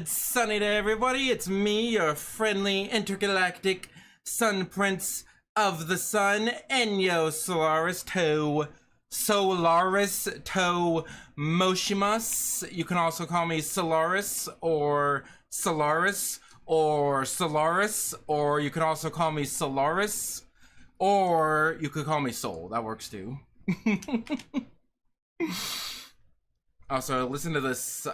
Good sunny day, everybody. It's me, your friendly intergalactic sun prince of the sun, Enyou Solaris to Moshimas. You can also call me Solaris, or Solaris, or Solaris, or you can also call me Solaris, or you could call me Soul. That works too. Also, listen to this,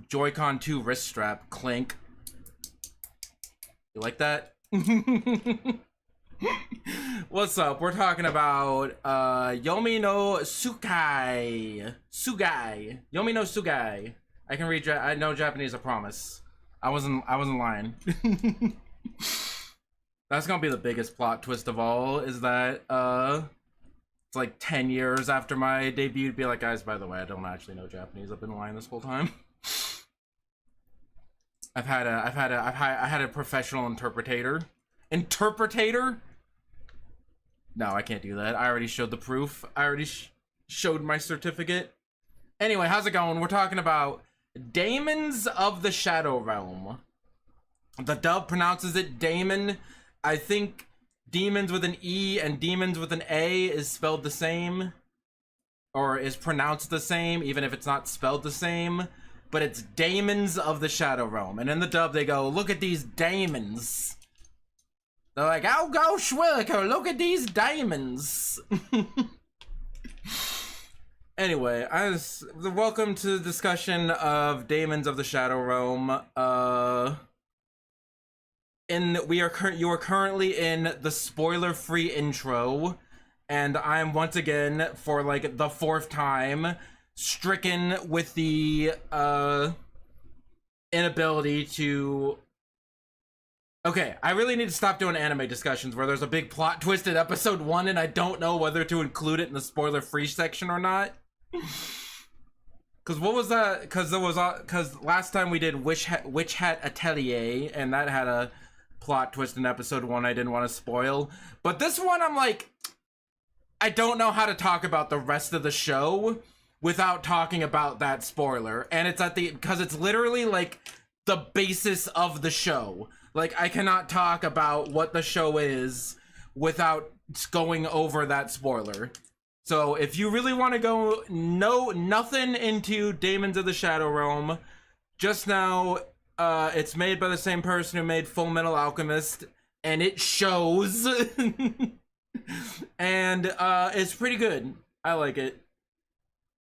Joy-Con 2 wrist strap clink. You like that? What's up? We're talking about Yomi no Sugai. Yomi no Sugai. I can read. I know Japanese. I promise. I wasn't lying. That's gonna be the biggest plot twist of all. Is that it's like 10 years after my debut to be like, guys, by the way, I don't actually know Japanese. I've been lying this whole time. I had a professional interpretator. No, I can't do that. I already showed the proof. I already showed my certificate. Anyway, how's it going? We're talking about Daemons of the Shadow Realm. The dub pronounces it Daemon. I think Demons with an E and Demons with an A is spelled the same. Or is pronounced the same, even if it's not spelled the same. But it's Daemons of the Shadow Realm. And in the dub, they go, look at these daemons. They're like, oh, go Schwilliker, look at these daemons. Anyway, welcome to the discussion of Daemons of the Shadow Realm. You are currently in the spoiler-free intro. And I'm once again, for like the 4th time, stricken with the inability to... Okay, I really need to stop doing anime discussions where there's a big plot twist in episode 1 and I don't know whether to include it in the spoiler-free section or not. Cause what was that? Cause last time we did Witch Hat Atelier and that had a plot twist in episode 1 I didn't want to spoil. But this one I'm like, I don't know how to talk about the rest of the show without talking about that spoiler. And it's because it's literally like the basis of the show. Like, I cannot talk about what the show is without going over that spoiler. So if you really want to go know nothing into Daemons of the Shadow Realm, just know it's made by the same person who made Full Metal Alchemist, and it shows. And it's pretty good. I like it.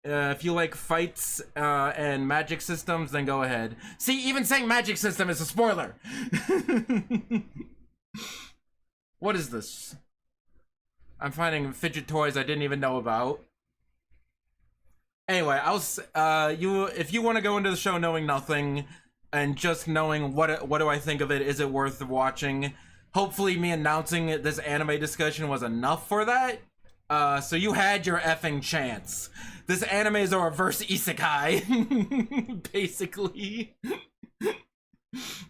If you like fights and magic systems, then go ahead. See, even saying magic system is a spoiler. What is this? I'm finding fidget toys I didn't even know about. Anyway, if you want to go into the show knowing nothing and just knowing what do I think of it, is it worth watching? Hopefully me announcing this anime discussion was enough for that. So you had your effing chance. This anime is a reverse isekai, basically.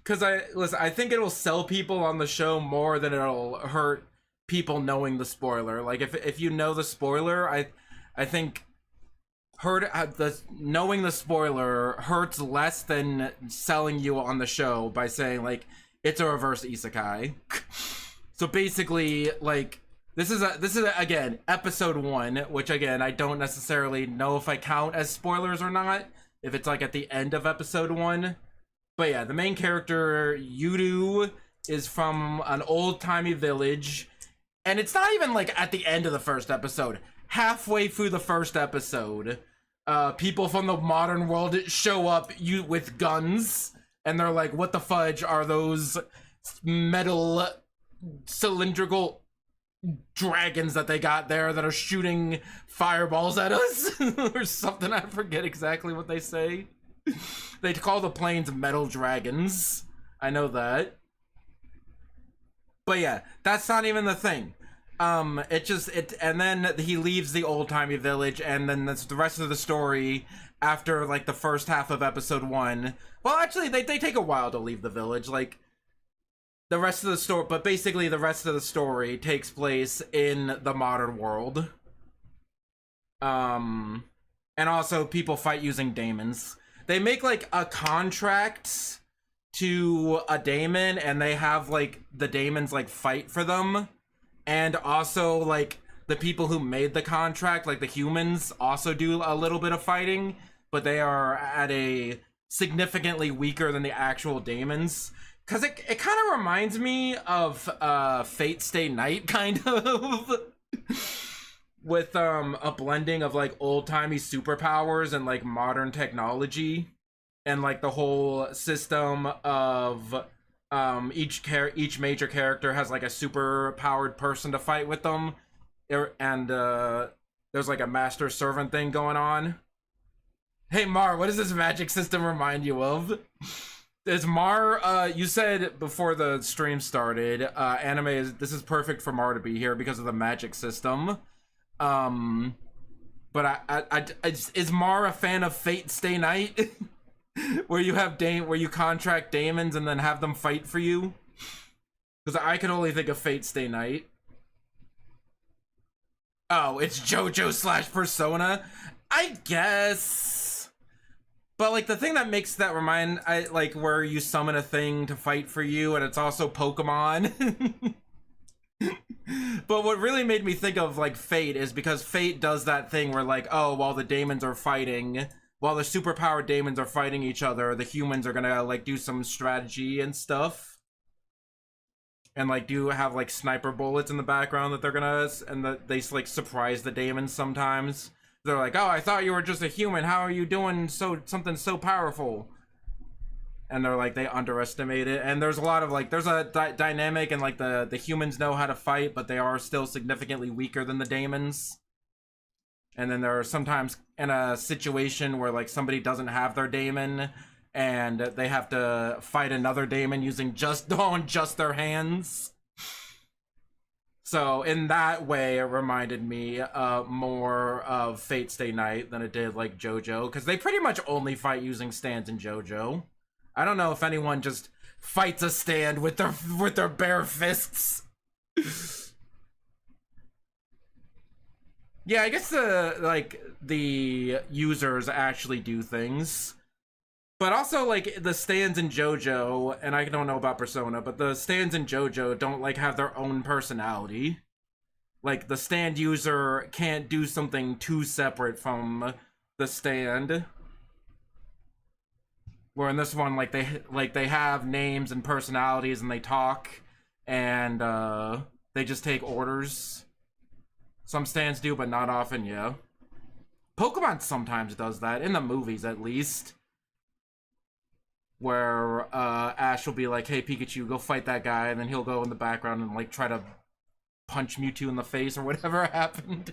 Cause I think it'll sell people on the show more than it'll hurt people knowing the spoiler. Like if you know the spoiler, I think knowing the spoiler hurts less than selling you on the show by saying like it's a reverse isekai. So basically, like, this is again episode 1, which again I don't necessarily know if I count as spoilers or not, if it's like at the end of episode 1. But yeah, the main character Enyou is from an old-timey village, and it's not even like at the end of the first episode. Halfway through the first episode, people from the modern world show up with guns, and they're like, what the fudge are those metal cylindrical dragons that they got there that are shooting fireballs at us? Or something. I forget exactly what they say. They call the planes metal dragons. I know that. But yeah, that's not even the thing. And then he leaves the old-timey village, and then that's the rest of the story after like the first half of episode 1. Well, actually, they take a while to leave the village. Like, the rest of the story, but basically the rest of the story takes place in the modern world. And also people fight using daemons. they make like a contract to a daemon, and they have like the daemons like fight for them, and also like the people who made the contract, like the humans, also do a little bit of fighting, but they are at a significantly weaker than the actual daemons. Because it kind of reminds me of Fate Stay Night, kind of. With a blending of like old-timey superpowers and like modern technology. And like the whole system of each major character has like a super powered person to fight with them. And there's like a master servant thing going on. Hey Mar, what does this magic system remind you of? Is Mar, you said before the stream started, this is perfect for Mar to be here because of the magic system. But is Mar a fan of Fate Stay Night? where you contract daemons and then have them fight for you? Because I can only think of Fate Stay Night. Oh, it's JoJo / Persona? I guess. But like the thing that makes that like where you summon a thing to fight for you, and it's also Pokemon. But what really made me think of like Fate is because Fate does that thing where like, oh, while the daemons are fighting, while the superpowered daemons are fighting each other, the humans are gonna like do some strategy and stuff. And like do have like sniper bullets in the background that they're gonna, and that they like surprise the daemons sometimes. They're like, oh, I thought you were just a human. How are you doing something so powerful? And they're like, they underestimate it. And there's a lot of like, there's a dynamic, and like the humans know how to fight, but they are still significantly weaker than the daemons. And then there are sometimes in a situation where like somebody doesn't have their daemon, and they have to fight another daemon using just their hands. So in that way, it reminded me more of Fate Stay Night than it did like JoJo, because they pretty much only fight using stands in JoJo. I don't know if anyone just fights a stand with their bare fists. Yeah, I guess the users actually do things. But also, like, the stands in JoJo, and I don't know about Persona, but the stands in JoJo don't, like, have their own personality. Like, the stand user can't do something too separate from the stand. Where in this one, like, they have names and personalities, and they talk, and, they just take orders. Some stands do, but not often, yeah. Pokemon sometimes does that, in the movies, at least. Where Ash will be like, hey Pikachu, go fight that guy, and then he'll go in the background and like try to punch Mewtwo in the face or whatever happened.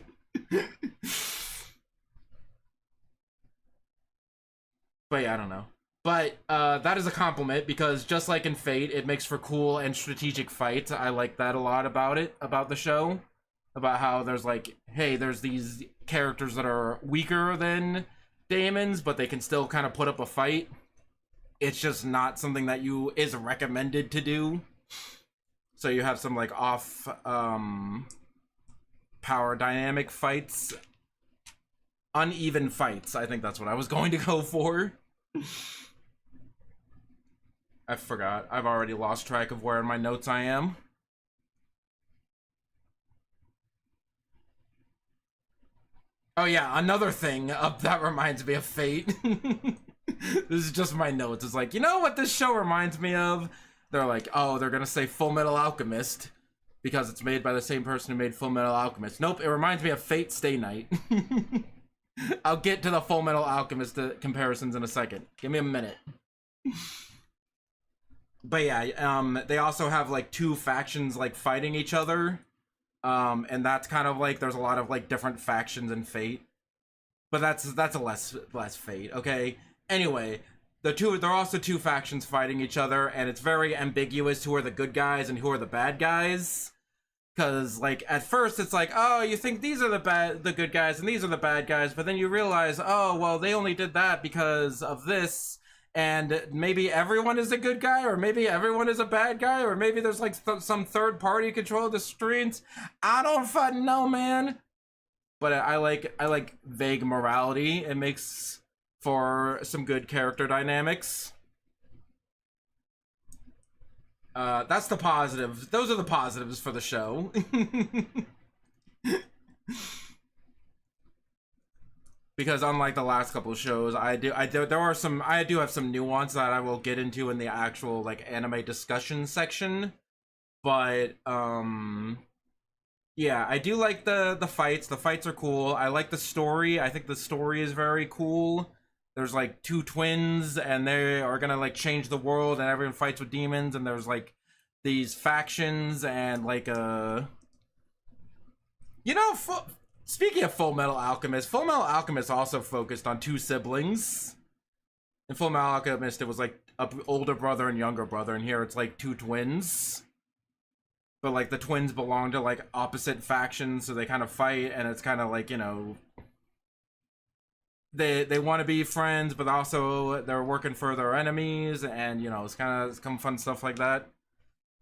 But yeah, I don't know. But that is a compliment, because just like in Fate, it makes for cool and strategic fights. I like that a lot about the show. About how there's like, hey, there's these characters that are weaker than Daemons, but they can still kind of put up a fight. It's just not something that is recommended to do. So you have some like off power dynamic fights. Uneven fights. I think that's what I was going to go for. I forgot. I've already lost track of where in my notes I am. Oh yeah, another thing that reminds me of Fate. This is just my notes. It's like, you know what this show reminds me of? They're like, oh, they're gonna say Full Metal Alchemist because it's made by the same person who made Full Metal Alchemist. Nope, it reminds me of Fate Stay Night. I'll get to the Full Metal Alchemist comparisons in a second. Give me a minute. But yeah, they also have like two factions like fighting each other. And that's kind of like, there's a lot of like different factions in Fate. But that's a less Fate, okay? Anyway, there are also two factions fighting each other, and it's very ambiguous who are the good guys and who are the bad guys. Because, like, at first it's like, oh, you think these are the good guys and these are the bad guys, but then you realize, oh, well, they only did that because of this, and maybe everyone is a good guy, or maybe everyone is a bad guy, or maybe there's, like, some third party control of the streets. I don't fucking know, man. But I like vague morality. It makes for some good character dynamics. That's the positives. Those are the positives for the show. Because unlike the last couple of shows, I do have some nuance that I will get into in the actual like anime discussion section. But yeah, I do like the fights. The fights are cool. I like the story. I think the story is very cool. There's like two twins and they are gonna like change the world and everyone fights with demons and there's like these factions and like you know, speaking of Full Metal Alchemist also focused on two siblings. In Full Metal Alchemist it was like an older brother and younger brother, and here it's like two twins. But like the twins belong to like opposite factions, so they kind of fight, and it's kind of like, you know, they want to be friends, but also they're working for their enemies, and you know, it's kind of fun stuff like that.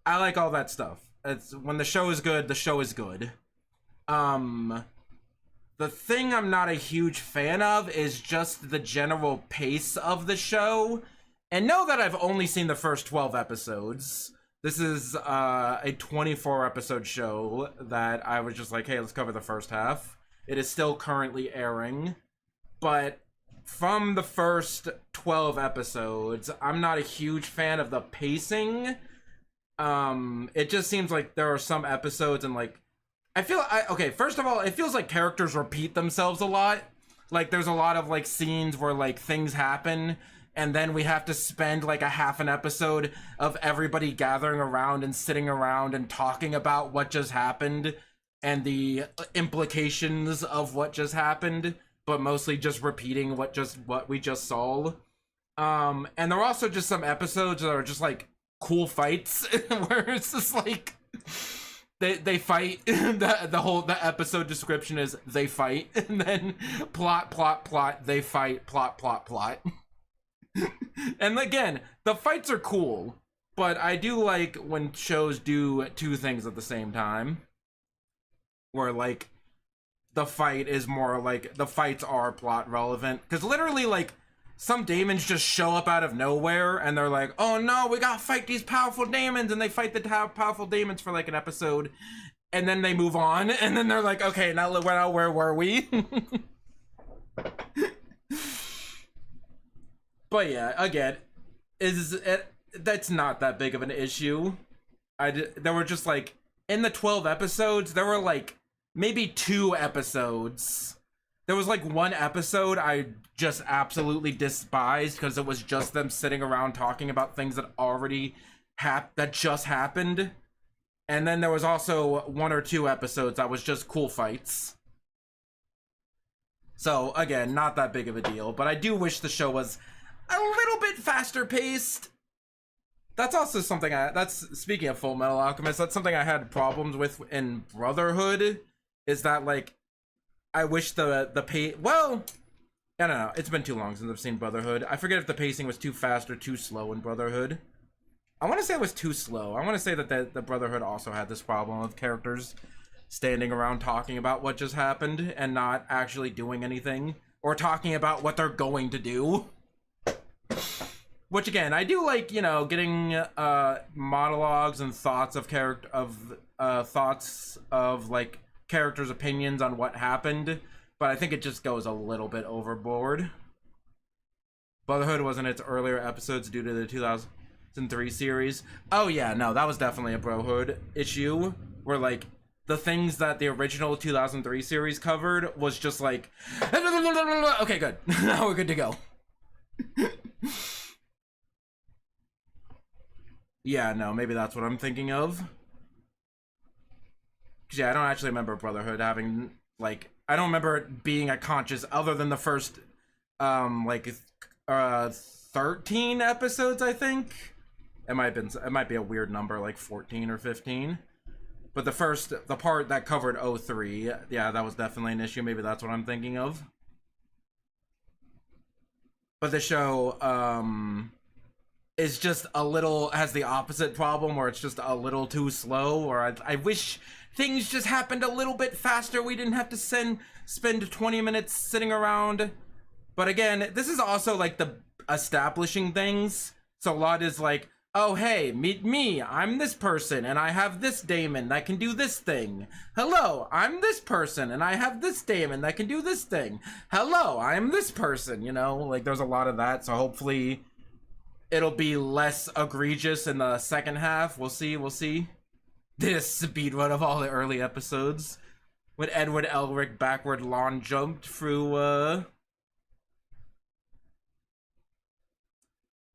I like all that stuff. It's when the show is good, the show is good. The thing I'm not a huge fan of is just the general pace of the show. And know that I've only seen the first 12 episodes. This is a 24 episode show that I was just like, hey, let's cover the first half. It is still currently airing. But from the first 12 episodes, I'm not a huge fan of the pacing. It just seems like there are some episodes and like, okay, first of all, it feels like characters repeat themselves a lot. Like there's a lot of like scenes where like things happen and then we have to spend like a half an episode of everybody gathering around and sitting around and talking about what just happened and the implications of what just happened, but mostly just repeating what we just saw. And there are also just some episodes that are just like cool fights where it's just like they fight. The episode description is they fight, and then plot, they fight, plot. And again, the fights are cool, but I do like when shows do two things at the same time. Where like the fight is more like the fights are plot relevant, because literally like some daemons just show up out of nowhere and they're like, oh no, we gotta fight these powerful daemons, and they fight the powerful daemons for like an episode and then they move on, and then they're like, okay, now where were we? But yeah, again, that's not that big of an issue. There were just like, in the 12 episodes, there were like maybe 2 episodes. There was like one episode I just absolutely despised because it was just them sitting around talking about things that already that just happened. And then there was also 1 or 2 episodes that was just cool fights. So again, not that big of a deal, but I do wish the show was a little bit faster paced. That's also something that's speaking of Full Metal Alchemist, that's something I had problems with in Brotherhood, is that like I wish the pace, well, I don't know, it's been too long since I've seen Brotherhood. I forget if the pacing was too fast or too slow in Brotherhood. I want to say it was too slow. I want to say that the Brotherhood also had this problem of characters standing around talking about what just happened and not actually doing anything, or talking about what they're going to do. Which again, I do like, you know, getting monologues and thoughts of like characters' opinions on what happened, but I think it just goes a little bit overboard. Brotherhood was in its earlier episodes due to the 2003 series. Oh yeah, no, that was definitely a Brotherhood issue, where like the things that the original 2003 series covered was just like, okay, good, now we're good to go. Yeah, no, maybe that's what I'm thinking of. Yeah, I don't actually remember Brotherhood having, like, I don't remember it being a conscious, other than the first, 13 episodes, I think. It might be a weird number, like 14 or 15. But the part that covered 03, yeah, that was definitely an issue. Maybe that's what I'm thinking of. But the show, is just a little, has the opposite problem, where it's just a little too slow, or I wish things just happened a little bit faster. We didn't have to spend 20 minutes sitting around But again, this is also like the establishing things. So a lot is like, oh hey, meet me, I'm this person and I have this daemon that can do this thing. Hello, I'm this person and I have this daemon that can do this thing. Hello, I'm this person, you know, like there's a lot of that. So hopefully it'll be less egregious in the second half. We'll see. This speedrun of all the early episodes when Edward Elric backward lawn jumped through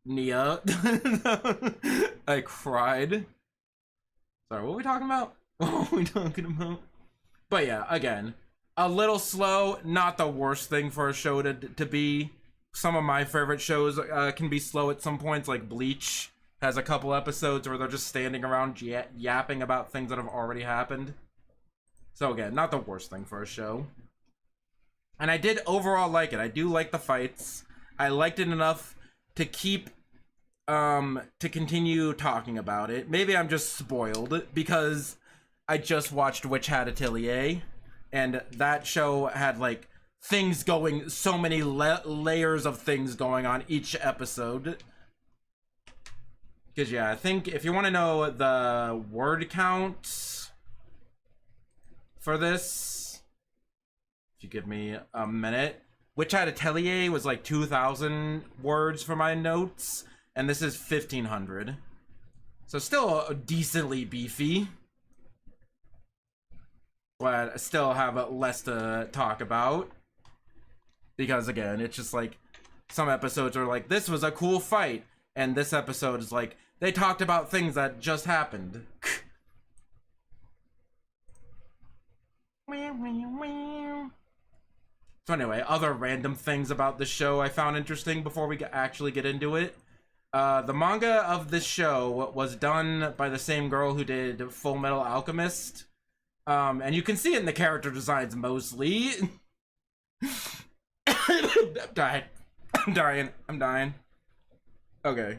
Nia. I cried. Sorry, what were we talking about? What were we talking about? But yeah, again, a little slow, not the worst thing for a show to be. Some of my favorite shows can be slow at some points, like Bleach has a couple episodes where they're just standing around yapping about things that have already happened. So again, not the worst thing for a show. And I did overall like it. I do like the fights. I liked it enough to keep to continue talking about it. Maybe I'm just spoiled because I just watched Witch Hat Atelier and that show had like things going, so many layers of things going on each episode. Because yeah, I think if you want to know the word count for this, if you give me a minute, Witch Hat Atelier was like 2,000 words for my notes, and this is 1,500. So still decently beefy, but I still have less to talk about. Because again, it's just like, some episodes are like, this was a cool fight, and this episode is like, they talked about things that just happened. So anyway, other random things about this show I found interesting before we actually get into it. The manga of this show was done by the same girl who did Full Metal Alchemist. And you can see it in the character designs mostly. I'm dying. Okay.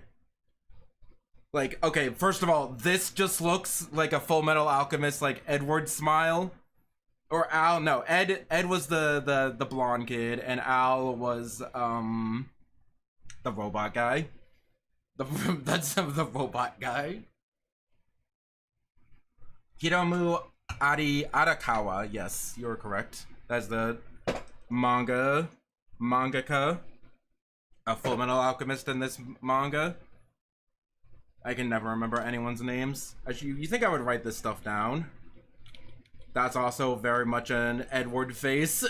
Like, okay, first of all, this just looks like a Full Metal Alchemist, like, Edward smile. Or Al, no, Ed was the blonde kid, and Al was, the robot guy. That's the robot guy. Hiromu Arakawa, yes, you're correct. That's the mangaka, a Full Metal Alchemist in this manga. I can never remember anyone's names. Actually, you think I would write this stuff down? That's also very much an Edward face.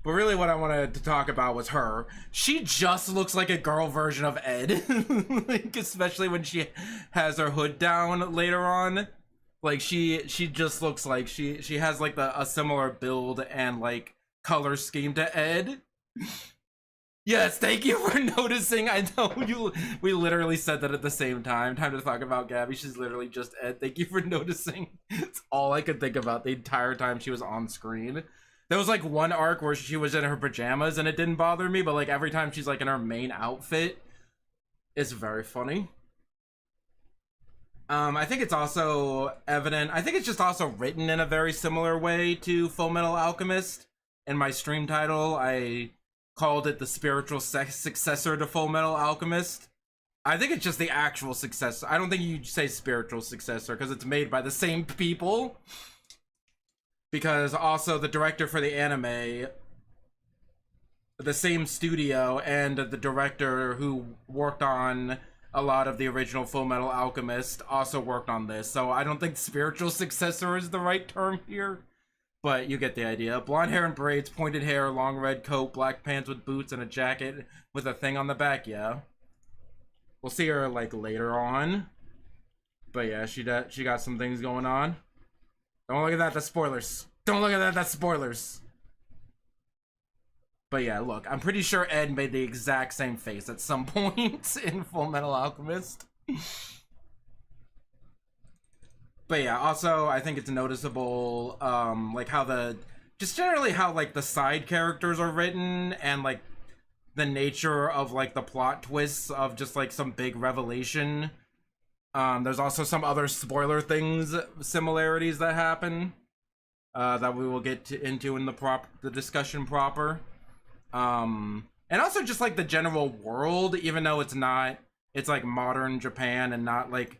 But really what I wanted to talk about was her. She just looks like a girl version of Ed. Like, especially when she has her hood down later on. Like, she just looks like she has like a similar build and like color scheme to Ed. Yes, thank you for noticing. I know we literally said that at the same time. Time to talk about Gabby. She's literally just Ed. Thank you for noticing. It's all I could think about the entire time she was on screen. There was like one arc where she was in her pajamas and it didn't bother me, but like every time she's like in her main outfit, it's very funny. I think it's also evident. I think it's just also written in a very similar way to Full Metal Alchemist. In my stream title, I called it the spiritual successor to Full Metal Alchemist. I think it's just the actual successor. I don't think you say spiritual successor because it's made by the same people. Because also the director for the anime, the same studio, and the director who worked on a lot of the original Full Metal Alchemist also worked on this. So I don't think spiritual successor is the right term here. But you get the idea. Blonde hair and braids, pointed hair, long red coat, black pants with boots, and a jacket with a thing on the back, yeah. We'll see her, like, later on. But yeah, she got some things going on. Don't look at that, that's spoilers. Don't look at that, that's spoilers. But yeah, look, I'm pretty sure Ed made the exact same face at some point in Full Metal Alchemist. But yeah, also, I think it's noticeable, like, how just generally how, like, the side characters are written, and, like, the nature of, like, the plot twists of just, like, some big revelation. There's also some other spoiler things, similarities that happen, that we will get into in the discussion proper. And also just like the general world, even though it's not, it's like modern Japan and not like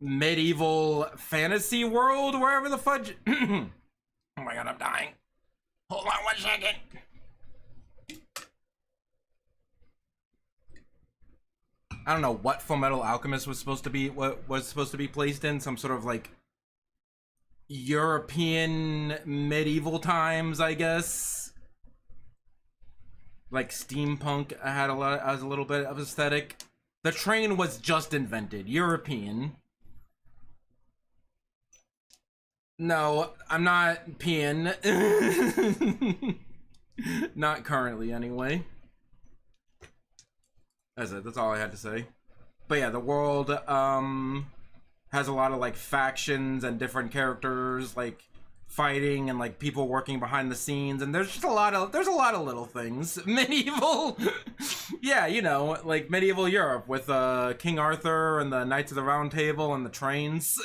medieval fantasy world, wherever the fudge. Oh my god, I'm dying. Hold on 1 second. I don't know what Full Metal Alchemist was supposed to be, what was supposed to be placed in, some sort of like European medieval times, I guess. Like steampunk had a little bit of aesthetic. The train was just invented, European. No, I'm not peeing. Not currently, anyway. That's it. That's all I had to say. But yeah, the world has a lot of like factions and different characters like fighting and like people working behind the scenes, and there's a lot of little things. Medieval, yeah, you know, like medieval Europe with King Arthur and the Knights of the Round Table and the trains.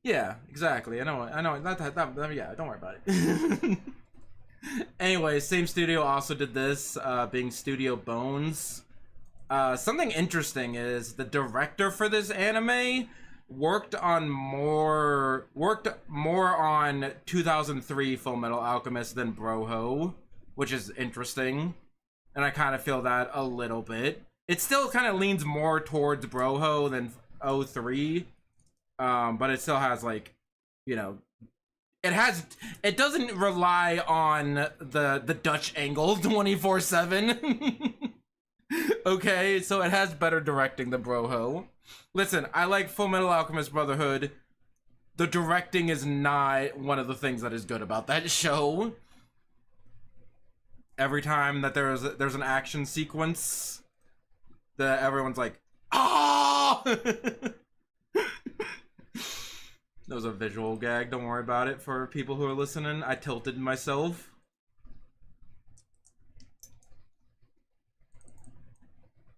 Yeah, exactly. I know. Yeah, don't worry about it. Anyway, same studio also did this, being Studio Bones. Something interesting is the director for this anime worked more on 2003 Full Metal Alchemist than Broho, which is interesting. And I kind of feel that a little bit. It still kind of leans more towards Broho than 03, but it still has like, you know, it doesn't rely on the Dutch angle 24/7. Okay, so it has better directing than Broho. Listen, I like Full Metal Alchemist Brotherhood. The directing is not one of the things that is good about that show. Every time that there's an action sequence, that everyone's like, "Oh!" That was a visual gag, don't worry about it for people who are listening. I tilted myself.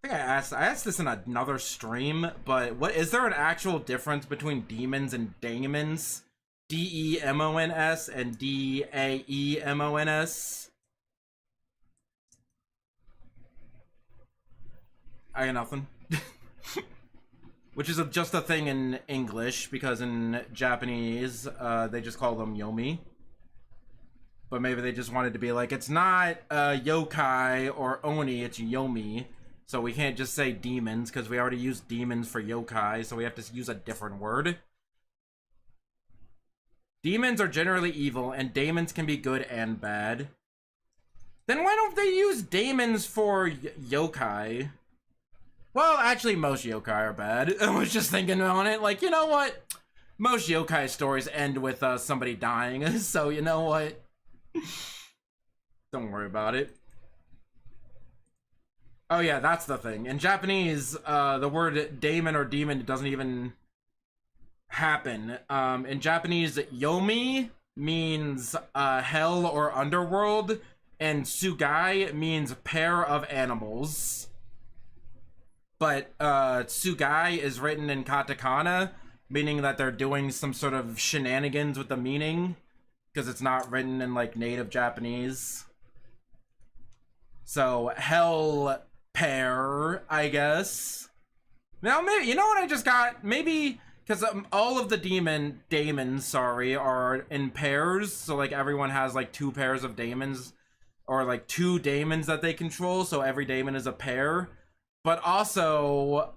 I think I asked this in another stream, but what is there an actual difference between demons and daemons? Demons and Daemons? I got nothing. Which is just a thing in English, because in Japanese, they just call them yomi. But maybe they just wanted to be like, it's not yokai or oni, it's yomi. So we can't just say demons, because we already use demons for yokai, so we have to use a different word. Demons are generally evil, and daemons can be good and bad. Then why don't they use daemons for yokai? Well, actually, most yokai are bad. I was just thinking on it, like, you know what? Most yokai stories end with somebody dying, so you know what? Don't worry about it. Oh yeah, that's the thing. In Japanese, the word daemon or demon doesn't even happen. In Japanese, yomi means hell or underworld, and tsugai means pair of animals. But tsugai is written in katakana, meaning that they're doing some sort of shenanigans with the meaning, because it's not written in like native Japanese. So hell pair, I guess. Now maybe, you know what I just got? Maybe because all of the daemons, are in pairs, so like everyone has like 2 pairs of daemons, or like 2 daemons that they control, so every daemon is a pair. But also,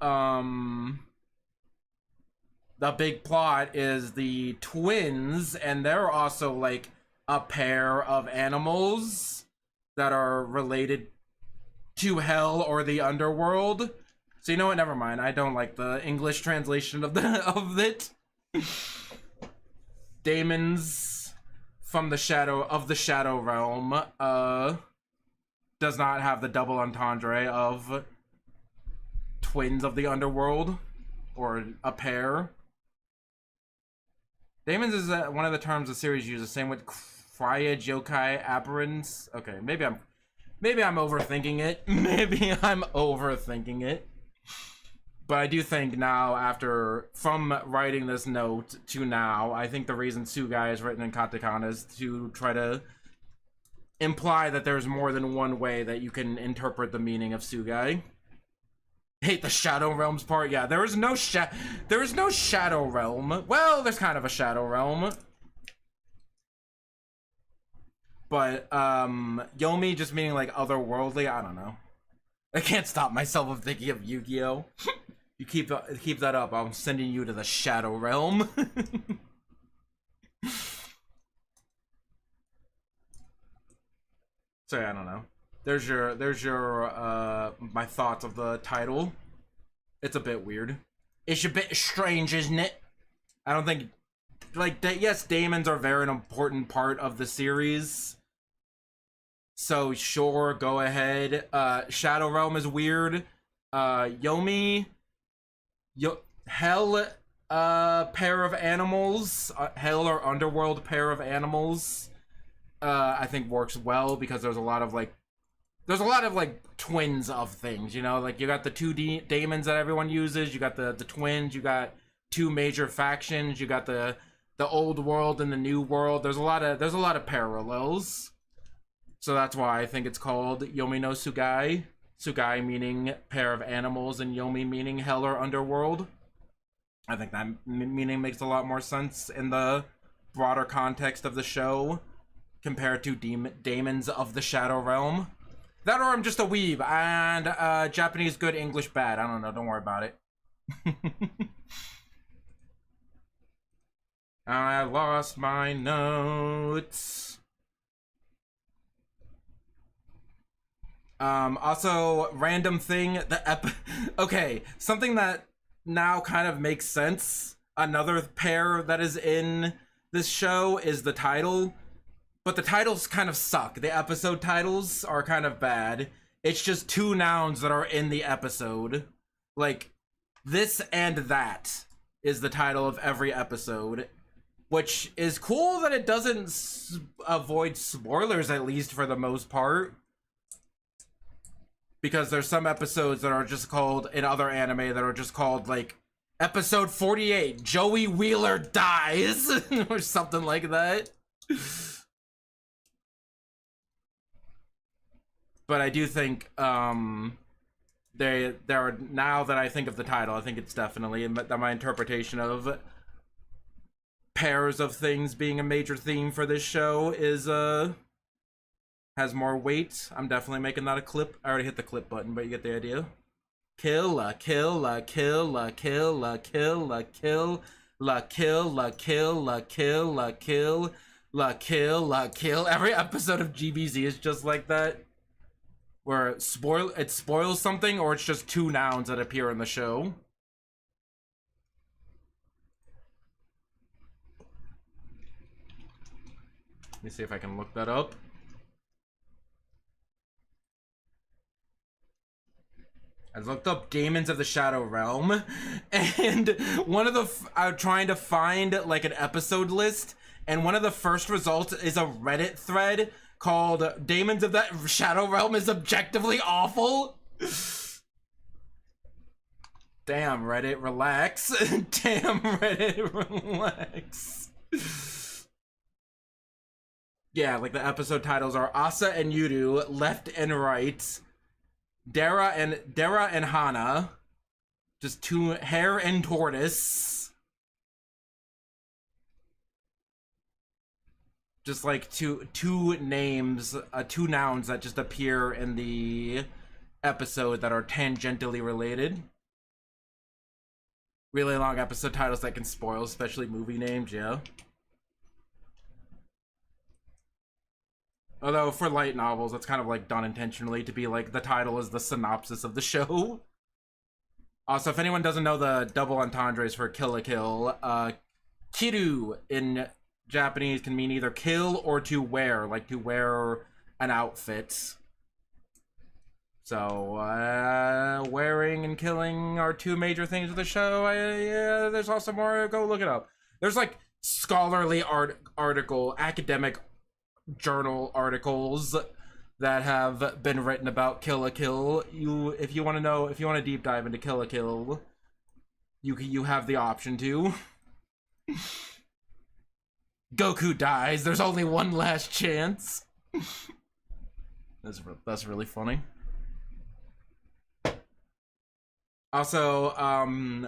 the big plot is the twins, and they're also like a pair of animals that are related to hell or the underworld. So you know what? Never mind. I don't like the English translation of it. Daemons from the shadow realm does not have the double entendre of twins of the underworld or a pair. Daemons is one of the terms the series uses. Same with Cryage Yokai Apparens. Okay, maybe I'm overthinking it. Maybe I'm overthinking it. But I do think now, from writing this note to now, I think the reason Tsugai is written in katakana is to try to imply that there's more than one way that you can interpret the meaning of Sugai. Hate the Shadow Realms part. Yeah, there is no Shadow Realm. Well, there's kind of a Shadow Realm. But Yomi just meaning like otherworldly, I don't know. I can't stop myself from thinking of Yu-Gi-Oh! You keep that up, I'm sending you to the Shadow Realm. So yeah, I don't know. There's your my thoughts of the title. It's a bit weird. It's a bit strange, isn't it? I don't think like yes, Daemons are very an important part of the series. So sure, go ahead. Shadow Realm is weird. Yomi Hell pair of animals, Hell or Underworld pair of animals. I think works well because there's a lot of like twins of things, you know, like you got the two Daemons that everyone uses, you got the twins, you got two major factions, you got the old world and the new world. There's a lot of parallels, so that's why I think it's called Yomi no Sugai. Sugai meaning pair of animals and Yomi meaning Hell or Underworld. I think that meaning makes a lot more sense in the broader context of the show compared to Daemons of the Shadow Realm. That or I'm just a weeb, and Japanese good, English bad. I don't know, don't worry about it. I lost my notes. Also, random thing, okay, something that now kind of makes sense. Another pair that is in this show is the title. But the titles kind of suck. The episode titles are kind of bad. It's just two nouns that are in the episode. Like, this and that is the title of every episode. Which is cool that it doesn't avoid spoilers, at least for the most part. Because there's some episodes that are just called, in other anime, that are just called, like, Episode 48, Joey Wheeler dies, or something like that. But I do think there are, now that I think of the title, I think it's definitely that my interpretation of pairs of things being a major theme for this show is has more weight. I'm definitely making that a clip. I already hit the clip button, but you get the idea. Kill la kill la kill la kill la kill la kill la kill la kill la kill la kill la kill la kill. Every episode of GBZ is just like that. Where it spoils something, or it's just two nouns that appear in the show. Let me see if I can look that up. I looked up Daemons of the Shadow Realm, and one of the I'm trying to find like an episode list, and one of the first results is a Reddit thread called Daemons of the Shadow Realm is objectively awful. Damn, Reddit, relax. Damn, Reddit, relax. Yeah, like the episode titles are Asa and Yudu, left and right. Dara and Hana. Just two, Hare and Tortoise. Just like two names, two nouns that just appear in the episode that are tangentially related. Really long episode titles that can spoil, especially movie names, yeah. Although for light novels, it's kind of like done intentionally to be like the title is the synopsis of the show. Also, if anyone doesn't know the double entendres for Kill la Kill, Kiru in Japanese can mean either kill or to wear, like to wear an outfit. So, wearing and killing are two major things of the show. Yeah, there's also more, go look it up. There's like scholarly article, academic journal articles that have been written about Kill la Kill. If you want to deep dive into Kill la Kill, you have the option to. Goku dies. There's only one last chance. That's really funny. Also,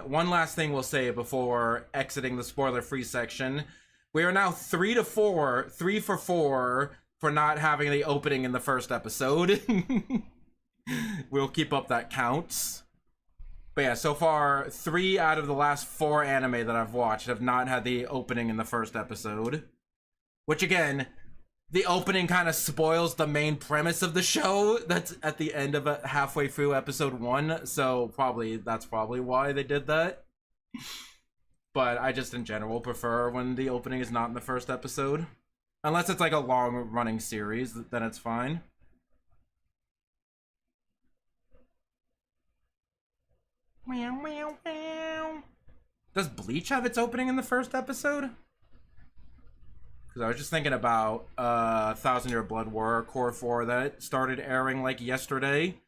one last thing we'll say before exiting the spoiler-free section. We are now 3 for 4 for not having the opening in the first episode. We'll keep up that count. But yeah, so far, 3 out of the last 4 anime that I've watched have not had the opening in the first episode. Which again, the opening kind of spoils the main premise of the show that's at the end of it, halfway through episode 1, so that's probably why they did that. But I just in general prefer when the opening is not in the first episode. Unless it's like a long running series, then it's fine. Meow, meow, meow. Does Bleach have its opening in the first episode? Because I was just thinking about 1000 Year Blood War Core 4 that started airing like yesterday.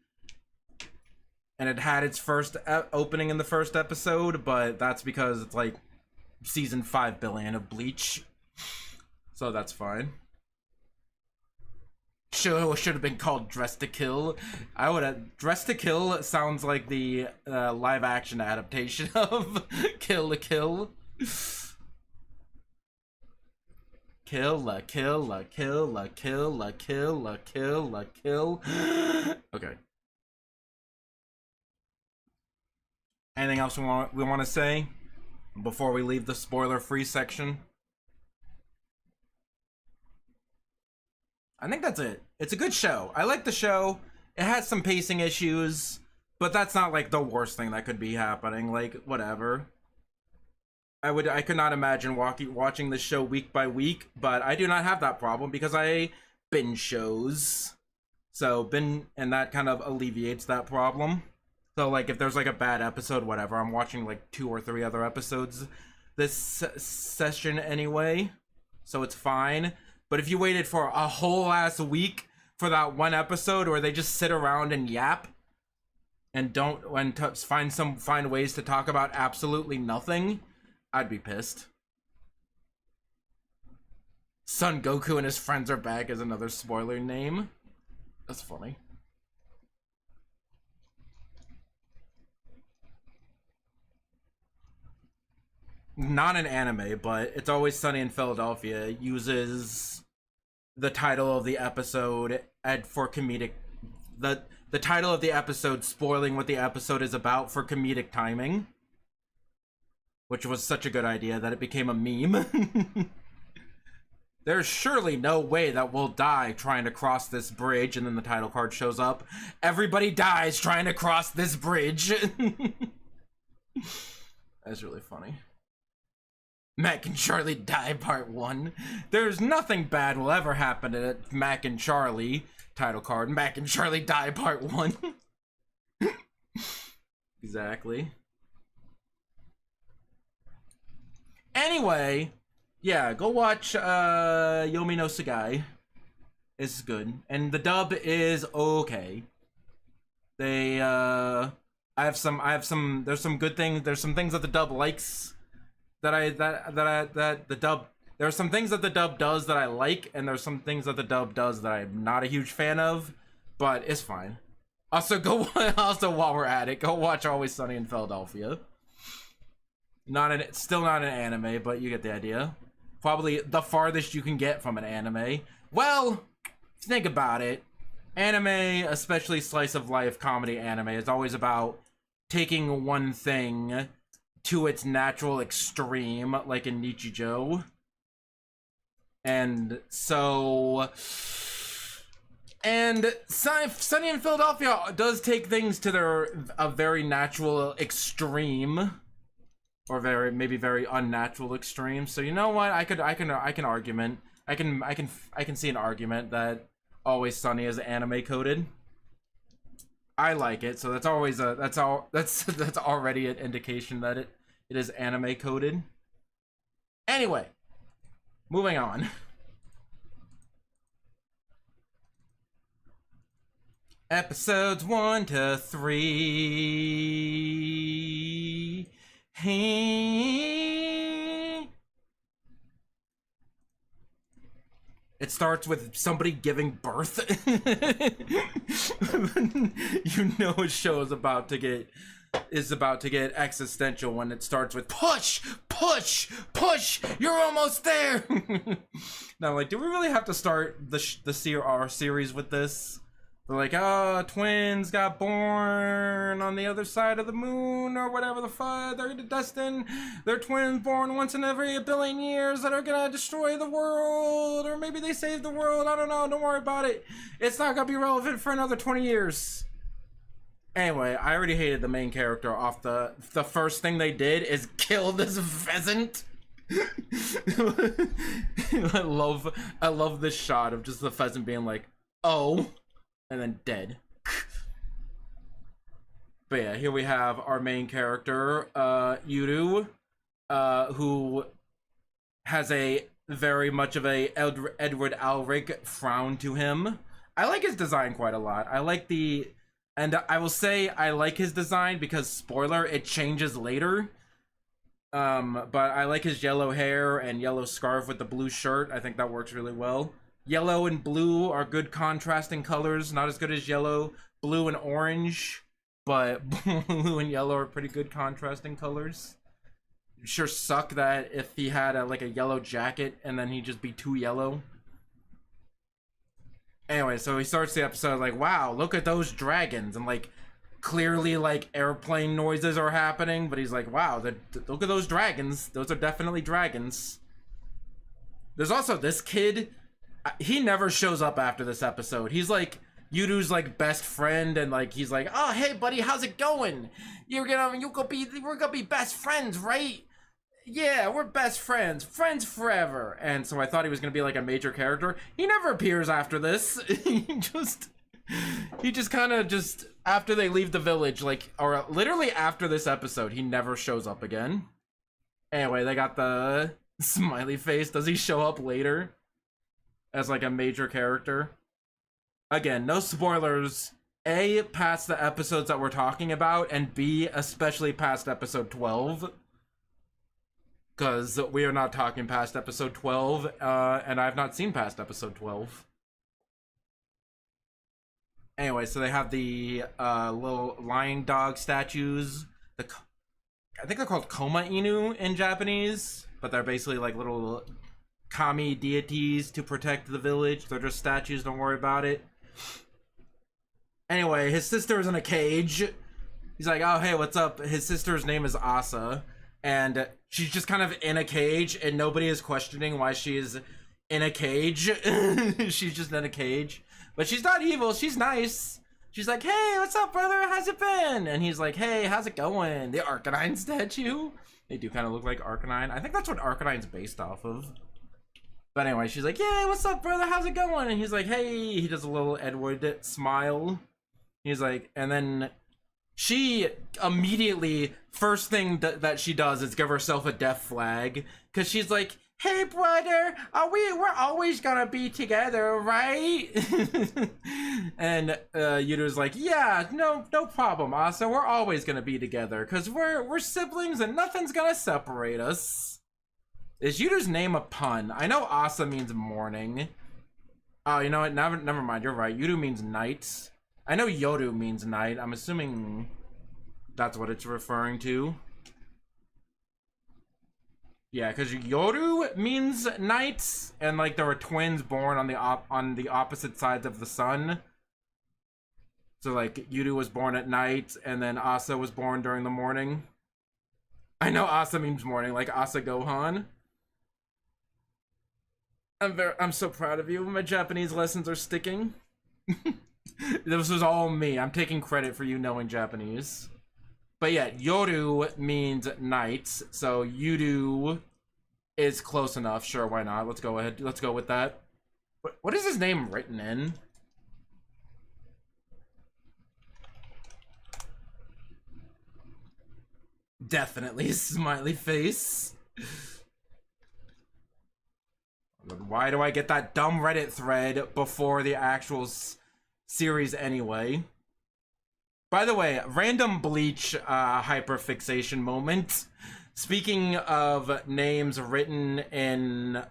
And it had its first opening in the first episode, but that's because it's like season 5 billion of Bleach. So that's fine. Should have been called Dress to Kill. I would have. Dress to Kill sounds like the live action adaptation of Kill la Kill. Kill la kill la kill la kill la kill la kill la kill. Okay. Anything else we want to say before we leave the spoiler-free section? I think that's it. It's a good show. I like the show. It has some pacing issues, but that's not like the worst thing that could be happening. Like, whatever. I could not imagine watching this show week by week, but I do not have that problem because I binge shows. And that kind of alleviates that problem. So, like, if there's, like, a bad episode, whatever, I'm watching, like, 2 or 3 other episodes this session anyway. So it's fine. But if you waited for a whole ass week for that one episode where they just sit around and yap and find ways to talk about absolutely nothing, I'd be pissed. Son Goku and his friends are back is another spoiler name. That's funny. Not an anime, but It's Always Sunny in Philadelphia uses the title of the episode for comedic. The title of the episode spoiling what the episode is about for comedic timing. Which was such a good idea that it became a meme. There's surely no way that we'll die trying to cross this bridge, and then the title card shows up. Everybody dies trying to cross this bridge. That's really funny. Mac and Charlie Die Part 1. There's nothing bad will ever happen to Mac and Charlie. Title card, Mac and Charlie Die Part 1. Exactly. Anyway, yeah, go watch Yomi no Sugai. It's good. And the dub is okay. There's some good things, there's some things that the dub likes that the dub, there are some things that the dub does that I like, and there's some things that the dub does that I'm not a huge fan of, but it's fine. Also, while we're at it, go watch Always Sunny in Philadelphia. Still not an anime, but you get the idea. Probably the farthest you can get from an anime. Well, think about it. Anime, especially slice of life comedy anime, is always about taking one thing to its natural extreme, like in Nichijou. And so... And Sunny in Philadelphia does take things to a very natural extreme. Or maybe very unnatural extreme. So you know what? I can see an argument that Always Sunny is anime coded. I like it, so that's already an indication that it is anime coded. Anyway, moving on. Episodes 1 to 3. Hey. It starts with somebody giving birth. You know a show is about to get existential when it starts with push, push, push. You're almost there. Now, like, do we really have to start our series with this? They're like, oh, twins got born on the other side of the moon or whatever the fuck. They're destined. They're twins born once in every 1 billion years that are gonna destroy the world. Or maybe they save the world. I don't know. Don't worry about it. It's not gonna be relevant for another 20 years. Anyway, I already hated the main character off the first thing they did is kill this pheasant. I love this shot of just the pheasant being like, oh. And then dead. But yeah, here we have our main character, Enyou, who has a very much of a Edward Elric frown to him. I like his design quite a lot. I like and I will say I like his design because, spoiler, it changes later. But I like his yellow hair and yellow scarf with the blue shirt. I think that works really well. Yellow and blue are good contrasting colors, not as good as yellow, blue and orange, but blue and yellow are pretty good contrasting colors. It'd sure suck that if he had like a yellow jacket and then he'd just be too yellow. Anyway, so he starts the episode like, wow, look at those dragons, and like clearly like airplane noises are happening, but he's like, wow, look at those dragons. Those are definitely dragons. There's also this kid. He never shows up after this episode. He's like Yudu's like best friend, and like he's like, oh hey buddy, how's it going? We're gonna be best friends, right? Yeah, we're best friends forever. And so I thought he was gonna be like a major character. He never appears after this. he just kind of just after they leave the village, like, or literally after this episode, he never shows up again. Anyway, they got the smiley face. Does he show up later as like a major character? Again, no spoilers. A, past the episodes that we're talking about, and B, especially past episode 12. Because we are not talking past episode 12, and I've not seen past episode 12. Anyway, so they have the little lying dog statues. I think they're called Koma Inu in Japanese, but they're basically like little kami deities to protect the village. They're just statues, don't worry about it. Anyway, his sister is in a cage. He's like, oh hey, what's up? His sister's name is Asa, and she's just kind of in a cage, and nobody is questioning why she is in a cage. She's just in a cage, but she's not evil, she's nice. She's like, hey, what's up brother, how's it been? And he's like, hey, how's it going? The Arcanine statue. They do kind of look like Arcanine. I think that's what Arcanine's based off of. But anyway, she's like, yeah, what's up, brother? How's it going? And he's like, hey, he does a little Edward smile. He's like, and then she immediately, first thing that she does is give herself a death flag. Because she's like, hey, brother, we're always gonna be together, right? And Yudu's like, yeah, no problem, Asa. We're always gonna be together. Because we're siblings and nothing's gonna separate us. Is Yudu's name a pun? I know Asa means morning. Oh, you know what? Never mind. You're right. Yudu means night. I know Yoru means night. I'm assuming that's what it's referring to. Yeah, because Yoru means night, and like there were twins born on the opposite sides of the sun. So like Yudu was born at night, and then Asa was born during the morning. I know Asa means morning, like Asa Gohan. I'm so proud of you. My Japanese lessons are sticking. This was all me. I'm taking credit for you knowing Japanese. But yeah, Yoru means night, so Yudu is close enough. Sure, why not? Let's go ahead. Let's go with that. What is his name written in? Definitely smiley face. Why do I get that dumb Reddit thread before the actual series anyway? By the way, random Bleach hyperfixation moment. Speaking of names written in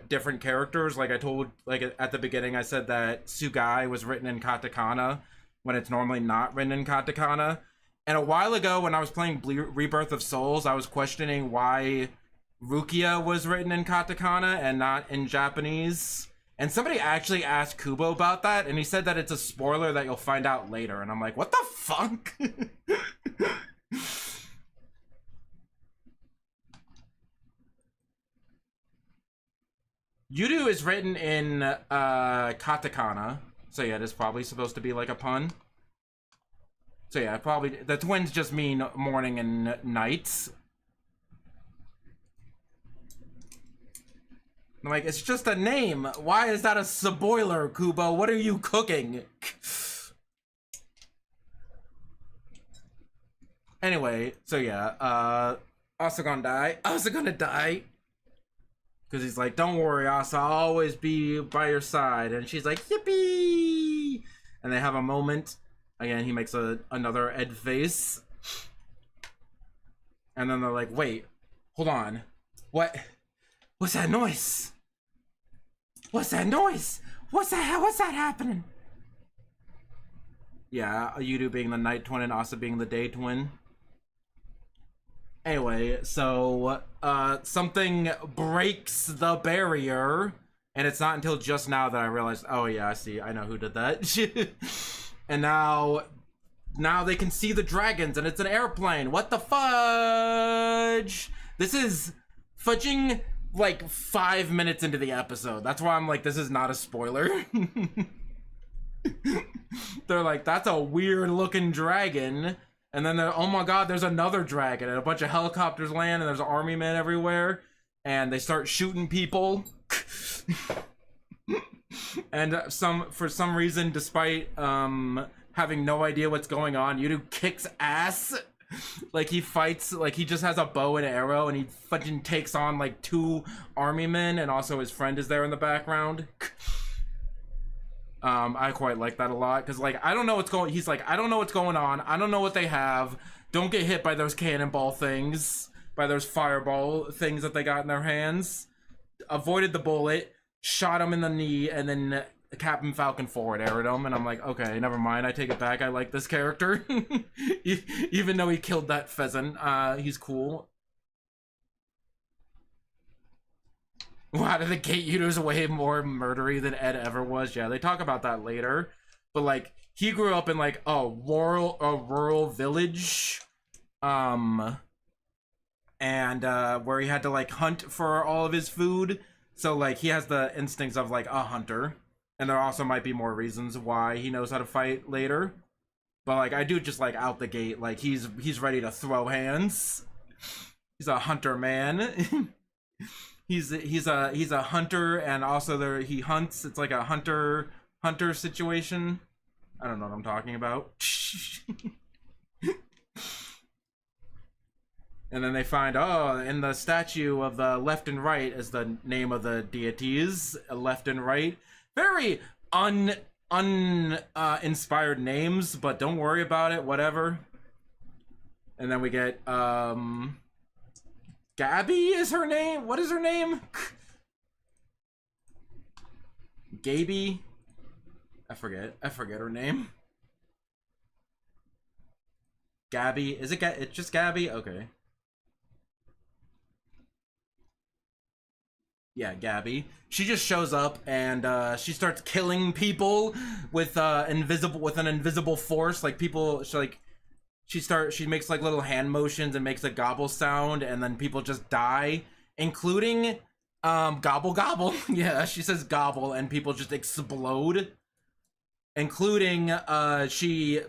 different characters, like I told, like at the beginning, I said that Sugai was written in katakana when it's normally not written in katakana. And a while ago, when I was playing Rebirth of Souls, I was questioning why Rukia was written in katakana and not in Japanese. And somebody actually asked Kubo about that, and he said that it's a spoiler that you'll find out later. And I'm like, what the fuck? Yudu is written in katakana. So yeah, it is probably supposed to be like a pun. So yeah, probably the twins just mean morning and night. I'm like, it's just a name. Why is that a spoiler, Kubo? What are you cooking? Anyway, so yeah, Asa gonna die. Asa gonna die. Because he's like, don't worry, Asa, I'll always be by your side. And she's like, yippee! And they have a moment. Again, he makes another Ed face. And then they're like, wait, hold on. What? What's that noise? What's that noise? What's that happening? Yeah, Yudu being the night twin and Asa being the day twin. Anyway, so something breaks the barrier, and it's not until just now that I realized, oh yeah, I see, I know who did that. And now they can see the dragons, and it's an airplane. What the fudge? This is fudging like 5 minutes into the episode. That's why I'm like, this is not a spoiler. They're like, that's a weird looking dragon. And then they're, oh my god, there's another dragon. And a bunch of helicopters land, and there's army men everywhere. And they start shooting people. And for some reason, despite having no idea what's going on, Yudu kicks ass. Like he fights, like he just has a bow and arrow, and he fucking takes on like 2 army men, and also his friend is there in the background. I quite like that a lot, because like I don't know what's going. He's like, I don't know what's going on. I don't know what they have. Don't get hit by those cannonball things, by those fireball things that they got in their hands. Avoided the bullet, shot him in the knee, and then Captain Falcon forward arrowed him. And I'm like, okay, never mind. I take it back. I like this character, even though he killed that pheasant. He's cool. Wow, the Gate Yudu's way more murdery than Ed ever was. Yeah, they talk about that later. But like, he grew up in like a rural village, and where he had to like hunt for all of his food. So like, he has the instincts of like a hunter, and there also might be more reasons why he knows how to fight later. But like, I do just like out the gate, like he's ready to throw hands. He's a hunter man. He's a hunter, and also he hunts. It's like a hunter situation. I don't know what I'm talking about. And then they find, oh, in the statue of the left and right is the name of the deities. Left and right, very inspired names, but don't worry about it. Whatever. And then we get Gabby is her name? What is her name? Gaby? I forget her name. Gabby. Is it it's just Gabby? Okay. Yeah, Gabby. She just shows up and she starts killing people with an invisible force. Like people, she makes like little hand motions and makes a gobble sound, and then people just die, including gobble gobble. Yeah, she says gobble and people just explode, including she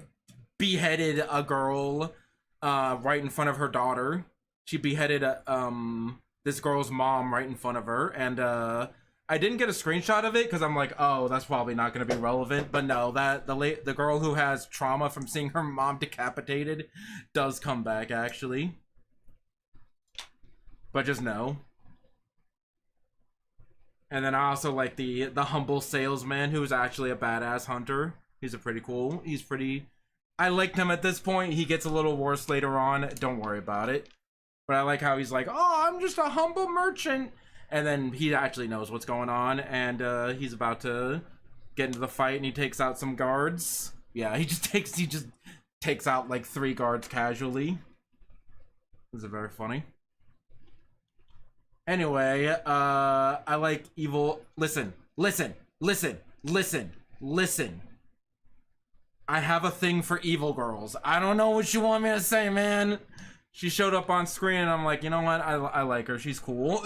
beheaded a girl right in front of her daughter. She beheaded this girl's mom right in front of her, and I didn't get a screenshot of it because I'm like, oh, that's probably not going to be relevant. But no, that the girl who has trauma from seeing her mom decapitated does come back, actually. But just no. And then I also like the humble salesman who's actually a badass hunter. He's pretty. I liked him at this point. He gets a little worse later on. Don't worry about it. But I like how he's like, oh, I'm just a humble merchant. And then he actually knows what's going on, and he's about to get into the fight, and he takes out some guards. Yeah, he just takes out like 3 guards casually. This is very funny. Anyway, I like evil. Listen. I have a thing for evil girls. I don't know what you want me to say, man. She showed up on screen, and I'm like, you know what? I like her. She's cool.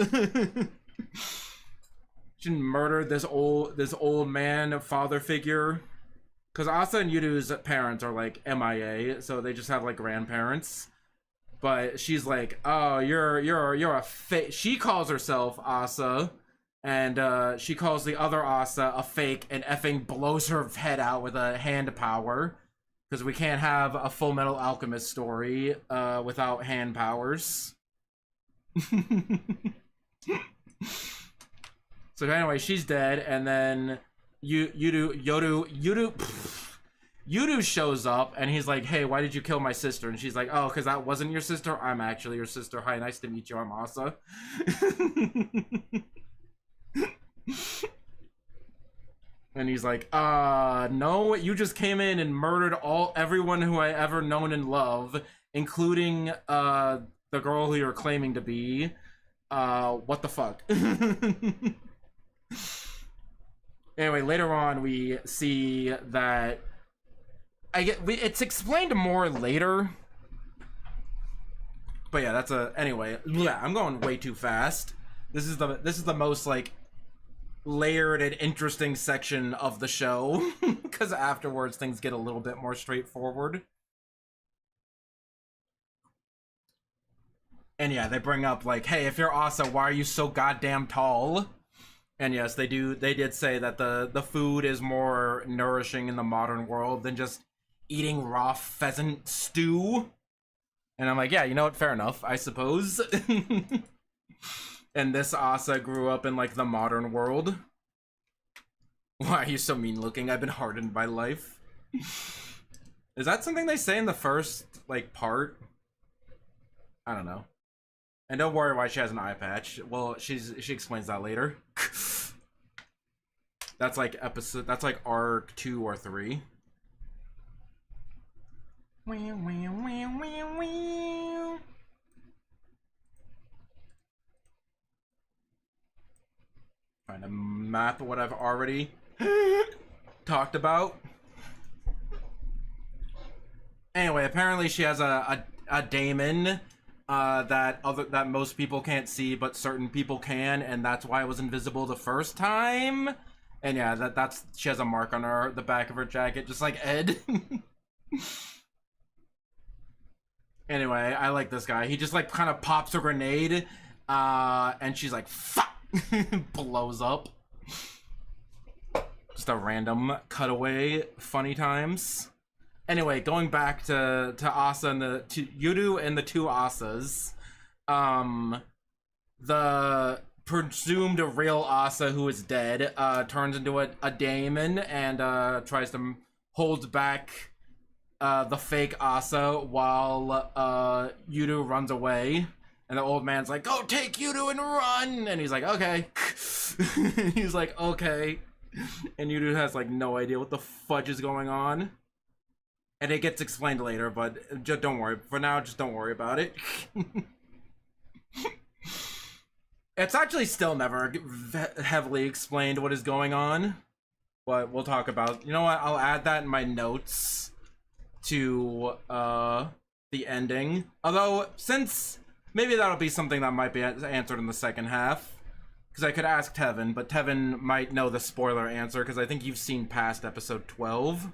She murdered this old man father figure. Because Asa and Yudu's parents are like MIA, so they just have like grandparents. But she's like, oh, you're a fake. She calls herself Asa, and she calls the other Asa a fake, and effing blows her head out with a hand power. Because we can't have a Full Metal Alchemist story without hand powers. So anyway, she's dead, and then Yudu shows up, and he's like, hey, why did you kill my sister? And she's like, oh, because that wasn't your sister? I'm actually your sister. Hi, nice to meet you. I'm Asa. And he's like, no, you just came in and murdered everyone who I ever known and love, including the girl who you're claiming to be. What the fuck? Anyway, later on we see that it's explained more later. But yeah, anyway, yeah, I'm going way too fast. This is the most like layered and interesting section of the show, because afterwards things get a little bit more straightforward. And yeah, they bring up like, hey, if you're Asa, why are you so goddamn tall? And yes, they did say that the food is more nourishing in the modern world than just eating raw pheasant stew. And I'm like, yeah, you know what, fair enough, I suppose. And this Asa grew up in like the modern world. Why are you so mean looking? I've been hardened by life. Is that something they say in the first like part? I don't know. And don't worry why she has an eye patch. Well, she explains that later. That's like arc 2 or 3. Trying to map what I've already talked about. Anyway, apparently she has a daemon that most people can't see, but certain people can, and that's why it was invisible the first time. And yeah, that's she has a mark on the back of her jacket, just like Ed. Anyway, I like this guy. He just like kind of pops a grenade, and she's like, fuck, blows up. Just a random cutaway, funny times. Anyway, going back to Asa and to Yudu and the 2 Asas, the presumed real Asa who is dead turns into a daemon and tries to hold back the fake Asa while Yudu runs away. And the old man's like, go take Yudu and run! And he's like, okay. He's like, okay. And Yudu has like no idea what the fudge is going on. And it gets explained later, but just don't worry. For now, just don't worry about it. It's actually still never heavily explained what is going on. But we'll talk about... You know what? I'll add that in my notes to the ending. Although, since... Maybe that'll be something that might be answered in the second half. Because I could ask Tevin, but Tevin might know the spoiler answer, because I think you've seen past episode 12.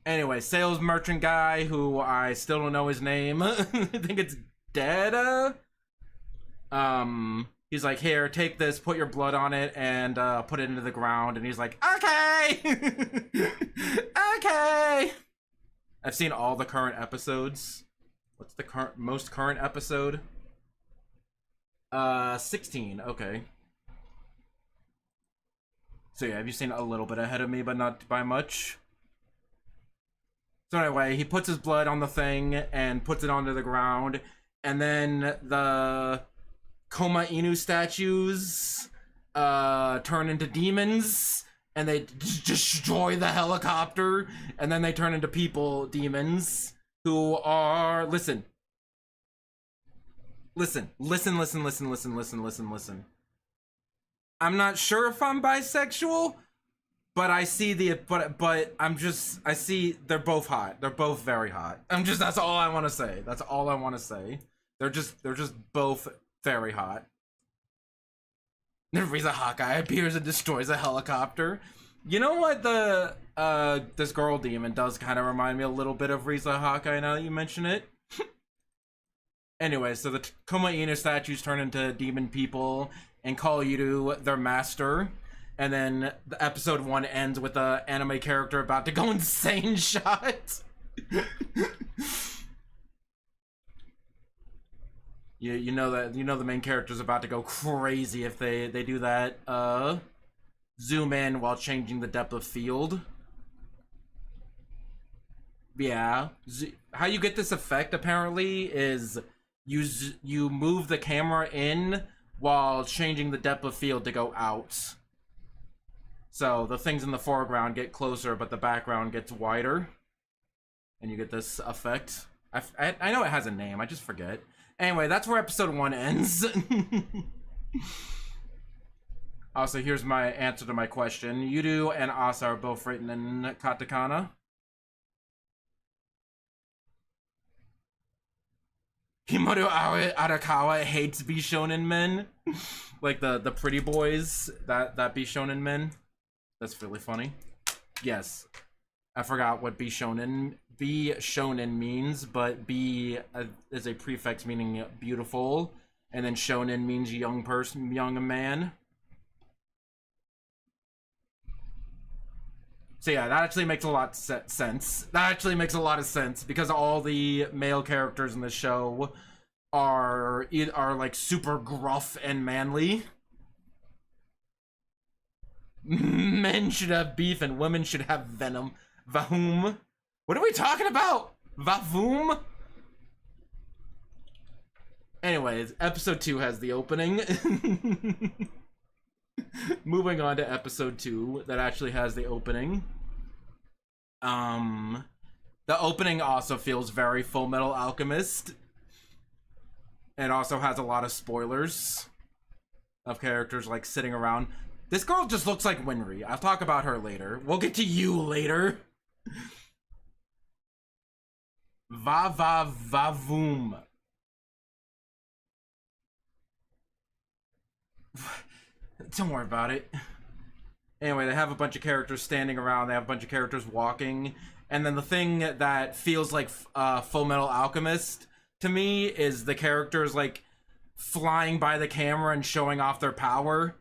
Anyway, sales merchant guy, who I still don't know his name. I think it's Dada. He's like, here, take this, put your blood on it, and put it into the ground. And he's like, okay! Okay! I've seen all the current episodes. What's the most current episode? 16, okay. So yeah, have you seen a little bit ahead of me, but not by much? So anyway, he puts his blood on the thing and puts it onto the ground, and then the Koma Inu statues turn into demons, and they destroy the helicopter, and then they turn into people demons who are listen. I'm not sure if I'm bisexual, but I see the but I see they're both hot. They're both very hot. That's all I want to say. That's all I want to say. They're just both very hot. Riza Hawkeye appears and destroys a helicopter. You know what, the this girl demon does kind of remind me a little bit of Riza Hawkeye now that you mention it. Anyway, so the Koma Inu statues turn into demon people and call you to their master. And then the episode 1 ends with a anime character about to go insane shot. You know the main character's about to go crazy if they do that zoom in while changing the depth of field. Yeah, how you get this effect apparently is you move the camera in while changing the depth of field to go out. So the things in the foreground get closer, but the background gets wider, and you get this effect. I know it has a name, I just forget. Anyway, that's where episode 1 ends. Also, here's my answer to my question. Yudu and Asa are both written in katakana. Himoto Arakawa hates Bishonen men. Like the pretty boys that Bishonen men. That's really funny. Yes. I forgot what Bishonen means, but B is a prefix meaning beautiful, and then shonen means young person, young man. So yeah, that actually makes a lot of sense. That actually makes a lot of sense because all the male characters in the show are like super gruff and manly. Men should have beef and women should have venom. Vahum. What are we talking about? Vavoom? Anyways, episode 2 has the opening. Moving on to episode 2, that actually has the opening. The opening also feels very Full Metal Alchemist. It also has a lot of spoilers of characters like sitting around. This girl just looks like Winry. I'll talk about her later. We'll get to you later. Vavoom. Don't worry about it. Anyway, they have a bunch of characters standing around. They have a bunch of characters walking. And then the thing that feels like Full Metal Alchemist to me is the characters like flying by the camera and showing off their power.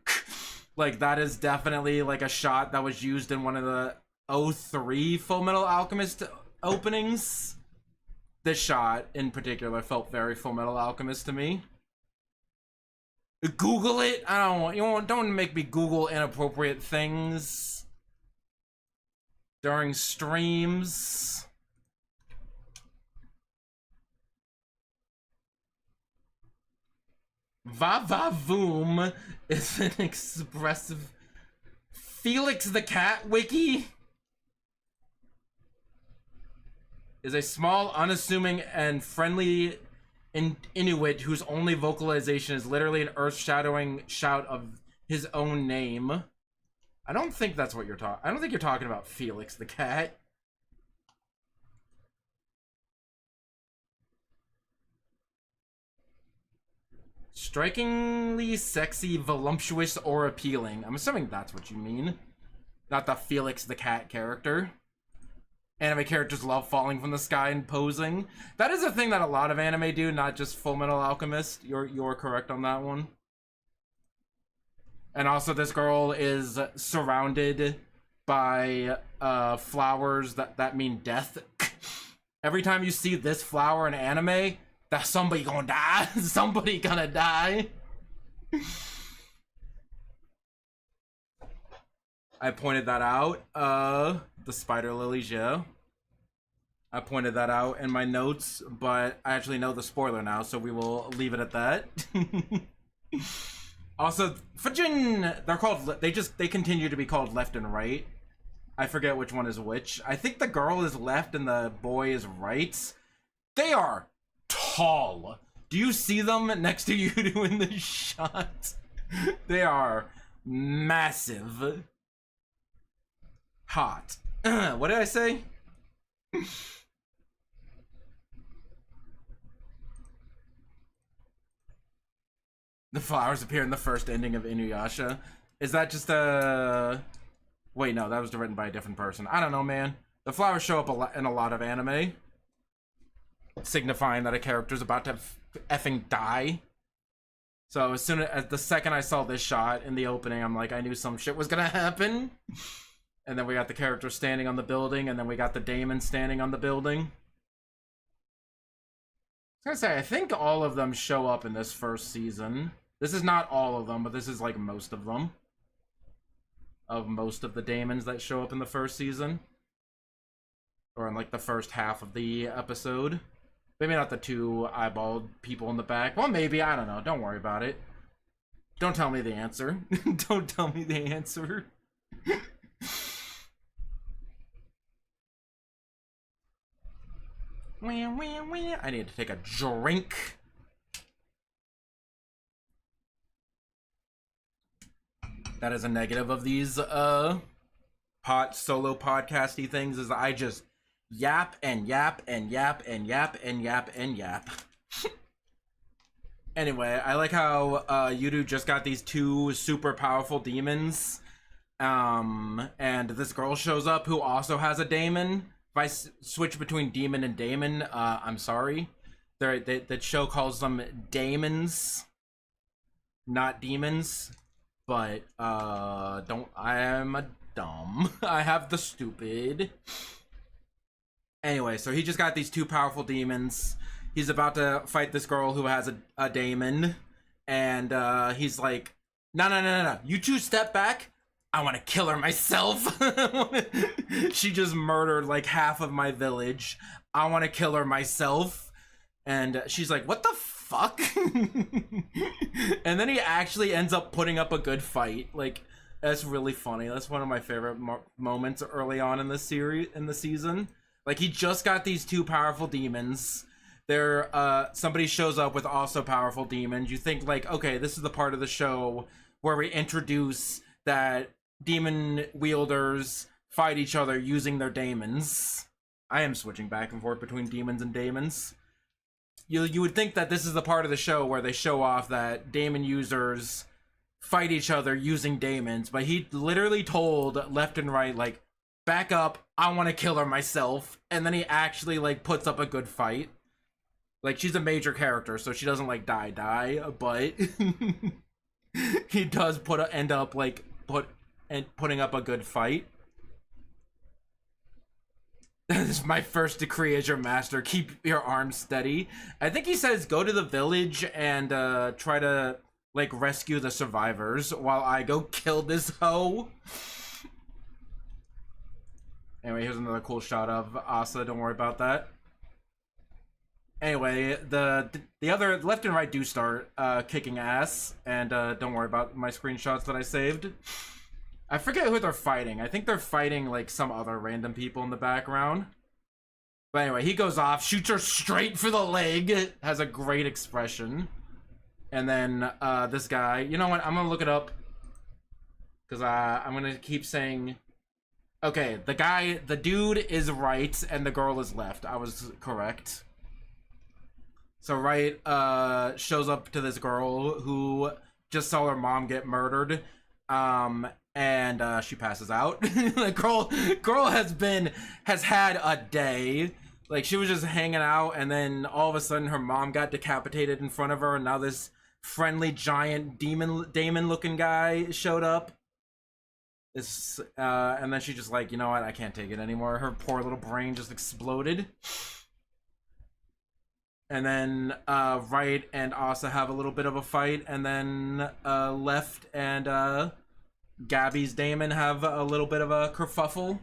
Like that is definitely like a shot that was used in one of the 03 Full Metal Alchemist openings. This shot in particular felt very Full Metal Alchemist to me. Google it. I don't make me Google inappropriate things during streams. Vavavoom is an expressive Felix the Cat wiki. Is a small, unassuming, and friendly Inuit whose only vocalization is literally an earth-shattering shout of his own name. I don't think that's what you're talking. I don't think you're talking about Felix the Cat. Strikingly sexy, voluptuous, or appealing. I'm assuming that's what you mean. Not the Felix the Cat character. Anime characters love falling from the sky and posing. That is a thing that a lot of anime do, not just Full Metal Alchemist. You're correct on that one. And also this girl is surrounded by flowers that mean death. Every time you see this flower in anime, that's somebody gonna die. Somebody gonna die. I pointed that out. The spider lilies, yeah. I pointed that out in my notes, but I actually know the spoiler now, so we will leave it at that. Also, Fujin, they continue to be called left and right. I forget which one is which. I think the girl is left and the boy is right. They are tall. Do you see them next to you in the shot? They are massive. Hot. What did I say? The flowers appear in the first ending of Inuyasha. Is that just a... Wait, no, that was written by a different person. I don't know, man. The flowers show up in a lot of anime, signifying that a character's about to effing die. So as soon as the second I saw this shot in the opening, I'm like, I knew some shit was gonna happen. And then we got the character standing on the building, and then we got the Daemon standing on the building. I was gonna say, I think all of them show up in this first season. This is not all of them, but this is like most of them. Of most of the Daemons that show up in the first season. Or in like the first half of the episode. Maybe not the two eyeballed people in the back. Well, maybe, I don't know. Don't worry about it. Don't tell me the answer. Don't tell me the answer. I need to take a drink. That is a negative of these solo podcasty things, is I just yap and yap and yap and yap and yap and yap. Anyway, I like how Yudu just got these two super powerful demons. And this girl shows up who also has a daemon. If I switch between demon and daemon, I'm sorry. The show calls them daemons, not demons. But, I am a dumb. I have the stupid. Anyway, so he just got these two powerful demons. He's about to fight this girl who has a daemon. And, he's like, no. You two step back. I want to kill her myself. She just murdered, like, half of my village. I want to kill her myself. And she's like, what the fuck? And then he actually ends up putting up a good fight. Like, that's really funny. That's one of my favorite moments early on in the series, in the season. Like, he just got these two powerful demons. Somebody shows up with also powerful demons. You think, like, okay, this is the part of the show where we introduce that demon wielders fight each other using their daemons. I am switching back and forth between demons and daemons. You would think that this is the part of the show where they show off that daemon users fight each other using daemons, but he literally told left and right, like, back up, I want to kill her myself, and then he actually, like, puts up a good fight. Like, she's a major character, so she doesn't, like, die, but he does end up putting up a good fight. This is my first decree as your master. Keep your arms steady. I think he says go to the village and try to, like, rescue the survivors while I go kill this hoe. Anyway, here's another cool shot of Asa. Don't worry about that. Anyway, the other left and right do start kicking ass, and don't worry about my screenshots that I saved. I forget who they're fighting. I think they're fighting, like, some other random people in the background. But anyway, he goes off, shoots her straight for the leg, has a great expression. And then this guy, you know what, I'm gonna look it up. Because I'm gonna keep saying, okay, the dude is right and the girl is left. I was correct. So right shows up to this girl who just saw her mom get murdered. And she passes out. The girl has had a day. Like, she was just hanging out, and then all of a sudden her mom got decapitated in front of her, and now this friendly giant Daemon looking guy showed up. And then she just like, you know what, I can't take it anymore. Her poor little brain just exploded. And then Right and Asa have a little bit of a fight, and then Left and Gabby's Daemon have a little bit of a kerfuffle.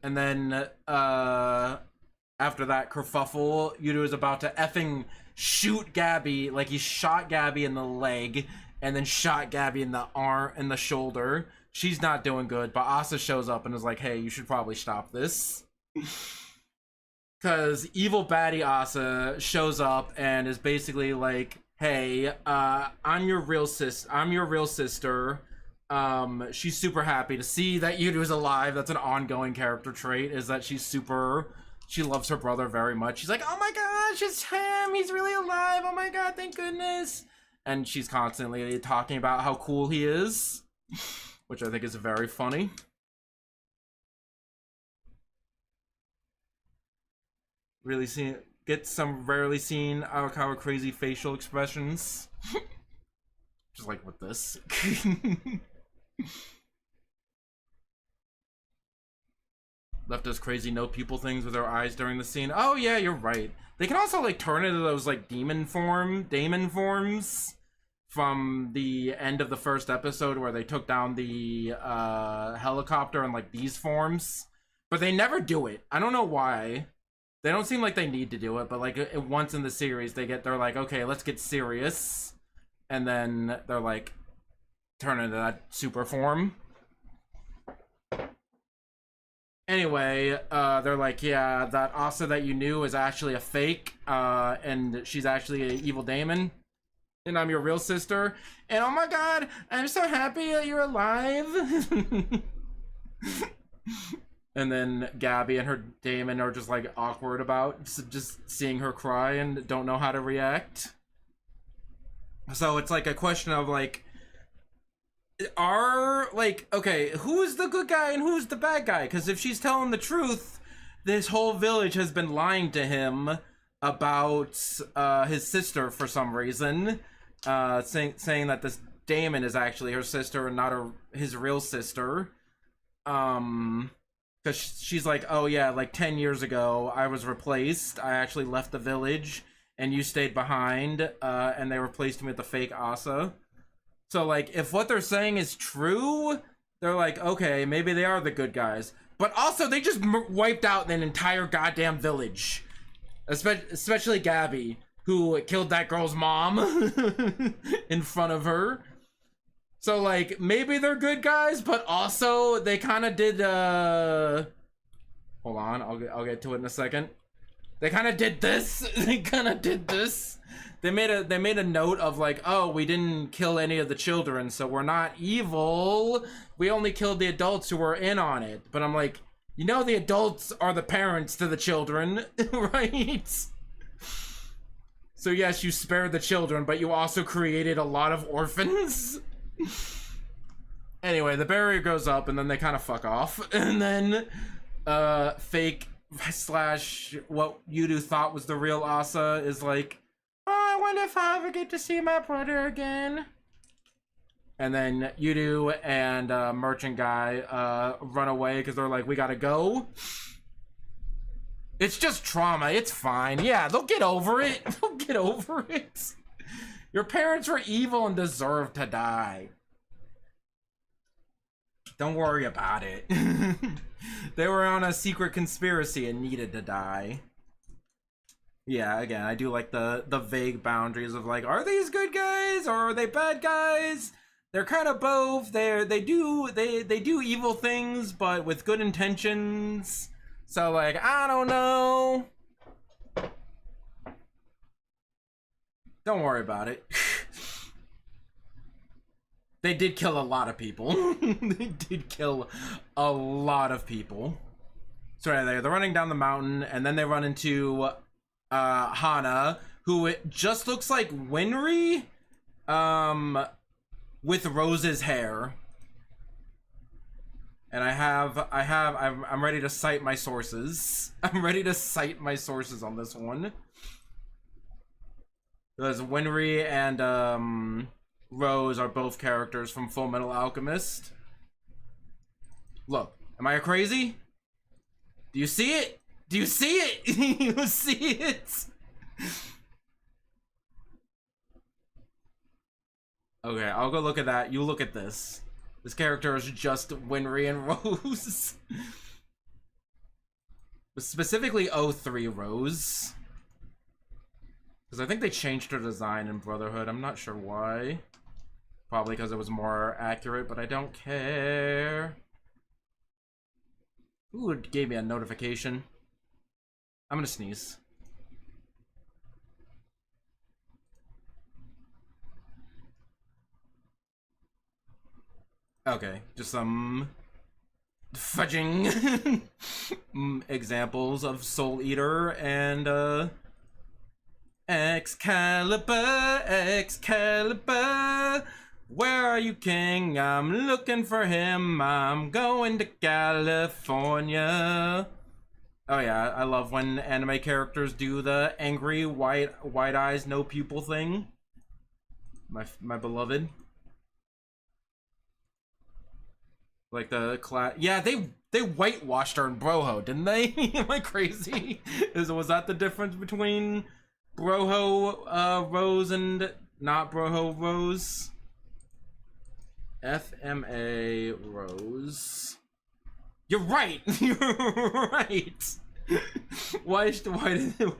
And then after that kerfuffle, Yudu is about to effing shoot Gabby, like he shot Gabby in the leg and then shot Gabby in the arm and the shoulder. She's not doing good, but Asa shows up and is like, hey, you should probably stop this. Because evil baddie Asa shows up and is basically like, hey, I'm your real sister. She's super happy to see that Yudu is alive. That's an ongoing character trait, is that she loves her brother very much. She's like, oh my gosh, it's him. He's really alive. Oh my god, thank goodness. And she's constantly talking about how cool he is, which I think is very funny. Really get some rarely seen Arakawa crazy facial expressions. Just like with this. Left those crazy no pupil things with her eyes during the scene. Oh yeah, you're right. They can also like turn into those like demon forms from the end of the first episode where they took down the helicopter in like these forms. But they never do it. I don't know why. They don't seem like they need to do it, but like once in the series they're like, okay, let's get serious. And then they're like, turn into that super form. Anyway, they're like, yeah, that Asa that you knew is actually a fake, and she's actually an evil daemon, and I'm your real sister, and oh my god, I'm so happy that you're alive. And then Gabby and her daemon are just like awkward about just seeing her cry and don't know how to react. So it's like a question of like, okay, who's the good guy and who's the bad guy? Because if she's telling the truth, this whole village has been lying to him about his sister for some reason, saying that this daemon is actually her sister and not his real sister. Because she's like, oh yeah, like 10 years ago, I was replaced. I actually left the village, and you stayed behind, and they replaced me with the fake Asa. So, like, if what they're saying is true, they're like, okay, maybe they are the good guys. But also, they just wiped out an entire goddamn village. Especially Gabby, who killed that girl's mom in front of her. So, like, maybe they're good guys, but also they kind of did, hold on, I'll get to it in a second. They kind of did this. They kind of did this. They made a note of like, oh, we didn't kill any of the children, so we're not evil. We only killed the adults who were in on it. But I'm like, you know, the adults are the parents to the children, right? So yes, you spared the children, but you also created a lot of orphans. Anyway, the barrier goes up and then they kind of fuck off. And then fake / what Yudu thought was the real Asa is like, oh, I wonder if I ever get to see my brother again. And then Yudu and merchant guy run away because they're like, we gotta go. It's just trauma, it's fine. Yeah, they'll get over it. They'll get over it. Your parents were evil and deserve to die. Don't worry about it. They were on a secret conspiracy and needed to die. Yeah, again, I do like the vague boundaries of like, are these good guys or are they bad guys? They're kind of both. They do evil things, but with good intentions. So like, I don't know. Don't worry about it. They did kill a lot of people. They did kill a lot of people. So right there, they're running down the mountain, and then they run into Hana, who it just looks like Winry, with Rose's hair. And I'm ready to cite my sources. I'm ready to cite my sources on this one. Because Winry and Rose are both characters from Full Metal Alchemist. Look, am I crazy? Do you see it? Do you see it? You see it? Okay, I'll go look at that. You look at this. This character is just Winry and Rose. Specifically 03 Rose. Because I think they changed her design in Brotherhood. I'm not sure why. Probably because it was more accurate, but I don't care. Ooh, it gave me a notification. I'm gonna sneeze. Okay, just some fudging examples of Soul Eater and Excalibur, Excalibur, where are you, king? I'm looking for him. I'm going to California. Oh yeah, I love when anime characters do the angry wide eyes, no pupil thing. My beloved. Like the class, yeah, they whitewashed her in Broho, didn't they? Am I crazy? Was that the difference between Broho Rose and not Broho Rose? FMA Rose. You're right. You're right. Why did it?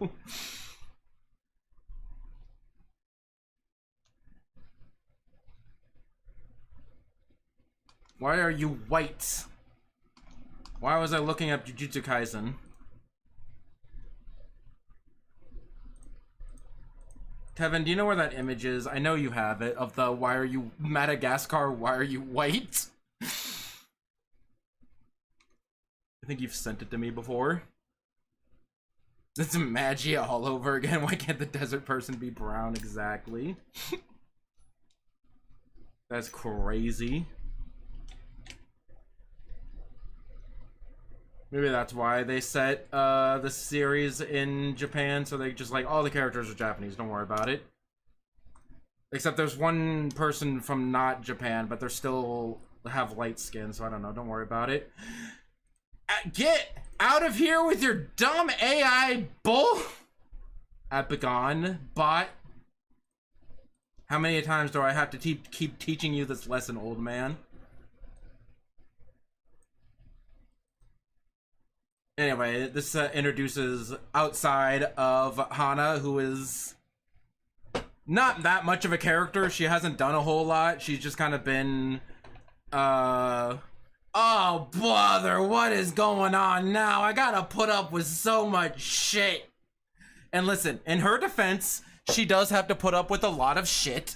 Why are you white? Why was I looking up Jujutsu Kaisen? Kevin, do you know where that image is? I know you have it, of the why are you Madagascar, why are you white? I think you've sent it to me before. It's Magia all over again. Why can't the desert person be brown? Exactly. That's crazy. Maybe that's why they set the series in Japan, so they just like, all the characters are Japanese, don't worry about it. Except there's one person from not Japan, but they still have light skin, so I don't know, don't worry about it. Get out of here with your dumb AI bull! Epigon, bot. How many times do I have to keep teaching you this lesson, old man? Anyway, this introduces outside of Hana, who is not that much of a character. She hasn't done a whole lot. She's just kind of been, oh bother, what is going on now? I gotta put up with so much shit. And listen, in her defense, she does have to put up with a lot of shit.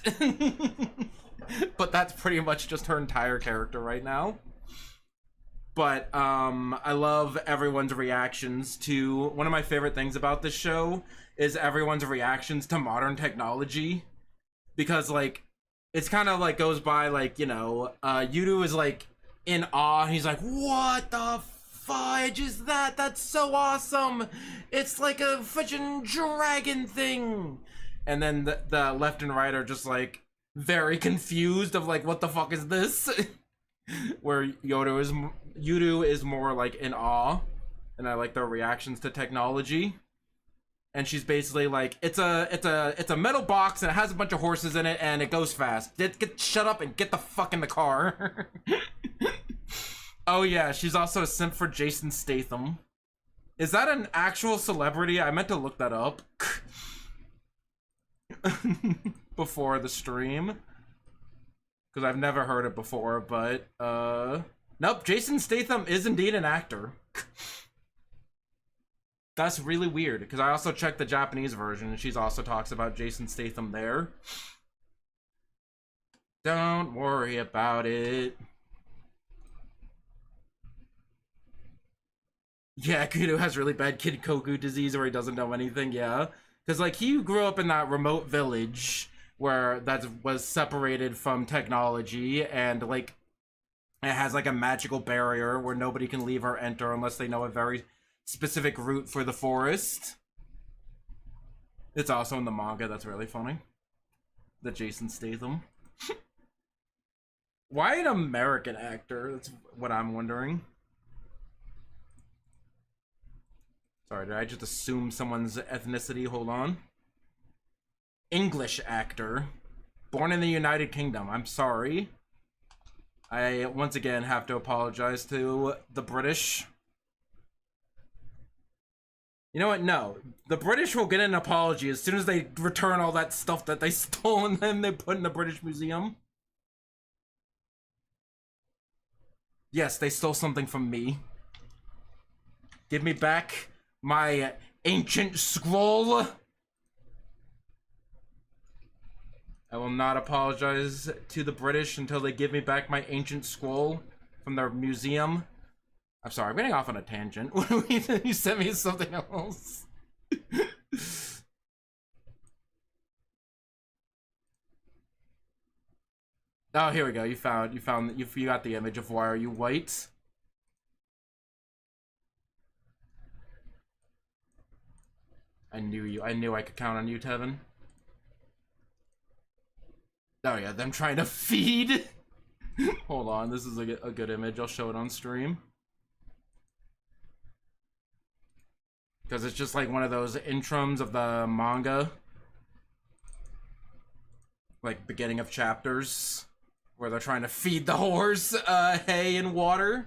But that's pretty much just her entire character right now. But I love everyone's reactions to, one of my favorite things about this show is everyone's reactions to modern technology, because like it's kind of like goes by like, you know, Yudu is like in awe. He's like, what the fudge is that? That's so awesome. It's like a freaking dragon thing. And then the left and right are just like very confused of like, what the fuck is this? Where Yudu is more like in awe, and I like their reactions to technology. And she's basically like, it's a metal box and it has a bunch of horses in it and it goes fast. Shut up and get the fuck in the car. Oh yeah, she's also a simp for Jason Statham. Is that an actual celebrity? I meant to look that up before the stream, because I've never heard it before, but nope, Jason Statham is indeed an actor. That's really weird, because I also checked the Japanese version and she's also talks about Jason Statham there. Don't worry about it. Yeah, Kudo has really bad Kid Koku disease where he doesn't know anything, yeah. Because like he grew up in that remote village where that was separated from technology, and like it has like a magical barrier where nobody can leave or enter unless they know a very specific route for the forest. It's also in the manga. That's really funny. The Jason Statham. Why an American actor? That's what I'm wondering. Sorry, did I just assume someone's ethnicity? Hold on. English actor. Born in the United Kingdom. I'm sorry. I once again have to apologize to the British. You know what? No. The British will get an apology as soon as they return all that stuff that they stole and then they put in the British Museum. Yes, they stole something from me. Give me back my ancient scroll. I will not apologize to the British until they give me back my ancient scroll from their museum. I'm sorry, I'm getting off on a tangent. You sent me something else. Oh, here we go. You got the image of Why Are You White? I knew I could count on you, Tevin. Oh yeah, them trying to feed. Hold on, this is a good image. I'll show it on stream. Because it's just like one of those introns of the manga. Like beginning of chapters. Where they're trying to feed the horse hay and water.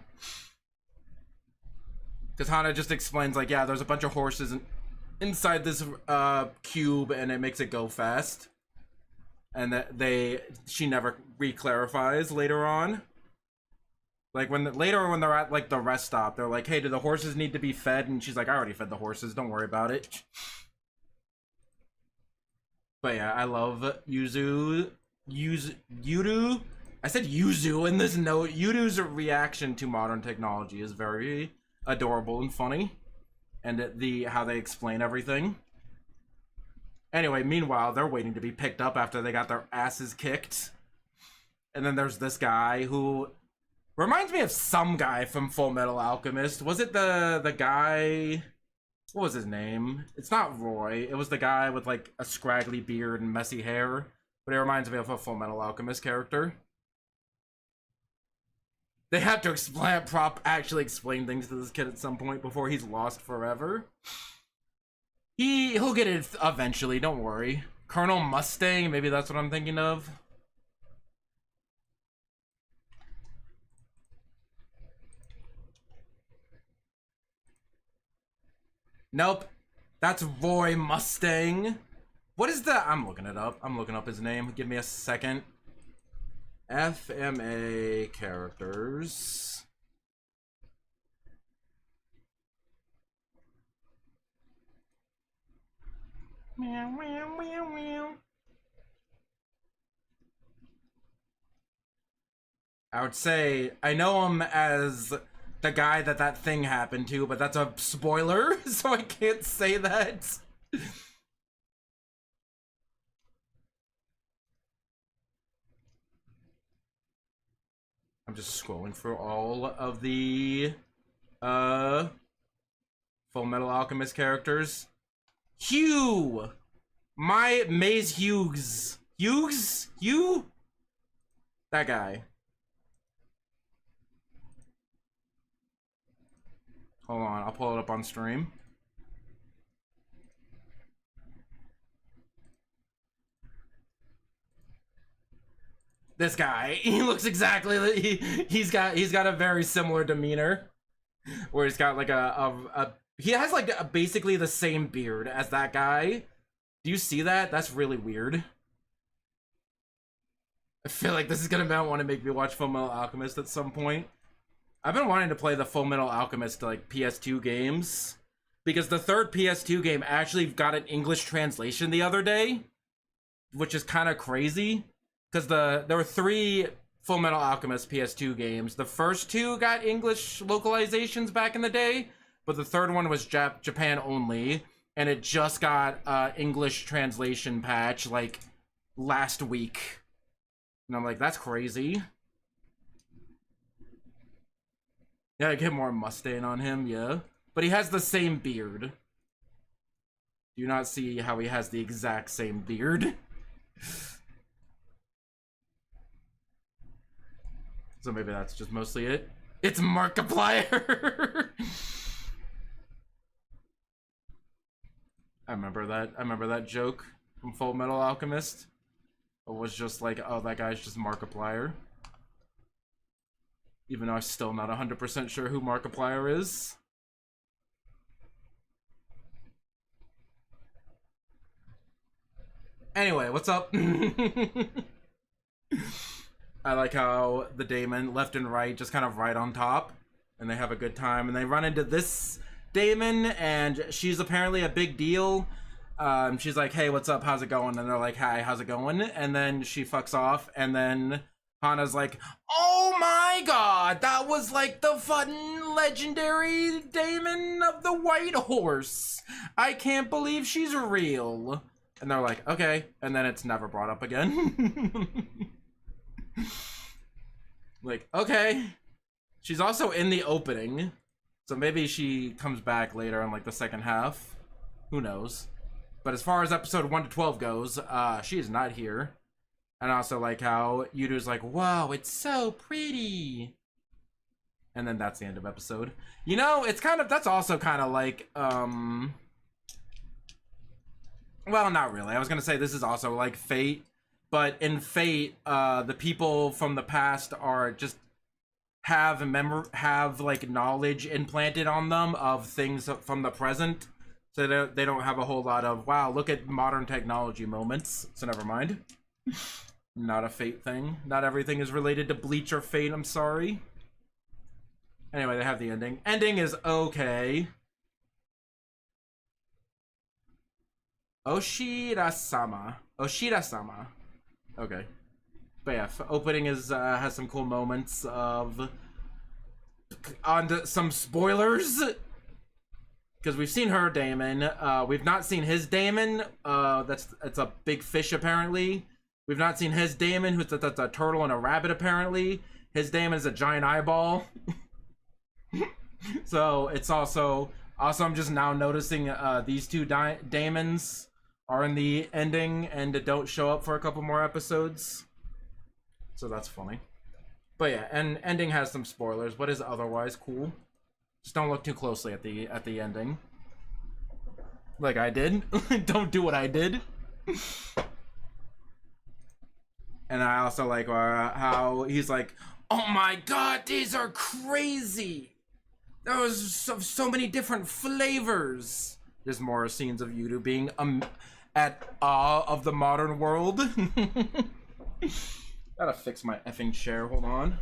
Because Hana just explains like, yeah, there's a bunch of horses inside this cube and it makes it go fast. And that she never re-clarifies later on. Like later when they're at like the rest stop, they're like, hey, do the horses need to be fed? And she's like, I already fed the horses, don't worry about it. But yeah, I love Yudu. I said Yuzu in this note. Yudu's reaction to modern technology is very adorable and funny. And how they explain everything. Anyway, meanwhile, they're waiting to be picked up after they got their asses kicked. And then there's this guy who reminds me of some guy from Full Metal Alchemist. Was it the guy... What was his name? It's not Roy. It was the guy with like a scraggly beard and messy hair. But it reminds me of a Full Metal Alchemist character. They had to actually explain things to this kid at some point before he's lost forever. He'll get it eventually, don't worry. Colonel Mustang, maybe that's what I'm thinking of. Nope. That's Roy Mustang. What is the... I'm looking it up. I'm looking up his name. Give me a second. FMA characters. Meow, meow, meow, meow. I would say I know him as the guy that thing happened to, but that's a spoiler, so I can't say that. I'm just scrolling through all of the Full Metal Alchemist characters. Hugh! My Maze Hughes. Hugh? That guy. Hold on, I'll pull it up on stream. This guy, he looks exactly like he's got a very similar demeanor, where he's got like he has like basically the same beard as that guy. Do you see that? That's really weird. I feel like this is gonna want to make me watch Full Metal Alchemist at some point. I've been wanting to play the Full Metal Alchemist like PS2 games because the third PS2 game actually got an English translation the other day, which is kind of crazy. Because there were 3 Full Metal Alchemist PS2 games. The first 2 got English localizations back in the day, but the third one was Japan only, and it just got English translation patch like last week. And I'm like, that's crazy. Yeah, I get more Mustang on him, yeah. But he has the same beard. Do you not see how he has the exact same beard? So maybe that's just mostly it. It's Markiplier! I remember that joke from Full Metal Alchemist. It was just like, oh, that guy's just Markiplier. Even though I'm still not 100% sure who Markiplier is. Anyway, what's up? I like how the Daemon left and right, just kind of right on top, and they have a good time, and they run into this Daemon, and she's apparently a big deal. She's like, hey, what's up, how's it going? And they're like, hi, how's it going? And then she fucks off, and then Hana's like, oh my god, that was like the fucking legendary Daemon of the White Horse. I can't believe she's real. And they're like, okay, and then it's never brought up again. Like, okay. She's also in the opening, so maybe she comes back later in like the second half. Who knows? But as far as episode 1 to 12 goes, she is not here. And I also like how Yudu's like, wow, it's so pretty. And then that's the end of episode. You know, it's kind of, that's also kind of like, well, not really. I was gonna say this is also like Fate. But in Fate, the people from the past are just have like knowledge implanted on them of things from the present. So they don't have a whole lot of, wow, look at modern technology moments. So never mind. Not a Fate thing. Not everything is related to Bleach or Fate, I'm sorry. Anyway, they have the ending. Ending is okay. Oshira-sama. Oshira-sama. Okay. But yeah, opening is has some cool moments of... On to some spoilers! Because we've seen her Daemon. We've not seen his Daemon. It's a big fish, apparently. We've not seen his Daemon, who's that's a turtle and a rabbit, apparently. His Daemon is a giant eyeball. So it's also I'm just now noticing these two Daemons are in the ending and don't show up for a couple more episodes. So that's funny. But yeah, and ending has some spoilers, but is otherwise cool. Just don't look too closely at the ending. Like I did. Don't do what I did. And I also like how he's like, oh my god, these are crazy. There was so many different flavors. There's more scenes of Yudu being at awe of the modern world. Gotta fix my effing chair, hold on.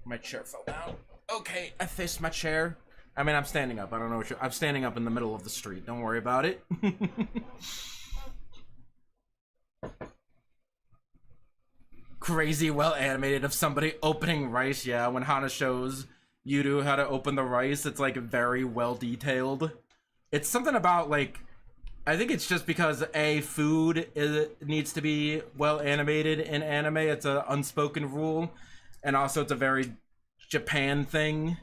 My chair fell down. Okay, I fixed my chair. I mean, I'm standing up. I don't know what I'm standing up in the middle of the street. Don't worry about it. Crazy well animated of somebody opening rice. Yeah, when Hana shows Yudu how to open the rice, it's like very well detailed. It's something about like, I think it's just because food needs to be well animated in anime. It's an unspoken rule, and also it's a very Japan thing,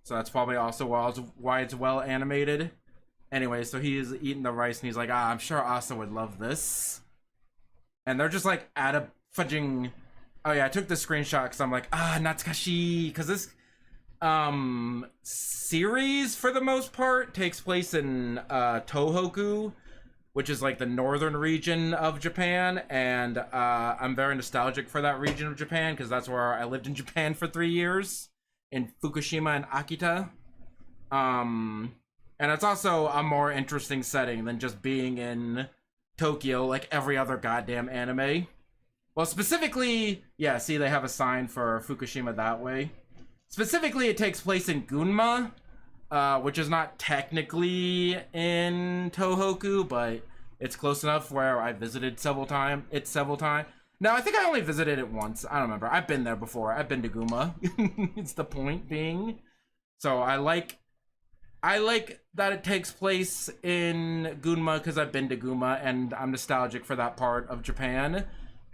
so that's probably also why it's well animated. Anyway, so he is eating the rice and he's like, I'm sure Asa would love this. And they're just like at a fudging... Oh yeah, I took the screenshot because I'm like, Natsukashi, because this series for the most part takes place in Tohoku, which is like the northern region of Japan, and I'm very nostalgic for that region of Japan because that's where I lived in Japan for 3 years, in Fukushima and Akita. And it's also a more interesting setting than just being in Tokyo like every other goddamn anime. Well, specifically, yeah, see, they have a sign for Fukushima that way. Specifically, it takes place in Gunma, which is not technically in Tohoku, but it's close enough where I visited several times. No, I think I only visited it once. I don't remember. I've been there before. I've been to Gunma. It's the point being. So I like that it takes place in Gunma because I've been to Gunma and I'm nostalgic for that part of Japan.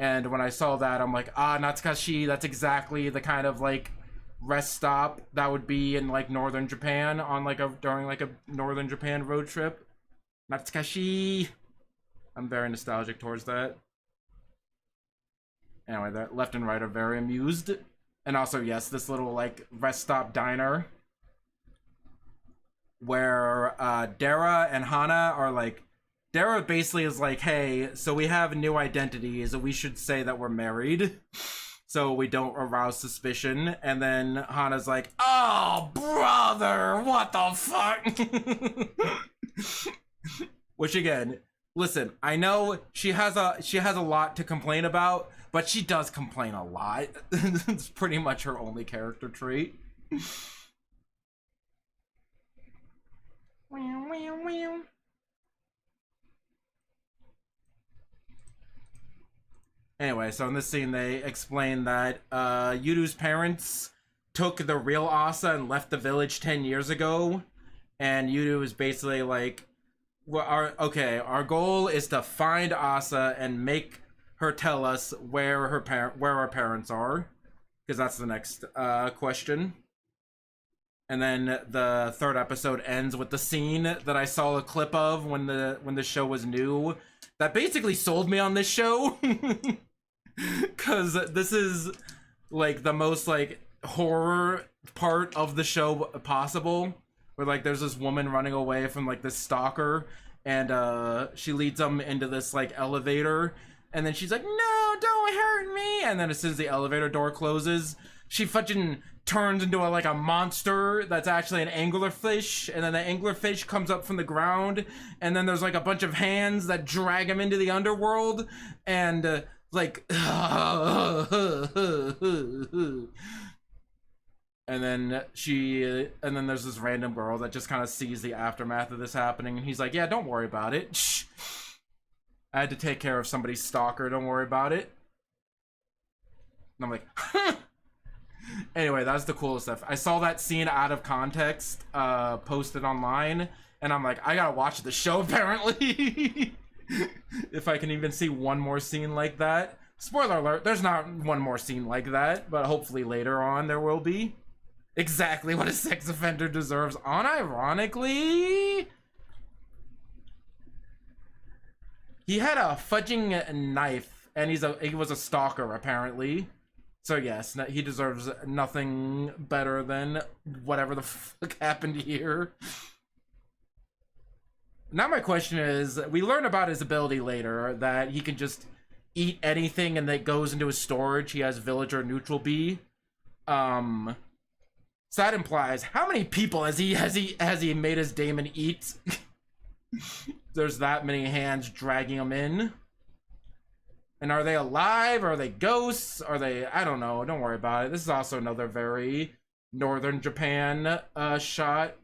And when I saw that, I'm like, Natsukashi, that's exactly the kind of like rest stop that would be in like northern Japan on like during like a northern Japan road trip. Natsukashi. I'm very nostalgic towards that. Anyway, that left and right are very amused. And also, yes, this little like rest stop diner where Dara and Hana are like, Dara basically is like, hey, so we have new identities, we should say that we're married so we don't arouse suspicion. And then Hana's like, oh, brother, what the fuck? Which again, listen, I know she has a lot to complain about, but she does complain a lot. It's pretty much her only character trait. Anyway, so in this scene, they explain that Yudu's parents took the real Asa and left the village 10 years ago. And Yudu is basically like, well, our goal is to find Asa and make her tell us where our parents are. Because that's the next question. And then the third episode ends with the scene that I saw a clip of when the show was new. That basically sold me on this show. Cause this is like the most like horror part of the show possible, where like there's this woman running away from like this stalker, and she leads them into this like elevator, and then she's like, no, don't hurt me, and then as soon as the elevator door closes, she fucking turns into a monster that's actually an anglerfish, and then the anglerfish comes up from the ground, and then there's like a bunch of hands that drag him into the underworld, and like and then there's this random girl that just kind of sees the aftermath of this happening, and he's like, yeah, don't worry about it. Shh. I had to take care of somebody's stalker, don't worry about it. And I'm like, anyway, that's the coolest stuff. I saw that scene out of context posted online, and I'm like, I gotta watch the show apparently. If I can even see one more scene like that. Spoiler alert, there's not one more scene like that, but hopefully later on there will be. Exactly what a sex offender deserves, unironically. He had a fudging knife, and he was a stalker apparently. So yes, he deserves nothing better than whatever the fuck happened here. Now my question is, we learn about his ability later, that he can just eat anything and that goes into his storage. He has villager neutral B. So that implies, how many people has he made his daemon eat? There's that many hands dragging him in. And are they alive? Are they ghosts? Are they, I don't know, don't worry about it. This is also another very northern Japan shot.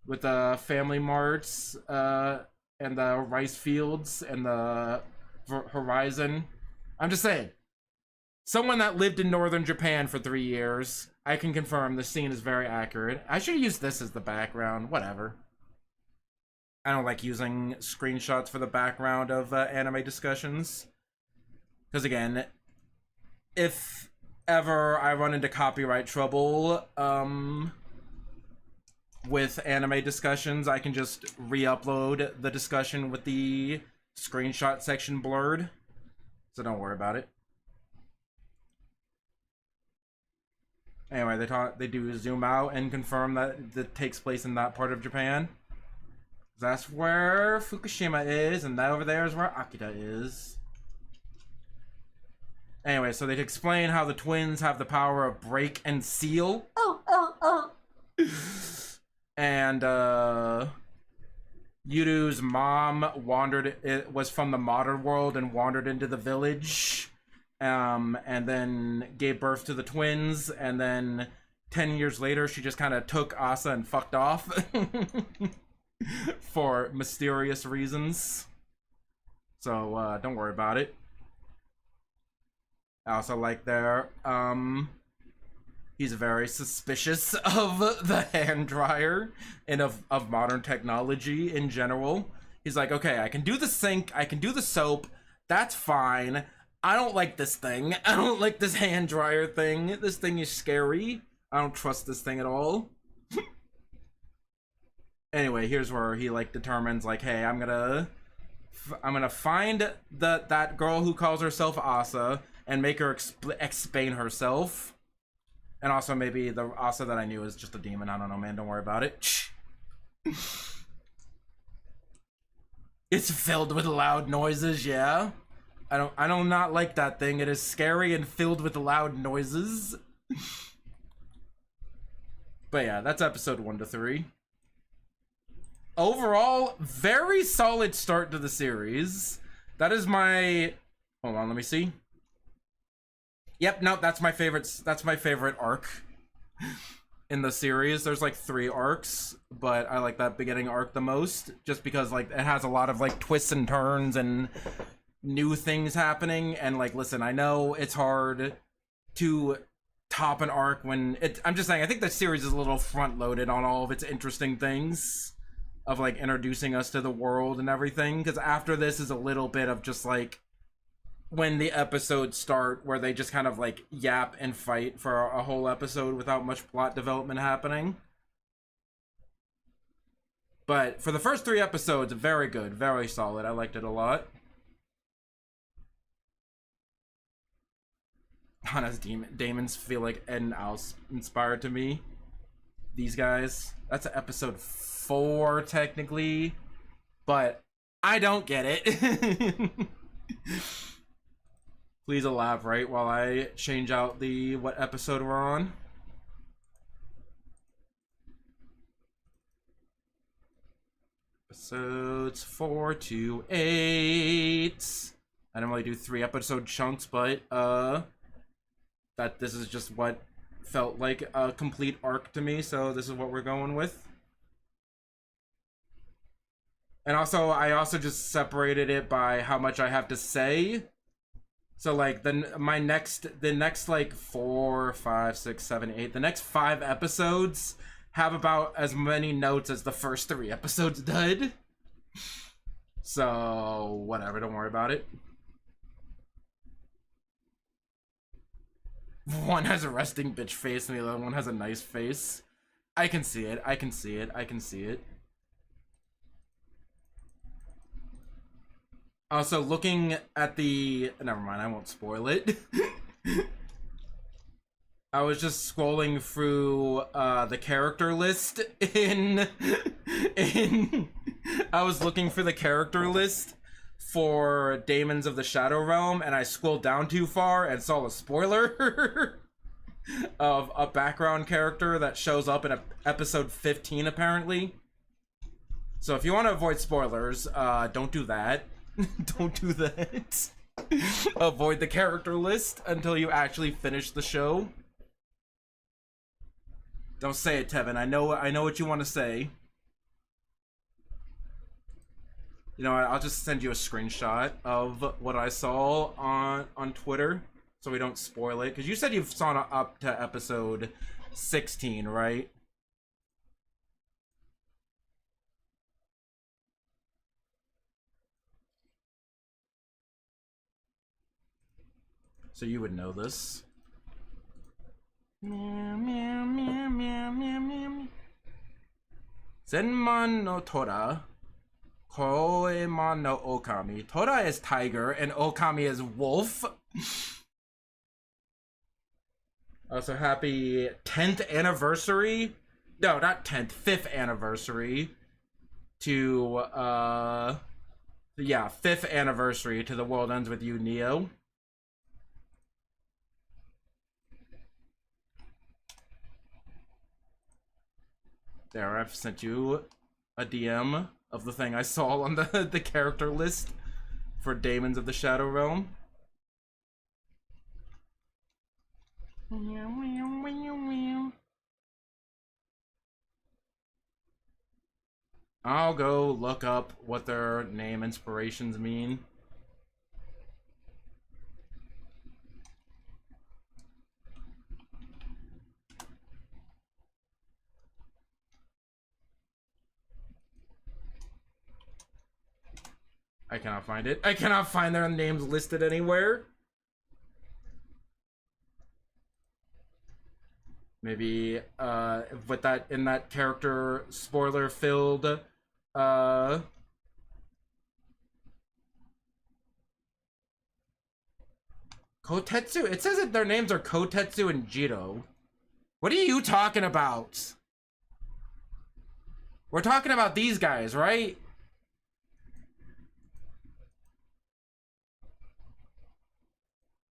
With the family marts and the rice fields and the horizon. I'm just saying, someone that lived in northern Japan for 3 years, I can confirm the scene is very accurate. I should use this as the background, whatever. I don't like using screenshots for the background of anime discussions. Because again, if ever I run into copyright trouble, with anime discussions, I can just re-upload the discussion with the screenshot section blurred. So don't worry about it. Anyway, they do zoom out and confirm that it takes place in that part of Japan. That's where Fukushima is, and that over there is where Akita is. Anyway, so they explain how the twins have the power of break and seal. And Yudu's mom was from the modern world and wandered into the village, and then gave birth to the twins, and then 10 years later she just kind of took Asa and fucked off for mysterious reasons. So don't worry about it. I also like their he's very suspicious of the hand dryer and of modern technology in general. He's like, okay, I can do the sink, I can do the soap, that's fine. I don't like this thing. I don't like this hand dryer thing. This thing is scary. I don't trust this thing at all. Anyway, here's where he like determines like, hey, I'm gonna find that girl who calls herself Asa and make her explain herself. And also maybe the Asa that I knew is just a demon. I don't know, man. Don't worry about it. It's filled with loud noises, yeah. I don't not like that thing. It is scary and filled with loud noises. But yeah, that's episode 1 to 3. overall, very solid start to the series. That is my... Hold on, let me see. Yep, no, that's my favorite arc in the series. There's like 3 arcs, but I like that beginning arc the most, just because like it has a lot of like twists and turns and new things happening. And like, listen, I know it's hard to top an arc when it... I'm just saying, I think the series is a little front-loaded on all of its interesting things of like introducing us to the world and everything, because after this is a little bit of just like when the episodes start, where they just kind of like yap and fight for a whole episode without much plot development happening. But for the first 3 episodes, very good, very solid. I liked it a lot. Honest Daemons feel like Ed and Al's inspired to me. These guys. That's episode 4 technically, but I don't get it. Please elaborate while I change out what episode we're on. Episodes 4 to 8. I don't really do 3 episode chunks, but that this is just what felt like a complete arc to me, so this is what we're going with. And also, I also just separated it by how much I have to say. So like the next like 4, 5, 6, 7, 8, the next 5 episodes have about as many notes as the first 3 episodes did. So whatever, don't worry about it. One has a resting bitch face and the other one has a nice face. I can see it. I can see it. I can see it. Also, looking at the... Never mind, I won't spoil it. I was just scrolling through the character list in... I was looking for the character list for Daemons of the Shadow Realm, and I scrolled down too far and saw a spoiler of a background character that shows up in episode 15, apparently. So if you want to avoid spoilers, don't do that. Don't do that. Avoid the character list until you actually finish the show. Don't say it, Tevin. I know what you want to say. You know what, I'll just send you a screenshot of what I saw on Twitter so we don't spoil it. Because you said you've saw up to episode 16, right? So you would know this. Meow, meow, meow, meow, meow, meow. Zenman no Tora. Koeman no Okami. Tora is tiger and Okami is wolf. Also, happy 10th anniversary. No, not 10th, 5th anniversary to yeah, 5th anniversary to The World Ends With You, Neo. There, I've sent you a DM of the thing I saw on the character list for Daemons of the Shadow Realm. I'll go look up what their name inspirations mean. I cannot find it. I cannot find their names listed anywhere. Maybe with that in that character spoiler filled Kotetsu. It says that their names are Kotetsu and Jiro. What are you talking about? We're talking about these guys, right?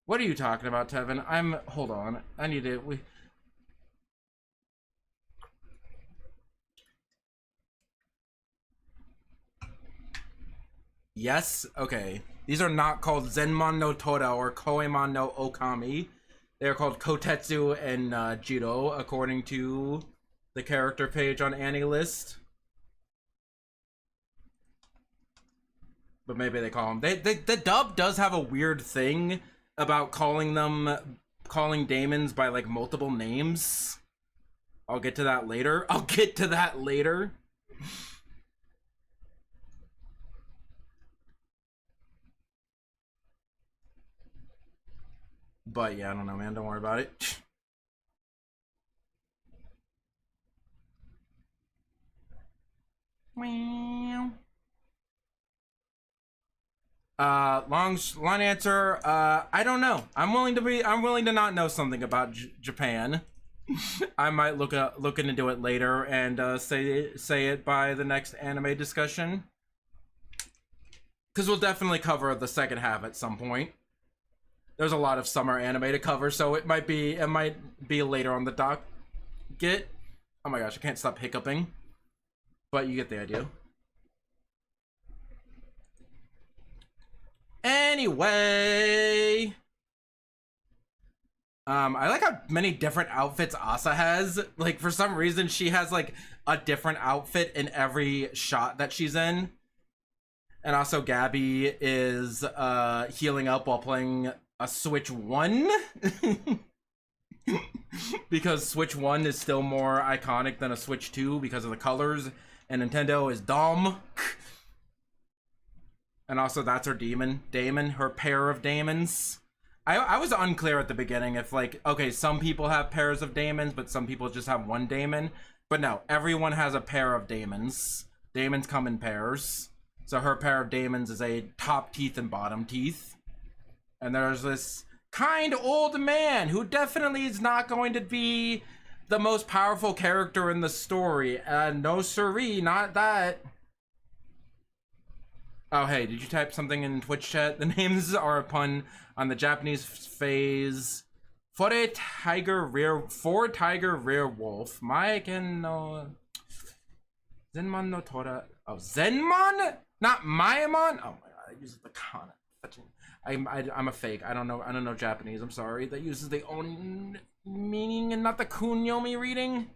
What are you talking about, Tevin? Hold on. I need to... Yes? Okay. These are not called Zenmon no Tora or Koemon no Okami. They are called Kotetsu and Jiro, according to the character page on AniList. But maybe they call them. The dub does have a weird thing about calling Daemons by like multiple names. I'll get to that later. But yeah, I don't know, man. Don't worry about it. Long answer. I don't know. I'm willing to not know something about Japan. I might look into it later and say it by the next anime discussion. Because we'll definitely cover the second half at some point. There's a lot of summer anime to cover, so it might be later on the doc. Oh my gosh, I can't stop hiccuping. But you get the idea. Anyway, I like how many different outfits Asa has. Like, for some reason, she has like a different outfit in every shot that she's in. And also, Gabby is healing up while playing a Switch 1. Because Switch 1 is still more iconic than a Switch 2 because of the colors, and Nintendo is dumb. And also, that's her Daemon, her pair of Daemons. I was unclear at the beginning if, like, okay, some people have pairs of Daemons, but some people just have one Daemon. But no, everyone has a pair of Daemons. Daemons come in pairs. So her pair of Daemons is a top teeth and bottom teeth. And there's this kind old man who definitely is not going to be the most powerful character in the story. No siree, not that. Oh, hey, did you type something in Twitch chat? The names are a pun on the Japanese phrase for tiger rear wolf. Maiken no Zenmon no Tora. Oh, Zenmon? Not Mayamon? Oh my god, I use the kana. I'm a fake. I don't know Japanese. I'm sorry. That uses the own meaning and not the kunyomi reading.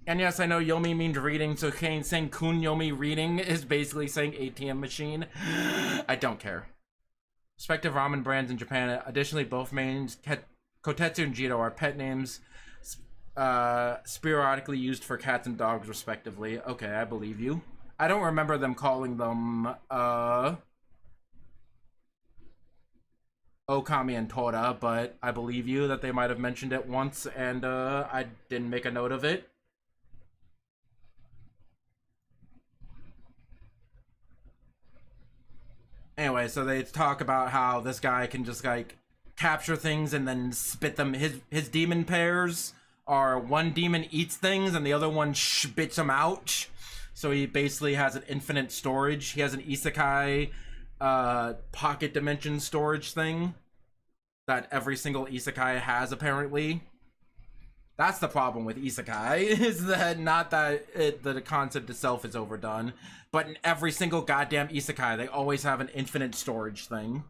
And yes, I know yomi means reading, so saying kunyomi reading is basically saying ATM machine. I don't care. Respective ramen brands in Japan. Additionally, both names, Kotetsu and Jiro, are pet names sporadically used for cats and dogs, respectively. Okay, I believe you. I don't remember them calling them Okami and Tora, but I believe you that they might have mentioned it once, and I didn't make a note of it. Anyway, so they talk about how this guy can just like capture things and then spit them. His demon pairs are one demon eats things and the other one spits them out. So he basically has an infinite storage. He has an isekai pocket dimension storage thing that every single isekai has, apparently. That's the problem with isekai, is that not that the concept itself is overdone, but in every single goddamn isekai, they always have an infinite storage thing.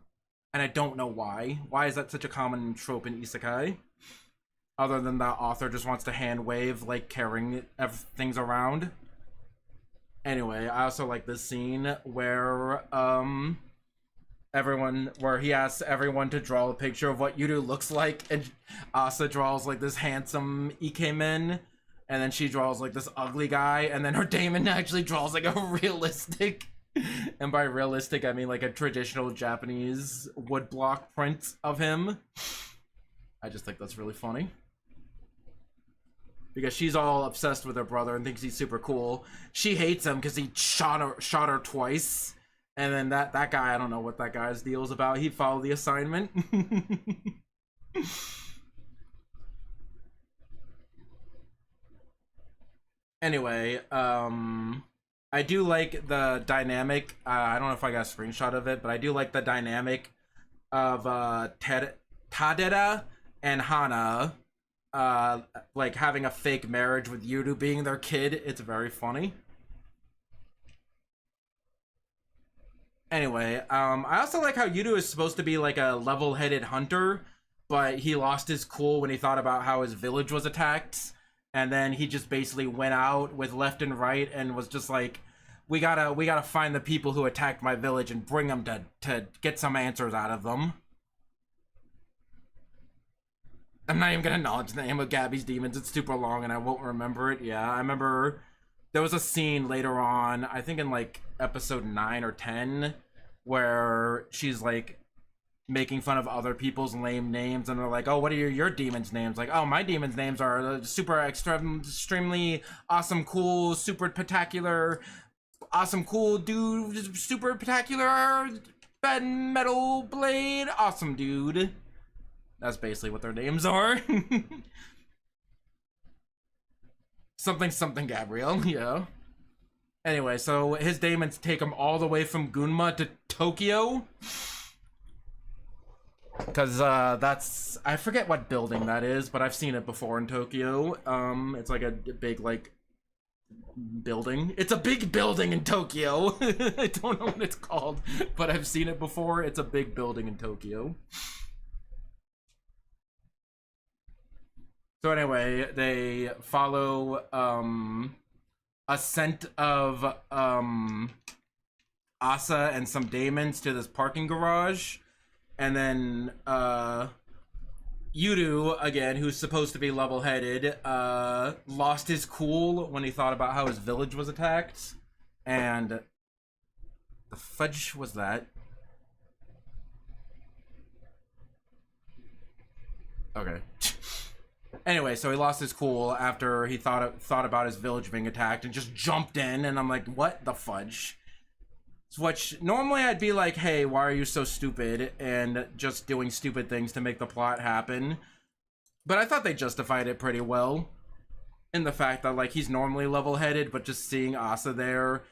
And I don't know why. Why is that such a common trope in isekai? Other than the author just wants to hand wave, like, carrying things around. Anyway, I also like this scene where, where he asks everyone to draw a picture of what Yudu looks like, and Asa draws like this handsome ikemen, and then she draws like this ugly guy, and then her Daemon actually draws like a realistic, and by realistic I mean like a traditional Japanese woodblock print of him. I just think that's really funny. Because she's all obsessed with her brother and thinks he's super cool. She hates him because he shot her twice. And then that guy, I don't know what that guy's deal is about. He followed the assignment. Anyway, I do like the dynamic. I don't know if I got a screenshot of it, but I do like the dynamic of Tadera and Hana, like having a fake marriage with Yudu being their kid. It's very funny. Anyway, I also like how Yudu is supposed to be like a level-headed hunter, but he lost his cool when he thought about how his village was attacked, and then he just basically went out with left and right and was just like, we gotta find the people who attacked my village and bring them to get some answers out of them. I'm not even gonna acknowledge the name of Gabby's Demons. It's super long and I won't remember it. Yeah, I remember there was a scene later on, I think in like episode 9 or 10, where she's like making fun of other people's lame names, and they're like, oh, what are your demons' names? Like, oh, my demons' names are super extremely awesome, cool, super spectacular, awesome, cool, dude, super spectacular, bad metal blade, awesome, dude. That's basically what their names are. Something Gabriel, yeah. Anyway, so his Daemons take him all the way from Gunma to Tokyo. Because that's, I forget what building that is, but I've seen it before in Tokyo. It's like a big, like, building. It's a big building in Tokyo. I don't know what it's called, but I've seen it before. It's a big building in Tokyo. So anyway, they follow a scent of Asa and some Daemons to this parking garage, and then Yudu, again, who's supposed to be level-headed, lost his cool when he thought about how his village was attacked, and the fudge was that? Okay. Anyway, so he lost his cool after he thought about his village being attacked and just jumped in, and I'm like, what the fudge? Which normally I'd be like, hey, why are you so stupid, and just doing stupid things to make the plot happen. But I thought they justified it pretty well in the fact that, like, he's normally level-headed, but just seeing Asa there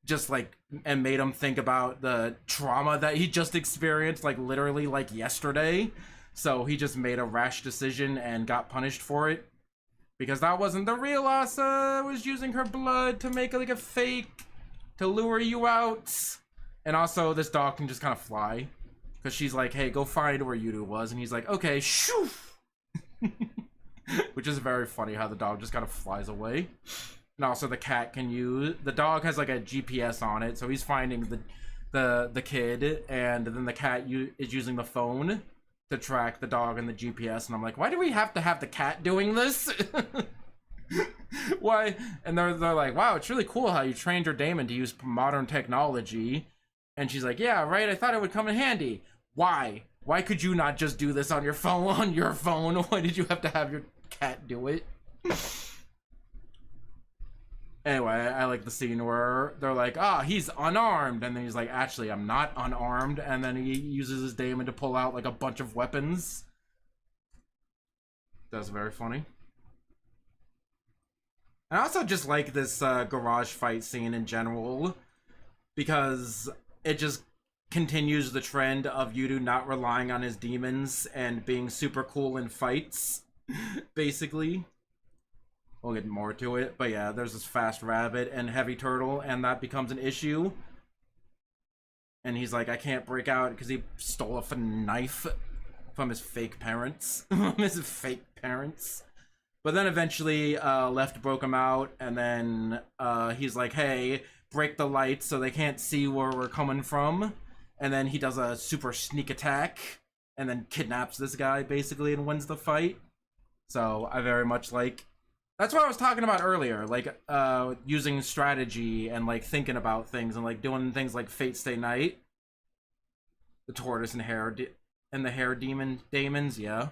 just, like, and made him think about the trauma that he just experienced, like, literally, like, yesterday. So he just made a rash decision and got punished for it. Because that wasn't the real Asa. Was using her blood to make like a fake to lure you out. And also this dog can just kind of fly. Because she's like, hey, go find where Yudu was. And he's like, okay, shoo. Which is very funny how the dog just kind of flies away. And also the cat can use, the dog has like a GPS on it. So he's finding the kid. And then the cat is using the phone to track the dog and the GPS, and I'm like, why do we have to have the cat doing this? Why? And they're like, wow, it's really cool how you trained your Daemon to use modern technology. And she's like, yeah, right, I thought it would come in handy. Why? Why could you not just do this on your phone? Why did you have to have your cat do it? Anyway, I like the scene where they're like, ah, he's unarmed. And then he's like, actually, I'm not unarmed. And then he uses his Daemon to pull out like a bunch of weapons. That's very funny. I also just like this garage fight scene in general, because it just continues the trend of Yudu not relying on his demons and being super cool in fights, basically. We'll get more to it, but yeah, there's this fast rabbit and heavy turtle, and that becomes an issue. And he's like, I can't break out because he stole a knife from his fake parents. But then eventually, Left broke him out, and then he's like, hey, break the lights so they can't see where we're coming from. And then he does a super sneak attack, and then kidnaps this guy, basically, and wins the fight. So I very much like... That's what I was talking about earlier, like, using strategy and, like, thinking about things and, like, doing things like Fate Stay Night. The tortoise and hare and the hare Daemons, yeah.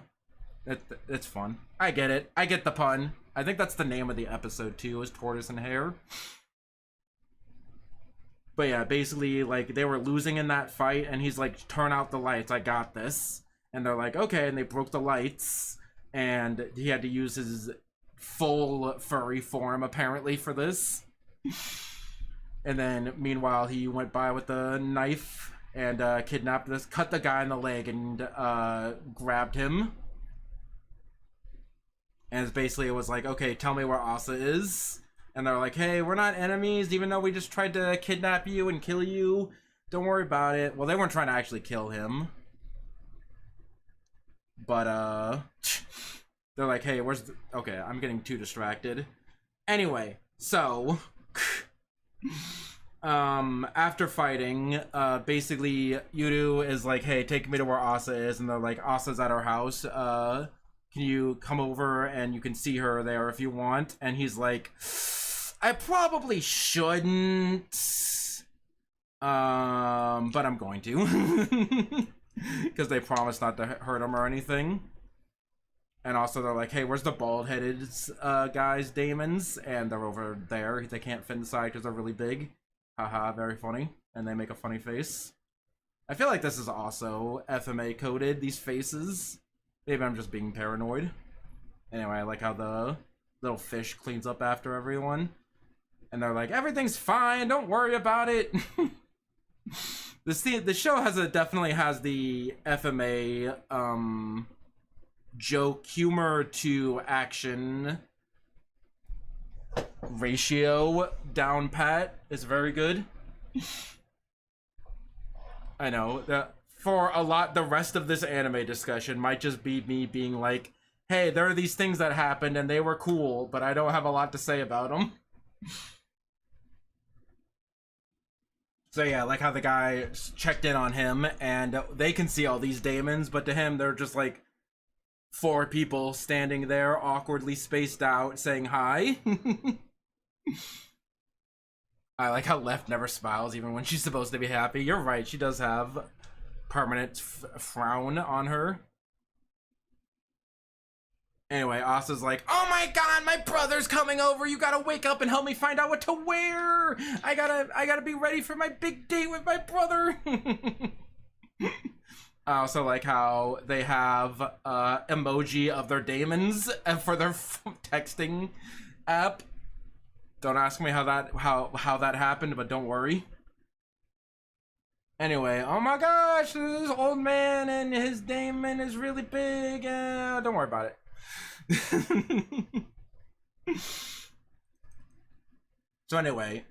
It's fun. I get it. I get the pun. I think that's the name of the episode, too, is Tortoise and Hare. But yeah, basically, like, they were losing in that fight, and he's like, turn out the lights, I got this. And they're like, okay, and they broke the lights, and he had to use his full furry form apparently for this. And then meanwhile he went by with a knife and kidnapped this, cut the guy in the leg, and grabbed him. And it's basically, it was like, okay, tell me where Asa is. And they're like, hey, we're not enemies, even though we just tried to kidnap you and kill you. don't worry about it. Well, they weren't trying to actually kill him. But, they're like, hey, where's the... Okay, I'm getting too distracted. Anyway, so... after fighting, basically, Enyou is like, hey, take me to where Asa is. And they're like, Asa's at our house. Can you come over and you can see her there if you want? And he's like, I probably shouldn't. But I'm going to. Because they promised not to hurt him or anything. And also they're like, hey, where's the bald-headed guys, Daemons? And they're over there. They can't fit inside because they're really big. Haha, very funny. And they make a funny face. I feel like this is also FMA coded, these faces. Maybe I'm just being paranoid. Anyway, I like how the little fish cleans up after everyone. And they're like, everything's fine, don't worry about it. The show definitely has the FMA joke humor to action ratio down pat. It's very good. I know that for a lot, the rest of this anime discussion might just be me being like, hey, there are these things that happened and they were cool, but I don't have a lot to say about them. So yeah, like how the guy checked in on him and they can see all these Daemons, but to him, they're just like 4 people standing there awkwardly spaced out saying hi. I like how Left never smiles even when she's supposed to be happy. You're right, she does have permanent frown on her. Anyway, Asa's like, oh my god, my brother's coming over. You gotta wake up and help me find out what to wear. I gotta be ready for my big date with my brother. I also like how they have emoji of their Daemons for their texting app. Don't ask me how that happened, but don't worry. Anyway, oh my gosh, this old man and his Daemon is really big. Don't worry about it. So anyway,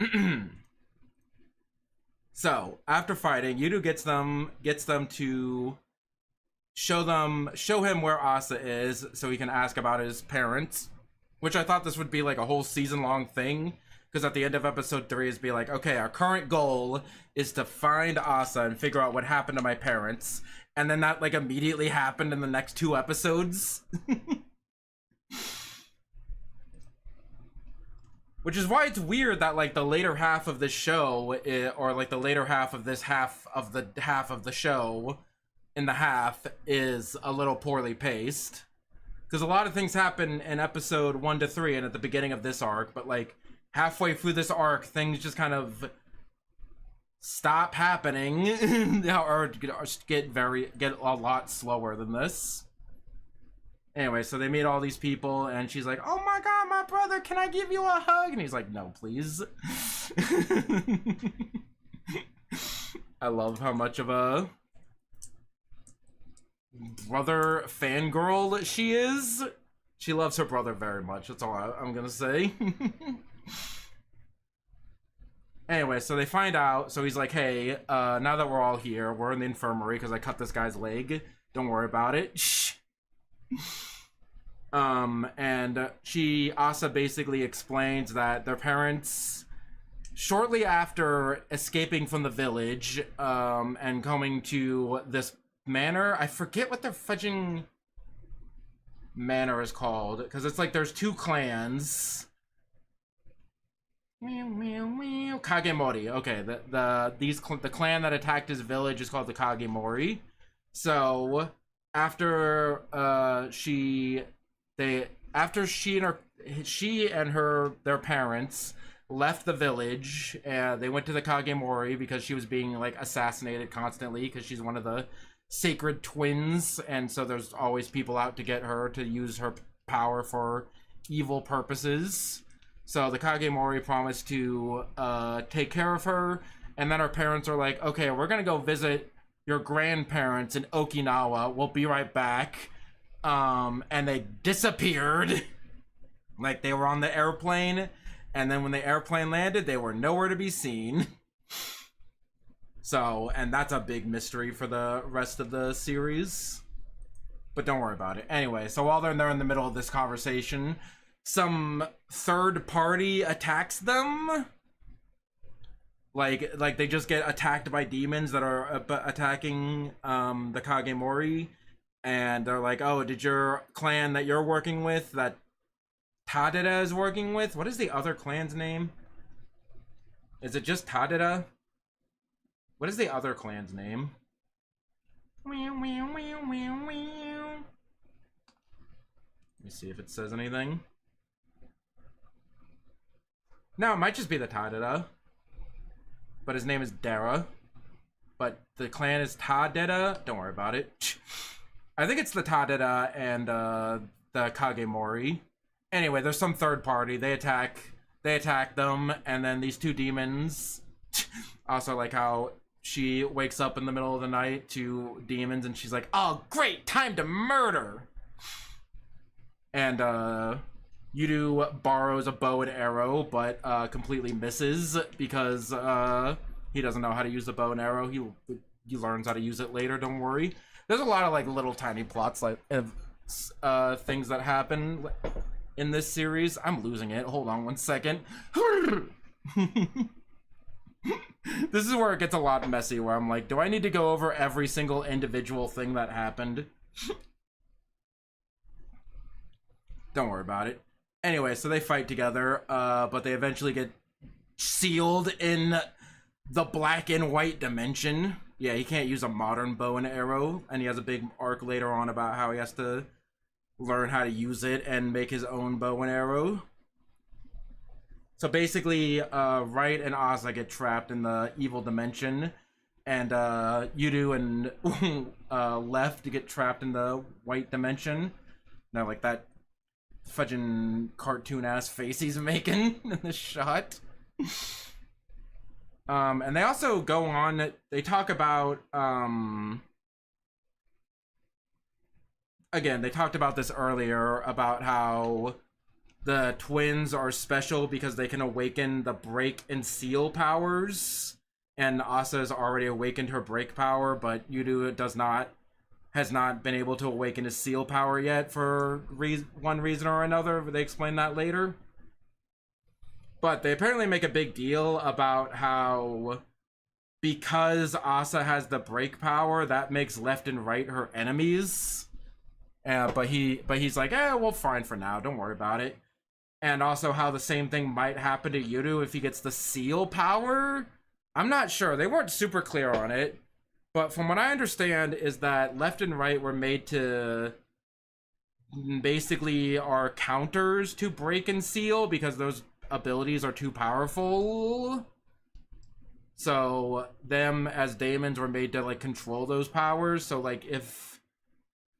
so after fighting, Enyou gets them to show him where Asa is so he can ask about his parents, which I thought this would be like a whole season-long thing, because at the end of episode 3 is be like, okay, our current goal is to find Asa and figure out what happened to my parents, and then that like immediately happened in the next 2 episodes. Which is why it's weird that like the later half of this show, or like the later half of this half of the show in the half is a little poorly paced. Because a lot of things happen in episode 1 to 3 and at the beginning of this arc, but like halfway through this arc, things just kind of stop happening or get a lot slower than this. Anyway, so they meet all these people, and she's like, oh my god, my brother, can I give you a hug? And he's like, no, please. I love how much of a brother fangirl she is. She loves her brother very much, that's all I'm gonna say. Anyway, so they find out, so he's like, hey, now that we're all here, we're in the infirmary because I cut this guy's leg. Don't worry about it. Shh. And Asa basically explains that their parents, shortly after escaping from the village, and coming to this manor, I forget what their fudging manor is called, because it's like there's 2 clans. Kagemori. Okay, the clan that attacked his village is called the Kagemori. So after she and their parents left the village, they went to the Kagemori because she was being like assassinated constantly because she's one of the sacred twins, and so there's always people out to get her to use her power for evil purposes. So the Kagemori promised to take care of her, and then her parents are like, okay, we're gonna go visit your grandparents in Okinawa, we'll be right back. And they disappeared. Like they were on the airplane, and then when the airplane landed, they were nowhere to be seen. So, and that's a big mystery for the rest of the series. But don't worry about it. Anyway, so while they're there in the middle of this conversation, some third party attacks them. Like they just get attacked by demons that are attacking the Kagemori, and they're like, "Oh, did your clan that you're working with, that Tadeda is working with? What is the other clan's name? Is it just Tadeda? What is the other clan's name?" Let me see if it says anything. No, it might just be the Tadeda. But his name is Dara. But the clan is Tadeda. Don't worry about it. I think it's the Tadeda and the Kagemori. Anyway, there's some third party. They attack them, and then these two demons. Also, like how she wakes up in the middle of the night to demons, and she's like, "Oh, great, time to murder!" And Enyou borrows a bow and arrow, but completely misses because he doesn't know how to use the bow and arrow. He learns how to use it later. Don't worry. There's a lot of like little tiny plots, like things that happen in this series. I'm losing it. Hold on 1 second. This is where it gets a lot messy, where I'm like, do I need to go over every single individual thing that happened? Don't worry about it. Anyway, so they fight together, but they eventually get sealed in the black and white dimension. Yeah, he can't use a modern bow and arrow, and he has a big arc later on about how he has to learn how to use it and make his own bow and arrow. So basically, Wright and Asa get trapped in the evil dimension, and Enyou and Left get trapped in the white dimension. Now, like that fudging cartoon ass face he's making in the shot. And they also go on, they talk about again, they talked about this earlier, about how the twins are special because they can awaken the break and seal powers, and Asa has already awakened her break power, but Enyou has not been able to awaken his seal power yet for one reason or another. They explain that later. But they apparently make a big deal about how because Asa has the break power, that makes Left and Right her enemies. But he's like, well, fine for now. Don't worry about it. And also how the same thing might happen to Enyou if he gets the seal power. I'm not sure. They weren't super clear on it. But from what I understand is that Left and Right were made to basically are counters to break and seal because those abilities are too powerful. So them as Daemons were made to like control those powers. So like if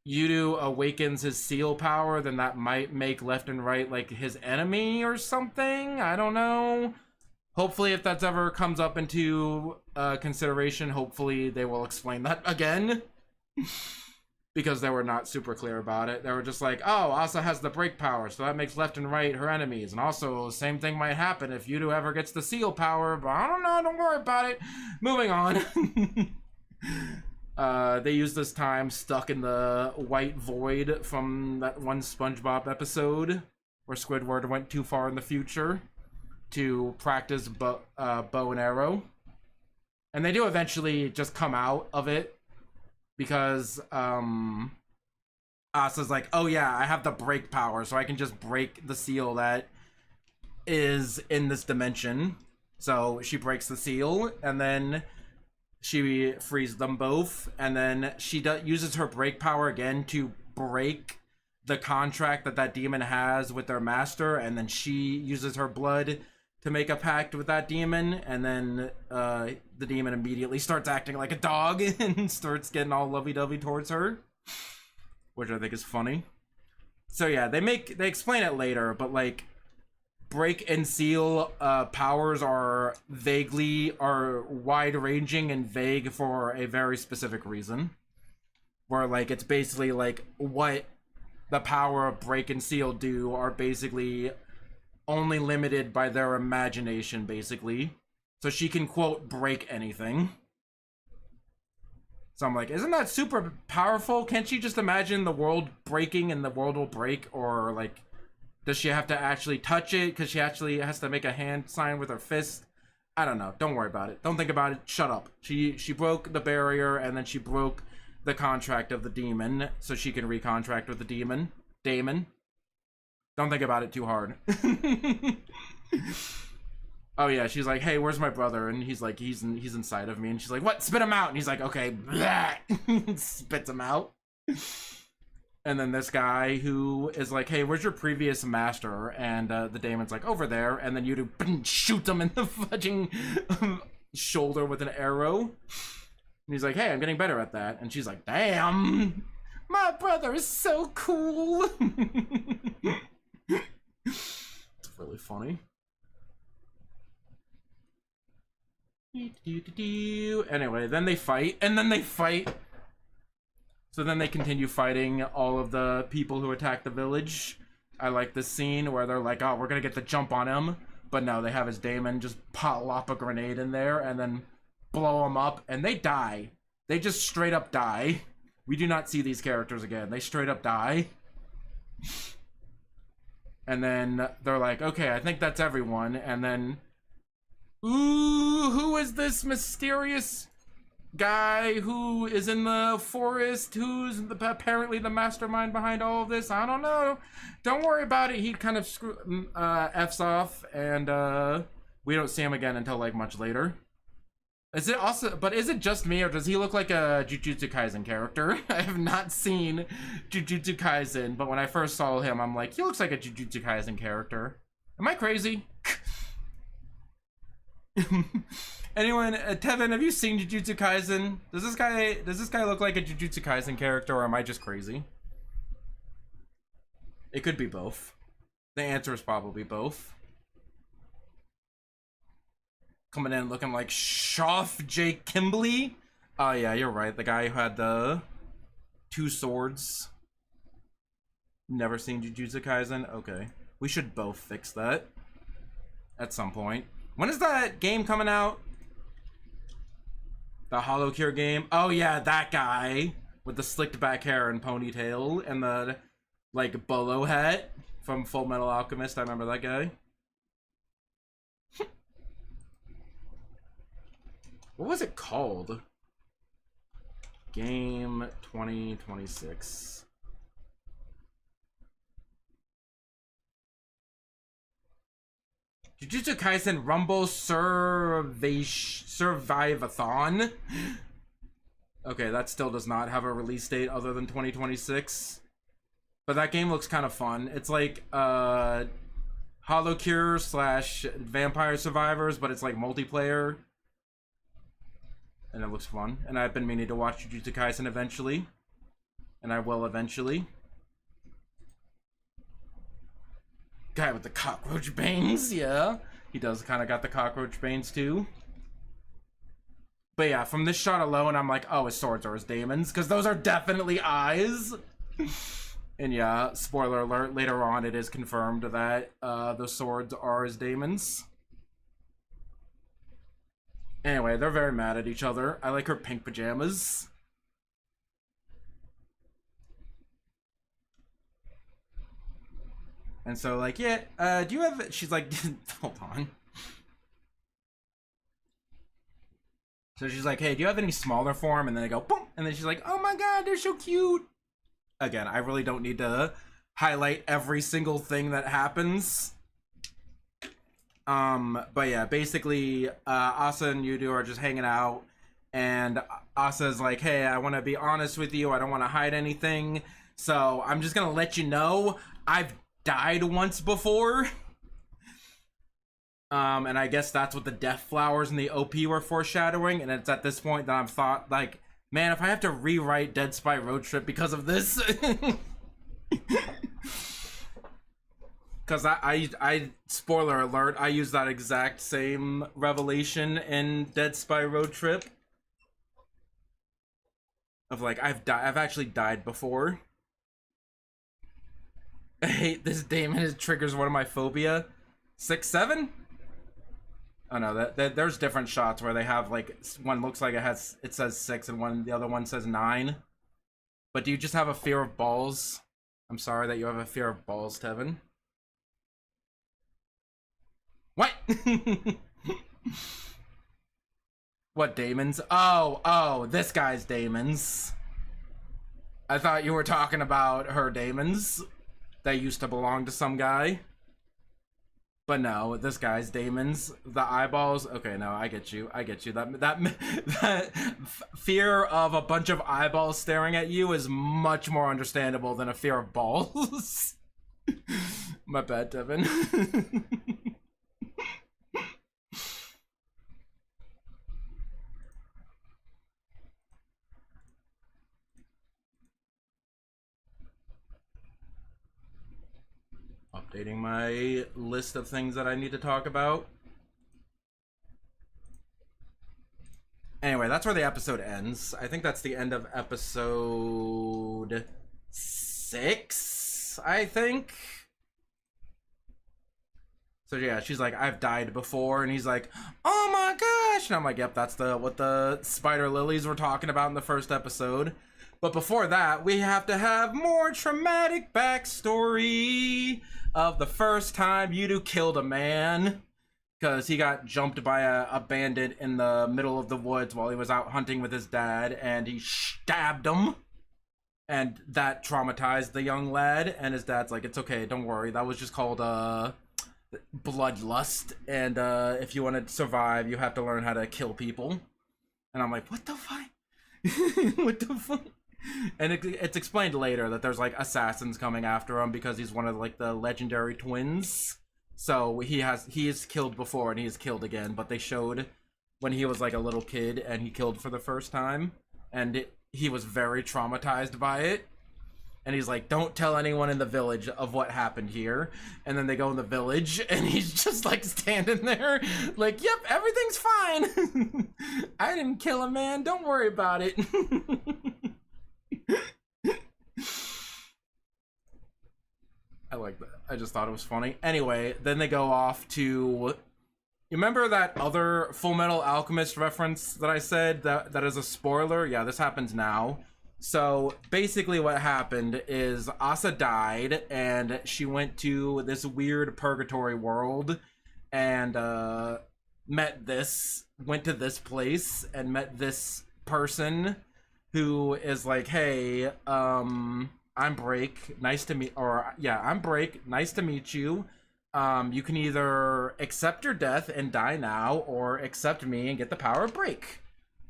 Enyou awakens his seal power, then that might make Left and Right like his enemy or something. I don't know. Hopefully, if that's ever comes up into consideration, hopefully they will explain that again. Because they were not super clear about it. They were just like, oh, Asa has the break power, so that makes Left and Right her enemies. And also, same thing might happen if Enyou ever gets the seal power, but I don't know, don't worry about it. Moving on. They used this time stuck in the white void from that one SpongeBob episode where Squidward went too far in the future to practice bow and arrow. And they do eventually just come out of it because Asa's like, oh yeah, I have the break power, so I can just break the seal that is in this dimension. So she breaks the seal, and then she frees them both, and then she uses her break power again to break the contract that demon has with their master, and then she uses her blood to make a pact with that demon, and then the demon immediately starts acting like a dog and starts getting all lovey-dovey towards her, which I think is funny. So yeah, they explain it later, but like break and seal powers are wide-ranging and vague for a very specific reason, where like it's basically like what the power of break and seal do are basically only limited by their imagination, basically. So she can, quote, break anything. So I'm like, isn't that super powerful? Can't she just imagine the world breaking and the world will break? Or like, does she have to actually touch it? Because she actually has to make a hand sign with her fist. I don't know. Don't worry about it. Don't think about it. Shut up. She broke the barrier, and then she broke the contract of the demon, so she can recontract with the demon. Daemon. Don't think about it too hard. Oh yeah, she's like, hey, where's my brother? And he's like, he's inside of me. And she's like, what? Spit him out. And he's like, okay. Spits him out. And then this guy who is like, hey, where's your previous master? And the Daemon's like, over there. And then you do shoot him in the fudging shoulder with an arrow. And he's like, hey, I'm getting better at that. And she's like, damn, my brother is so cool. It's really funny. Anyway, then they fight, and then they fight. So then they continue fighting all of the people who attack the village. I like this scene where they're like, oh, we're gonna get the jump on him. But no, they have his Daemon just lop a grenade in there and then blow him up, and they die. They just straight up die. We do not see these characters again. They straight up die. And then they're like, okay, I think that's everyone. And then, ooh, who is this mysterious guy who is in the forest, who's apparently the mastermind behind all of this? I don't know. Don't worry about it. He kind of F's off, and we don't see him again until like much later. Is it also, but is it just me, or does he look like a Jujutsu Kaisen character? I have not seen Jujutsu Kaisen, but when I first saw him, I'm like, he looks like a Jujutsu Kaisen character. Am I crazy? Anyone, Tevin, have you seen Jujutsu Kaisen? Does this guy look like a Jujutsu Kaisen character, or am I just crazy? It could be both. The answer is probably both. Coming in looking like Shoff J. Kimbley. Oh yeah, you're right. The guy who had the 2 swords. Never seen Jujutsu Kaisen? Okay. We should both fix that at some point. When is that game coming out? The Hollow Cure game? Oh yeah, that guy with the slicked back hair and ponytail and the like bolo hat from Full Metal Alchemist. I remember that guy. What was it called? Game 2026. Jujutsu Kaisen Rumble Survive-a-thon. Okay, that still does not have a release date other than 2026. But that game looks kind of fun. It's like Hollow Cure / Vampire Survivors, but it's like multiplayer. And it looks fun. And I've been meaning to watch Jujutsu Kaisen eventually. And I will eventually. Guy with the cockroach bangs, yeah. He does kind of got the cockroach bangs too. But yeah, from this shot alone, I'm like, oh, his swords are his Daemons. Because those are definitely eyes. And yeah, spoiler alert, later on it is confirmed that the swords are his Daemons. Anyway, they're very mad at each other. I like her pink pajamas. And so, like, yeah, do you have... She's like, hold on. So she's like, hey, do you have any smaller form? And then they go, boom! And then she's like, oh my god, they're so cute! Again, I really don't need to highlight every single thing that happens. But yeah, basically, Asa and Yudu are just hanging out, and Asa's like, hey, I want to be honest with you, I don't want to hide anything, so I'm just gonna let you know, I've died once before. And I guess that's what the death flowers and the OP were foreshadowing, and it's at this point that I've thought, like, man, if I have to rewrite Dead Spy Road Trip because of this... Because I spoiler alert, I used that exact same revelation in Dead Spy Road Trip. Of like, I've actually died before. I hate this Daemon, it triggers one of my phobia. 6-7? Oh no, that there's different shots where they have like one looks like it says 6 and the other one says 9. But do you just have a fear of balls? I'm sorry that you have a fear of balls, Tevin. What? What, Daemons? Oh, this guy's Daemons. I thought you were talking about her Daemons that used to belong to some guy. But no, this guy's Daemons. The eyeballs. Okay, no, I get you. That fear of a bunch of eyeballs staring at you is much more understandable than a fear of balls. My bad, Devin. Updating my list of things that I need to talk about. Anyway, that's where the episode ends. I think that's the end of episode 6, I think. So yeah, she's like, I've died before, and he's like, oh my gosh, and I'm like, yep, that's what the spider lilies were talking about in the first episode. But before that, we have to have more traumatic backstory of the first time Enyou killed a man, because he got jumped by a bandit in the middle of the woods while he was out hunting with his dad, and he stabbed him. And that traumatized the young lad, and his dad's like, it's okay, don't worry, that was just called bloodlust, and if you want to survive, you have to learn how to kill people. And I'm like, what the fuck? What the fuck? And it's explained later that there's like assassins coming after him because he's one of like the legendary twins. So he is killed before and he is killed again, but they showed when he was like a little kid and he killed for the first time, and he was very traumatized by it. And he's like, don't tell anyone in the village of what happened here. And then they go in the village, and he's just like standing there like, yep, everything's fine. I didn't kill a man, don't worry about it. I like that. I just thought it was funny. Anyway, then they go off to... You remember that other Full Metal Alchemist reference that I said that is a spoiler? Yeah, this happens now. So basically what happened is Asa died and she went to this weird purgatory world and went to this place and met this person who is like, hey, I'm Break, nice to meet, I'm Break, nice to meet you. You can either accept your death and die now, or accept me and get the power of Break.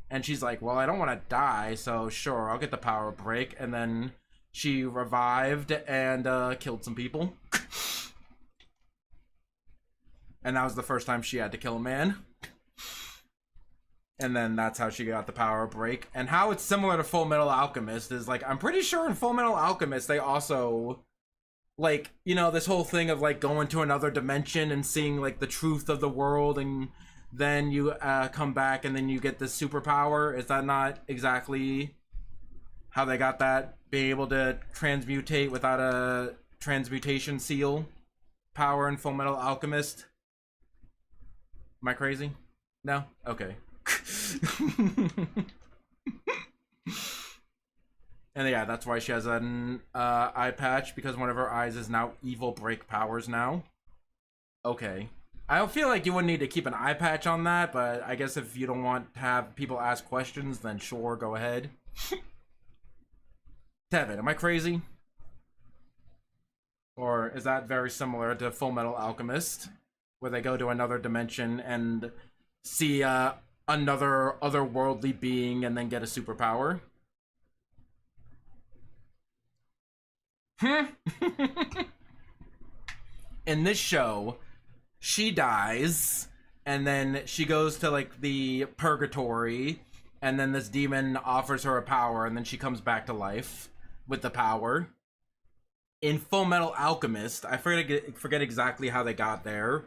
And she's like, well, I don't want to die, so sure, I'll get the power of Break. And then she revived and killed some people. And that was the first time she had to kill a man. And then that's how she got the power of Break. And how it's similar to Full Metal Alchemist is, like, I'm pretty sure in Full Metal Alchemist they also, like, you know, this whole thing of, like, going to another dimension and seeing, like, the truth of the world, and then you come back and then you get this superpower. Is that not exactly how they got that? Being able to transmutate without a transmutation seal power in Full Metal Alchemist? Am I crazy? No? Okay. And yeah, that's why she has an eye patch, because one of her eyes is now evil Break powers now. Okay. I don't feel like you wouldn't need to keep an eye patch on that, but I guess if you don't want to have people ask questions, then sure, go ahead. Tevin, am I crazy? Or is that very similar to Full Metal Alchemist, where they go to another dimension and see another otherworldly being and then get a superpower? In this show, she dies, and then she goes to, like, the purgatory, and then this demon offers her a power, and then she comes back to life with the power. In Full Metal Alchemist, I forget exactly how they got there,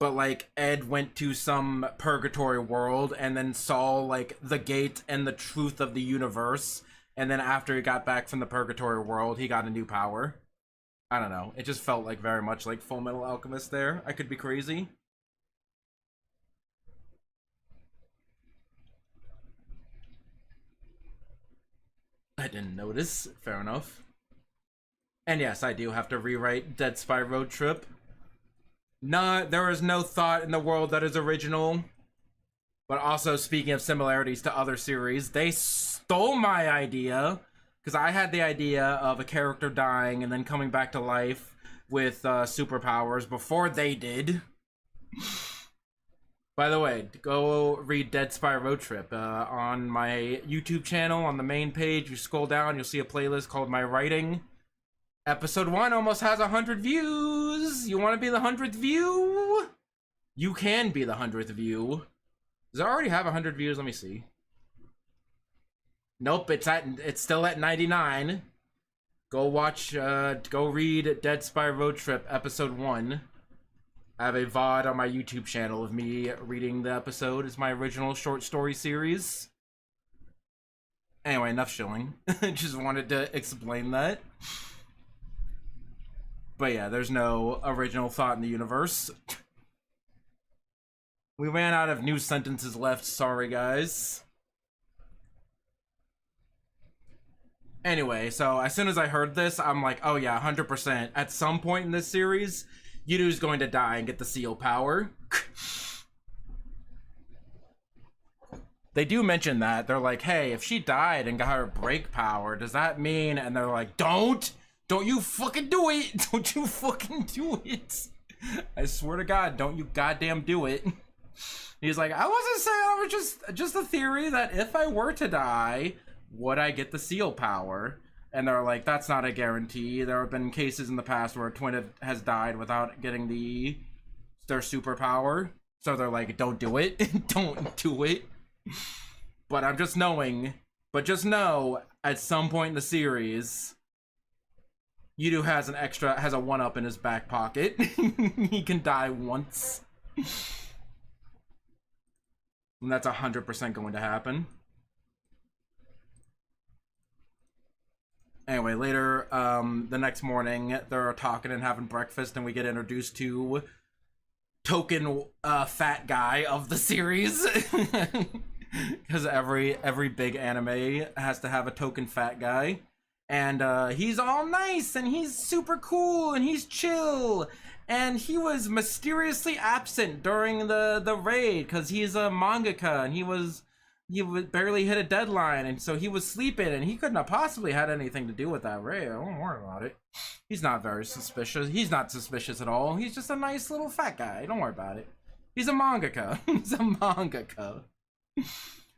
but, like, Ed went to some purgatory world and then saw, like, the gate and the truth of the universe, and then after he got back from the purgatory world, he got a new power. I don't know. It just felt like very much like Full Metal Alchemist there. I could be crazy. didn't notice. Fair enough. And yes, I do have to rewrite Dead Spy Road Trip. There is no thought in the world that is original. But also, speaking of similarities to other series, they stole my idea. Because I had the idea of a character dying and then coming back to life with superpowers before they did. By the way, go read Dead Spy Road Trip on my YouTube channel. On the main page, you scroll down, you'll see a playlist called My Writing. Episode 1 almost has 100 views. You want to be the 100th view? You can be the 100th view. Does it already have 100 views? Let me see. Nope, it's still at 99. Go watch, go read Dead Spy Road Trip Episode 1. I have a VOD on my YouTube channel of me reading the episode. It's my original short story series. Anyway, enough shilling. Just wanted to explain that. But yeah, there's no original thought in the universe. We ran out of new sentences left. Sorry, guys. Anyway, so as soon as I heard this, I'm like, oh yeah, 100%. At some point in this series, Enyou's going to die and get the seal power. They do mention that. They're like, hey, if she died and got her break power, does that mean... And they're like, don't you fucking do it. Don't you fucking do it. I swear to God, don't you goddamn do it. He's like, I wasn't saying, I was just a theory that if I were to die, would I get the seal power? And they're like, that's not a guarantee. There have been cases in the past where a twin has died without getting their superpower. So they're like, don't do it. Don't do it. But I'm just knowing. But just know, at some point in the series, Enyou has a 1-up in his back pocket. He can die once. And that's 100% going to happen. Anyway, later, the next morning, they're talking and having breakfast, and we get introduced to token fat guy of the series. Because every big anime has to have a token fat guy. And he's all nice, and he's super cool, and he's chill. And he was mysteriously absent during the raid, because he's a mangaka, and he barely hit a deadline, and so he was sleeping, and he couldn't have possibly had anything to do with that raid. Don't worry about it. He's not very suspicious. He's not suspicious at all. He's just a nice little fat guy. Don't worry about it. He's a mangaka. He's a mangaka.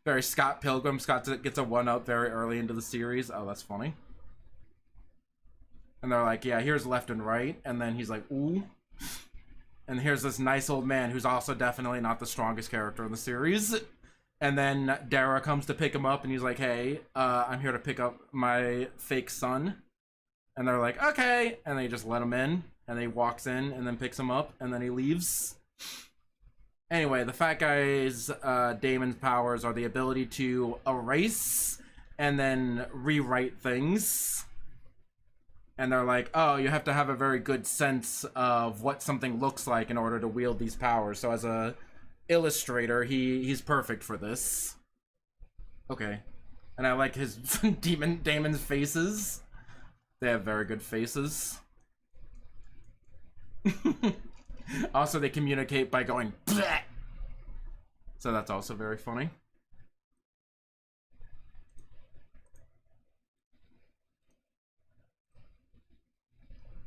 Very Scott Pilgrim. Scott gets a 1-up very early into the series. Oh, that's funny. And they're like, yeah, here's left and right. And then he's like, ooh. And here's this nice old man who's also definitely not the strongest character in the series. And then Dara comes to pick him up, and he's like, hey, I'm here to pick up my fake son. And they're like, okay. And they just let him in, and he walks in and then picks him up, and then he leaves. Anyway, the fat guy's Daemons powers are the ability to erase and then rewrite things. And they're like, oh, you have to have a very good sense of what something looks like in order to wield these powers. So as a illustrator, he's perfect for this. Okay. And I like his Daemon's faces. They have very good faces. Also, they communicate by going bleh! So that's also very funny.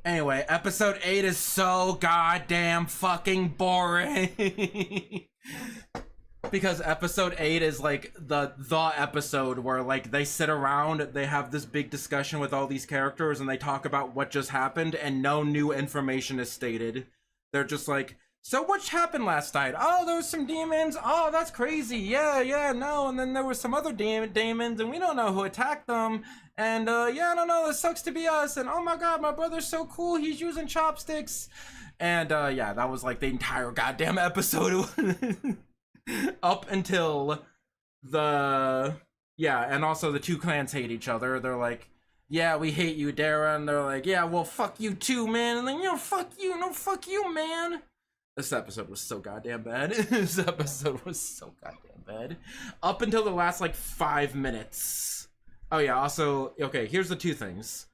Anyway, episode 8 is so goddamn fucking boring. Because episode 8 is like the episode where like they sit around, they have this big discussion with all these characters, and they talk about what just happened, and no new information is stated. They're just like, so what happened last night? Oh, there was some demons. Oh, that's crazy. Yeah, no. And then there were some other demons, and we don't know who attacked them. And yeah, I don't know. It sucks to be us. And oh my God, my brother's so cool. He's using chopsticks. And yeah, that was like the entire goddamn episode. Up until and also the two clans hate each other. They're like, yeah, we hate you, Dara. And they're like, yeah, well, fuck you too, man. And then, fuck you. No, fuck you, man. This episode was so goddamn bad. This episode was so goddamn bad. Up until the last, like, 5 minutes. Oh yeah, also, okay, here's the two things.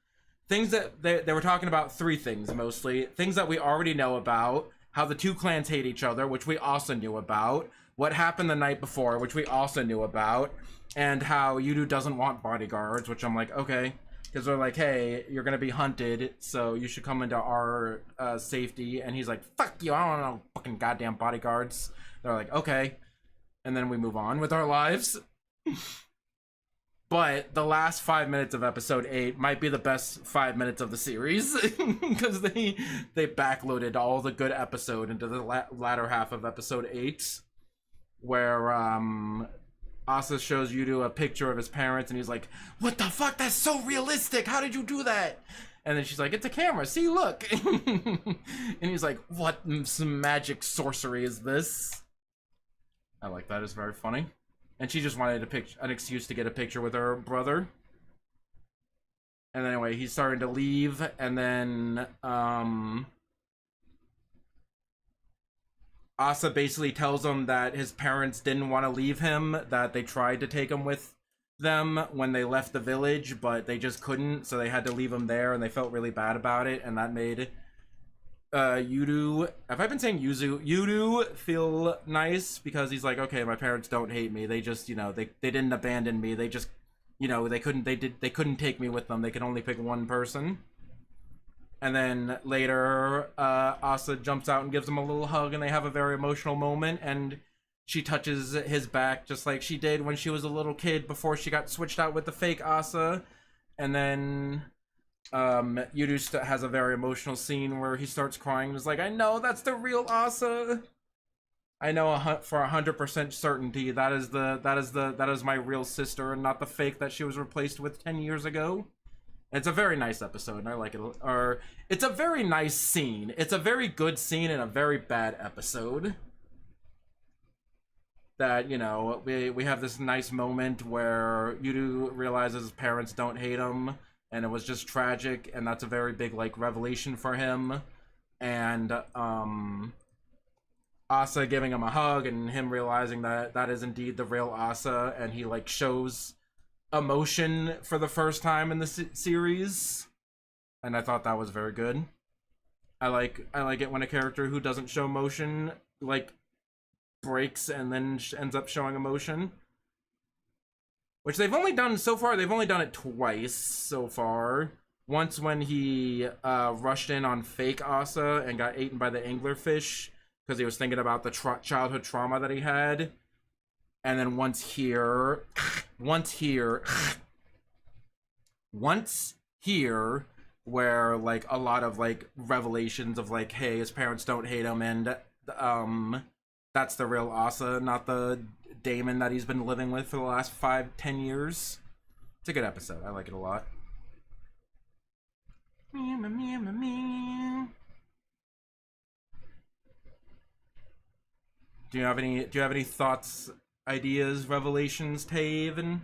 Things that they were talking about, three things mostly. Things that we already know about, how the two clans hate each other, which we also knew about, what happened the night before, which we also knew about, and how Enyou doesn't want bodyguards, which I'm like, okay. Because they're like, hey, you're gonna be hunted, so you should come into our safety. And he's like, fuck you, I don't know fucking goddamn bodyguards. They're like, okay. And then we move on with our lives. But the last 5 minutes of episode 8 might be the best 5 minutes of the series because they backloaded all the good episode into the latter half of episode 8, where Asa shows Enyou a picture of his parents, and he's like, "What the fuck? That's so realistic! How did you do that?" And then she's like, "It's a camera. See, look." And he's like, "What some magic sorcery is this?" I like that. It's very funny. And she just wanted an excuse to get a picture with her brother. And anyway, he's starting to leave, and then Asa basically tells him that his parents didn't want to leave him, that they tried to take him with them when they left the village, but they just couldn't, so they had to leave him there, and they felt really bad about it, and that made Enyou, have I been saying Enyou feel nice, because he's like, okay, my parents don't hate me, they just, you know, they didn't abandon me, they just, you know, they couldn't take me with them, they could only pick one person. And then later Asa jumps out and gives him a little hug, and they have a very emotional moment, and she touches his back just like she did when she was a little kid before she got switched out with the fake Asa. And then Enyou has a very emotional scene where he starts crying and is like, I know that's the real Asa. I know for 100% certainty that is my real sister and not the fake that she was replaced with 10 years ago. It's a very nice episode, and I like it. Or it's a very nice scene. It's a very good scene in a very bad episode. That, you know, we have this nice moment where Enyou realizes his parents don't hate him, and it was just tragic, and that's a very big, like, revelation for him. And Asa giving him a hug, and him realizing that that is indeed the real Asa, and he, like, shows emotion for the first time in the series, and I thought that was very good. I like it when a character who doesn't show emotion, like, breaks and then ends up showing emotion, which they've only done so far. They've only done it twice so far. Once when he rushed in on fake Asa and got eaten by the anglerfish because he was thinking about the childhood trauma that he had. And then once here, where, like, a lot of, like, revelations of, like, hey, his parents don't hate him, and that's the real Asa, not the Daemon that he's been living with for the last 5-10 years. It's a good episode. I like it a lot. Do you have any thoughts, ideas, revelations, Taven?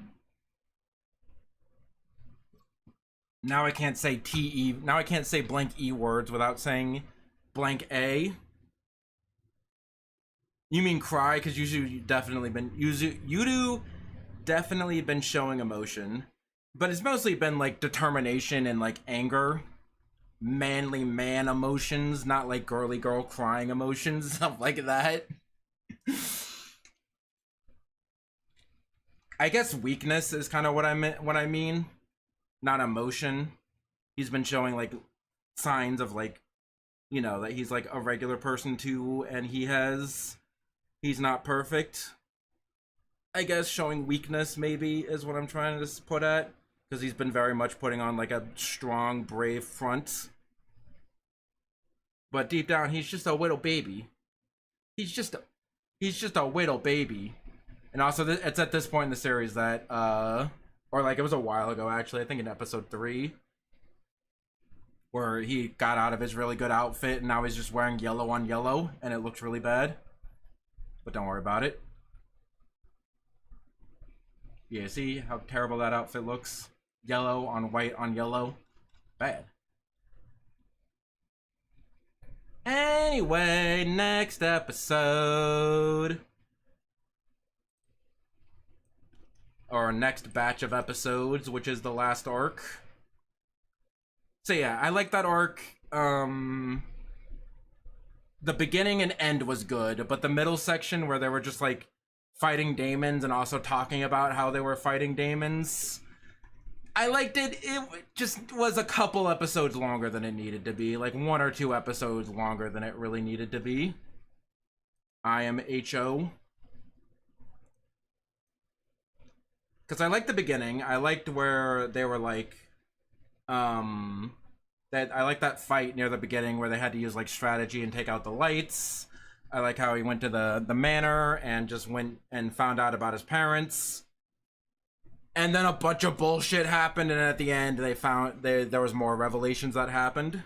Now I can't say T-E. Now I can't say blank E words without saying blank A. You mean cry? Because Enyou definitely been showing emotion, but it's mostly been, like, determination and, like, anger, manly man emotions, not like girly girl crying emotions, stuff like that. I guess weakness is kind of what I mean, not emotion. He's been showing, like, signs of, like, you know, that he's, like, a regular person too, and he's not perfect. I guess showing weakness maybe is what I'm trying to put at, because he's been very much putting on, like, a strong, brave front. But deep down, he's just a little baby. He's just a little baby. And also, it's at this point in the series that, or, like, it was a while ago, actually, I think in episode 3, where he got out of his really good outfit, and now he's just wearing yellow on yellow, and it looks really bad. But don't worry about it. Yeah, see how terrible that outfit looks? Yellow on white on yellow. Bad. Anyway, next episode. or next batch of episodes, which is the last arc. So yeah, I like that arc. The beginning and end was good, but the middle section where they were just like fighting Daemons and also talking about how they were fighting Daemons, I liked it. It just was a couple episodes longer than it needed to be, like 1 or 2 episodes longer than it really needed to be. I am HO. Because I liked the beginning. I liked where they were like, that I like that fight near the beginning where they had to use like strategy and take out the lights. I like how he went to the manor and just went and found out about his parents. And then a bunch of bullshit happened, and at the end they found there was more revelations that happened.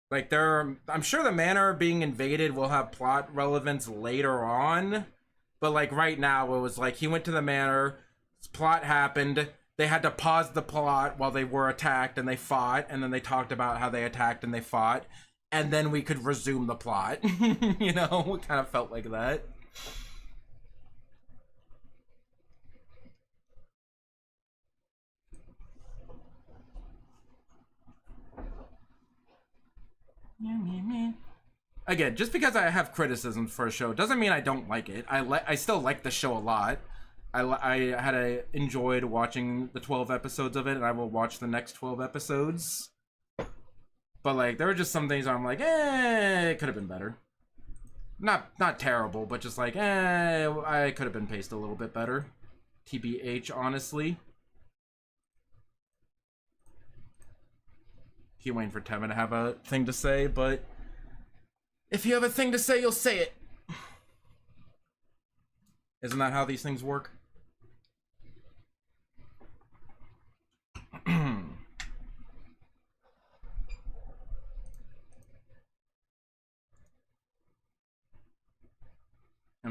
Like I'm sure the manor being invaded will have plot relevance later on, but like right now it was like he went to the manor, plot happened, they had to pause the plot while they were attacked and they fought, and then they talked about how they attacked and they fought, and then we could resume the plot. You know, it kind of felt like that. Again, just because I have criticisms for a show doesn't mean I don't like it. I still like the show a lot. I enjoyed watching the 12 episodes of it, and I will watch the next 12 episodes. But like, there were just some things where I'm like, it could have been better. Not terrible, but just like, I could have been paced a little bit better. TBH, honestly. Keep waiting for Tevin to have a thing to say, but if you have a thing to say, you'll say it. Isn't that how these things work? I'm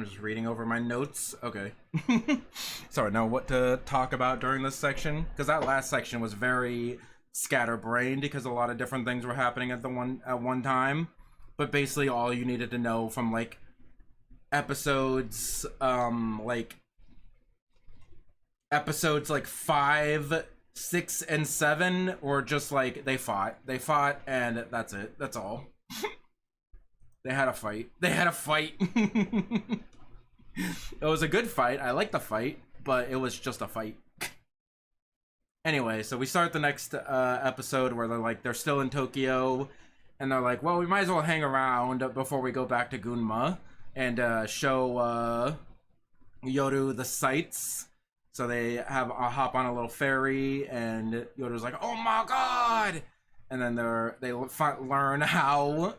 just reading over my notes. Okay. Sorry, know what to talk about during this section, because that last section was very scatterbrained because a lot of different things were happening at one time. But basically all you needed to know from like episodes like 5, 6, and 7 were just like they fought and that's it. That's all. They had a fight. It was a good fight. I liked the fight, but it was just a fight. Anyway, so we start the next episode where they're still in Tokyo, and they're like, well, we might as well hang around before we go back to Gunma and show Yoru the sights. So they have a hop on a little ferry, and Yoru's like, oh my god! And then they learn how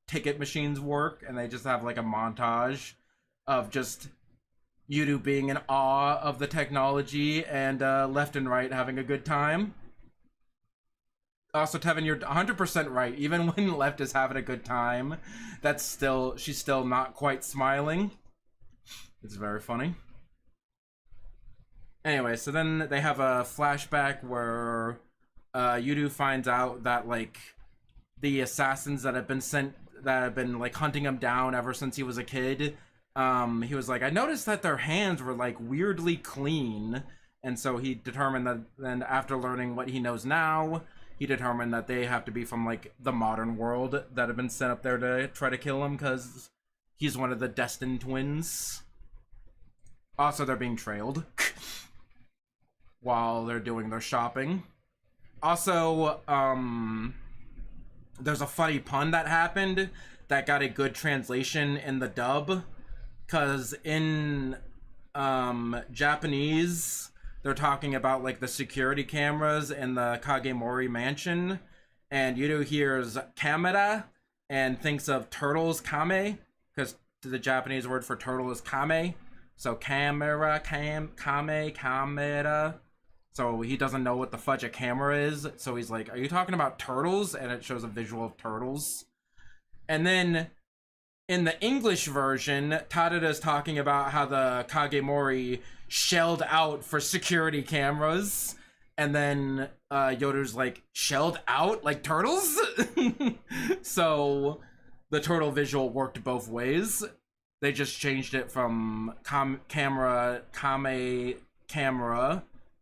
ticket machines work, and they just have like a montage of just Yoru being in awe of the technology and left and right having a good time. Also, Tevin, you're 100% right. Even when Left is having a good time, she's still not quite smiling. It's very funny. Anyway, so then they have a flashback where Yoru finds out that like the assassins that have been like hunting him down ever since he was a kid. He was like, I noticed that their hands were like weirdly clean, and so he determined that. Then after learning what he knows now, he determined that they have to be from like the modern world that have been sent up there to try to kill him because he's one of the destined twins. Also, they're being trailed while they're doing their shopping. Also, there's a funny pun that happened that got a good translation in the dub, because in Japanese they're talking about like the security cameras in the Kagemori mansion, and Yoru hears camera and thinks of turtles kame, because the Japanese word for turtle is kame. So camera, kame, camera. So he doesn't know what the fudge a camera is. So he's like, are you talking about turtles? And it shows a visual of turtles. And then in the English version, Tadada's talking about how the Kagemori shelled out for security cameras. And then Yoru's like, shelled out? Like turtles? So the turtle visual worked both ways. They just changed it from camera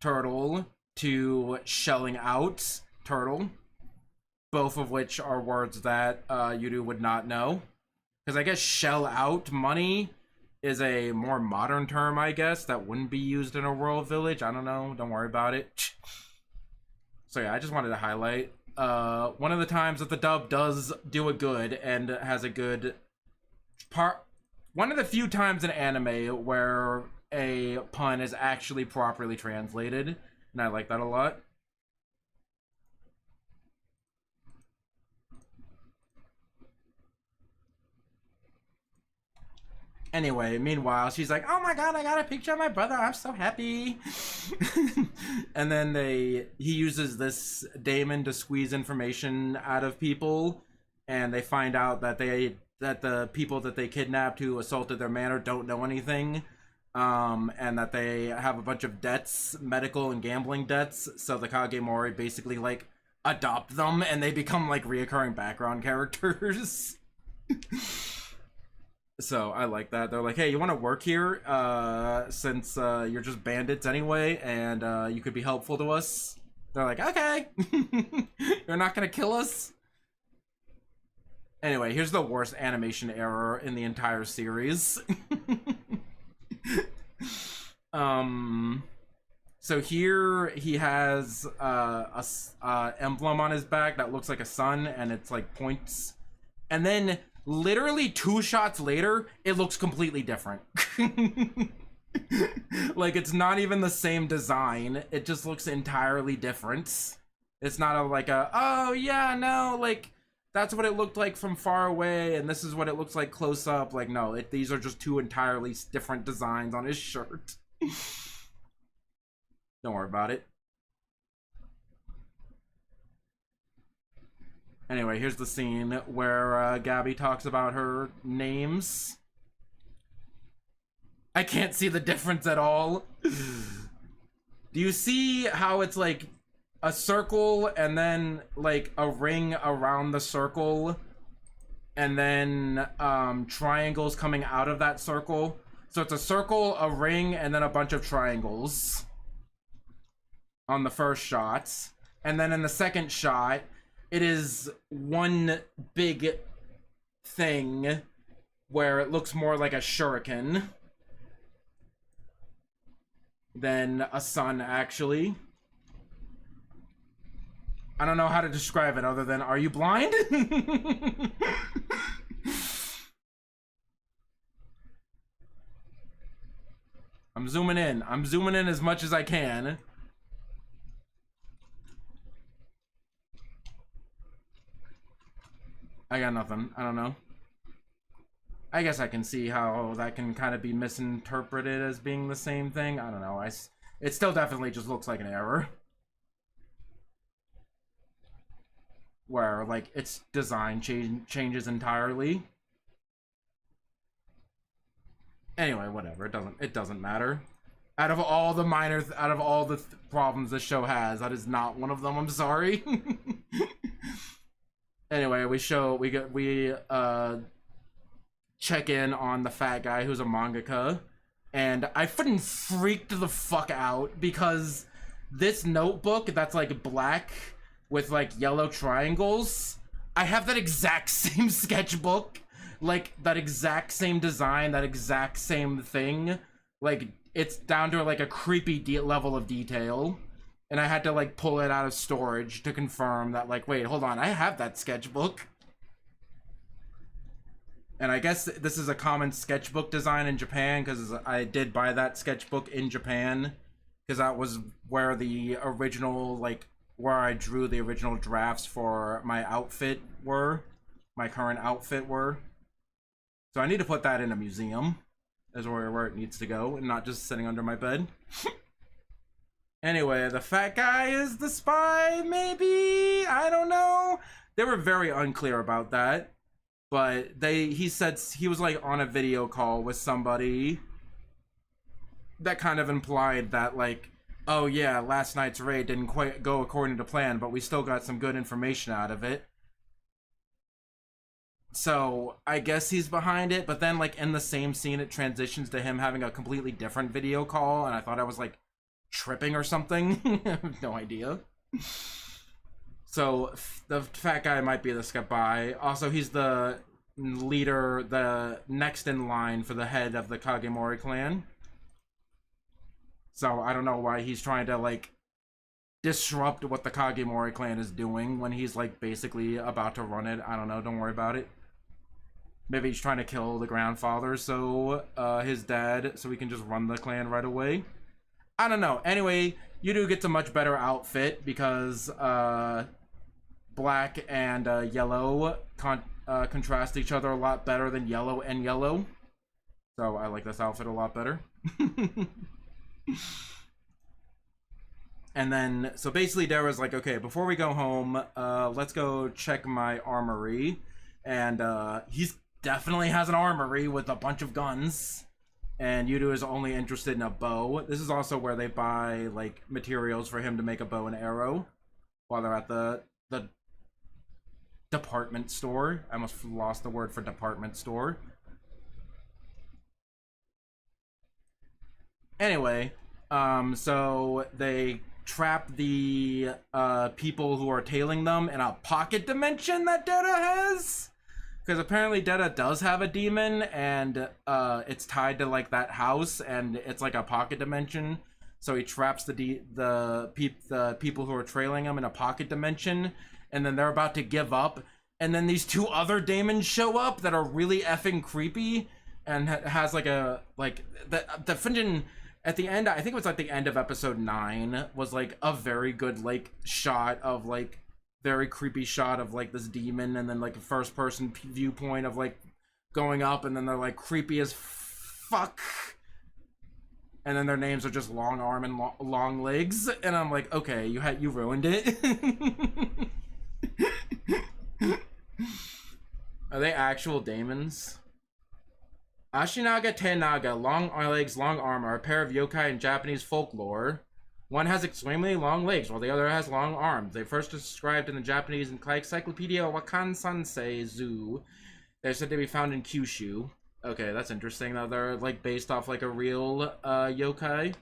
turtle to shelling out turtle, both of which are words that Yudu would not know. Because I guess shell out money is a more modern term, I guess, that wouldn't be used in a rural village. I don't know. Don't worry about it. So yeah, I just wanted to highlight one of the times that the dub does do a good and has a good part. One of the few times in anime where a pun is actually properly translated, and I like that a lot. Anyway, meanwhile, she's like, "Oh my god, I got a picture of my brother. I'm so happy." And then he uses this Daemon to squeeze information out of people, and they find out that the people that they kidnapped who assaulted their manor don't know anything, and that they have a bunch of debts, medical and gambling debts. So the Kagemori basically like adopt them, and they become like reoccurring background characters. So I like that. They're like, hey, you want to work here since you're just bandits anyway, and you could be helpful to us? They're like, okay. You're not going to kill us? Anyway, here's the worst animation error in the entire series. So here he has a emblem on his back that looks like a sun, and it's like points. And then literally 2 shots later, it looks completely different. Like, it's not even the same design. It just looks entirely different. It's not oh yeah, no, like, that's what it looked like from far away, and this is what it looks like close up. Like, no, these are just 2 entirely different designs on his shirt. Don't worry about it. Anyway, here's the scene where Gabby talks about her names. I can't see the difference at all. Do you see how it's like a circle and then like a ring around the circle and then triangles coming out of that circle? So it's a circle, a ring, and then a bunch of triangles on the first shot. And then in the second shot, it is one big thing where it looks more like a shuriken than a sun, actually. I don't know how to describe it other than, are you blind? I'm zooming in. I'm zooming in as much as I can. I got nothing. I don't know. I guess I can see how that can kind of be misinterpreted as being the same thing. I don't know. It still definitely just looks like an error. Where, like, its design changes entirely. Anyway, whatever. It doesn't matter. Out of all the problems this show has, that is not one of them. I'm sorry. Anyway, we check in on the fat guy who's a mangaka, and I fucking freaked the fuck out because this notebook that's like black with like yellow triangles, I have that exact same sketchbook, like that exact same design, that exact same thing. Like, it's down to like a creepy level of detail. And I had to like pull it out of storage to confirm that, like, wait, hold on, I have that sketchbook. And I guess this is a common sketchbook design in Japan, because I did buy that sketchbook in Japan, because that was where the original, like, where I drew the original drafts for my outfit were, my current outfit were. So I need to put that in a museum, is where it needs to go, and not just sitting under my bed. Anyway, the fat guy is the spy, maybe? I don't know. They were very unclear about that. But he said he was like on a video call with somebody that kind of implied that, like, oh yeah, last night's raid didn't quite go according to plan, but we still got some good information out of it. So I guess he's behind it, but then like in the same scene it transitions to him having a completely different video call, and I thought I was like tripping or something. I have no idea. So the fat guy might be this guy. Also, he's the leader, the next in line for the head of the Kagemori clan. So I don't know why he's trying to like disrupt what the Kagemori clan is doing when he's like basically about to run it. I don't know, don't worry about it. Maybe he's trying to kill the grandfather, so his dad, so he can just run the clan right away. I don't know. Anyway, Enyou gets a much better outfit because black and yellow contrast each other a lot better than yellow and yellow. So I like this outfit a lot better. And then, so basically Dara's like, okay, before we go home, let's go check my armory. And he's definitely has an armory with a bunch of guns. And Enyou is only interested in a bow. This is also where they buy like materials for him to make a bow and arrow while they're at the department store. I almost lost the word for department store. Anyway, so they trap the people who are tailing them in a pocket dimension that Dara has. Because apparently Dara does have a demon, and it's tied to like that house, and it's like a pocket dimension. So he traps the people who are trailing him in a pocket dimension, and then they're about to give up, and then these two other Daemons show up that are really effing creepy, and has like a the Finjan at the end. I think it was like the end of episode 9 was like a very good like shot of like. Very creepy shot of like this demon, and then like a first person viewpoint of like going up, and then they're like creepy as fuck, and then their names are just long arm and long legs, and I'm like, okay, you ruined it. Are they actual Daemons? Ashinaga Tenaga, long legs, long arm, are a pair of yokai in Japanese folklore. One has extremely long legs, while the other has long arms. They first described in the Japanese Encyclopedia Wakan Sansei Zoo. They're said to be found in Kyushu. Okay, that's interesting. Though they're like based off like a real yokai.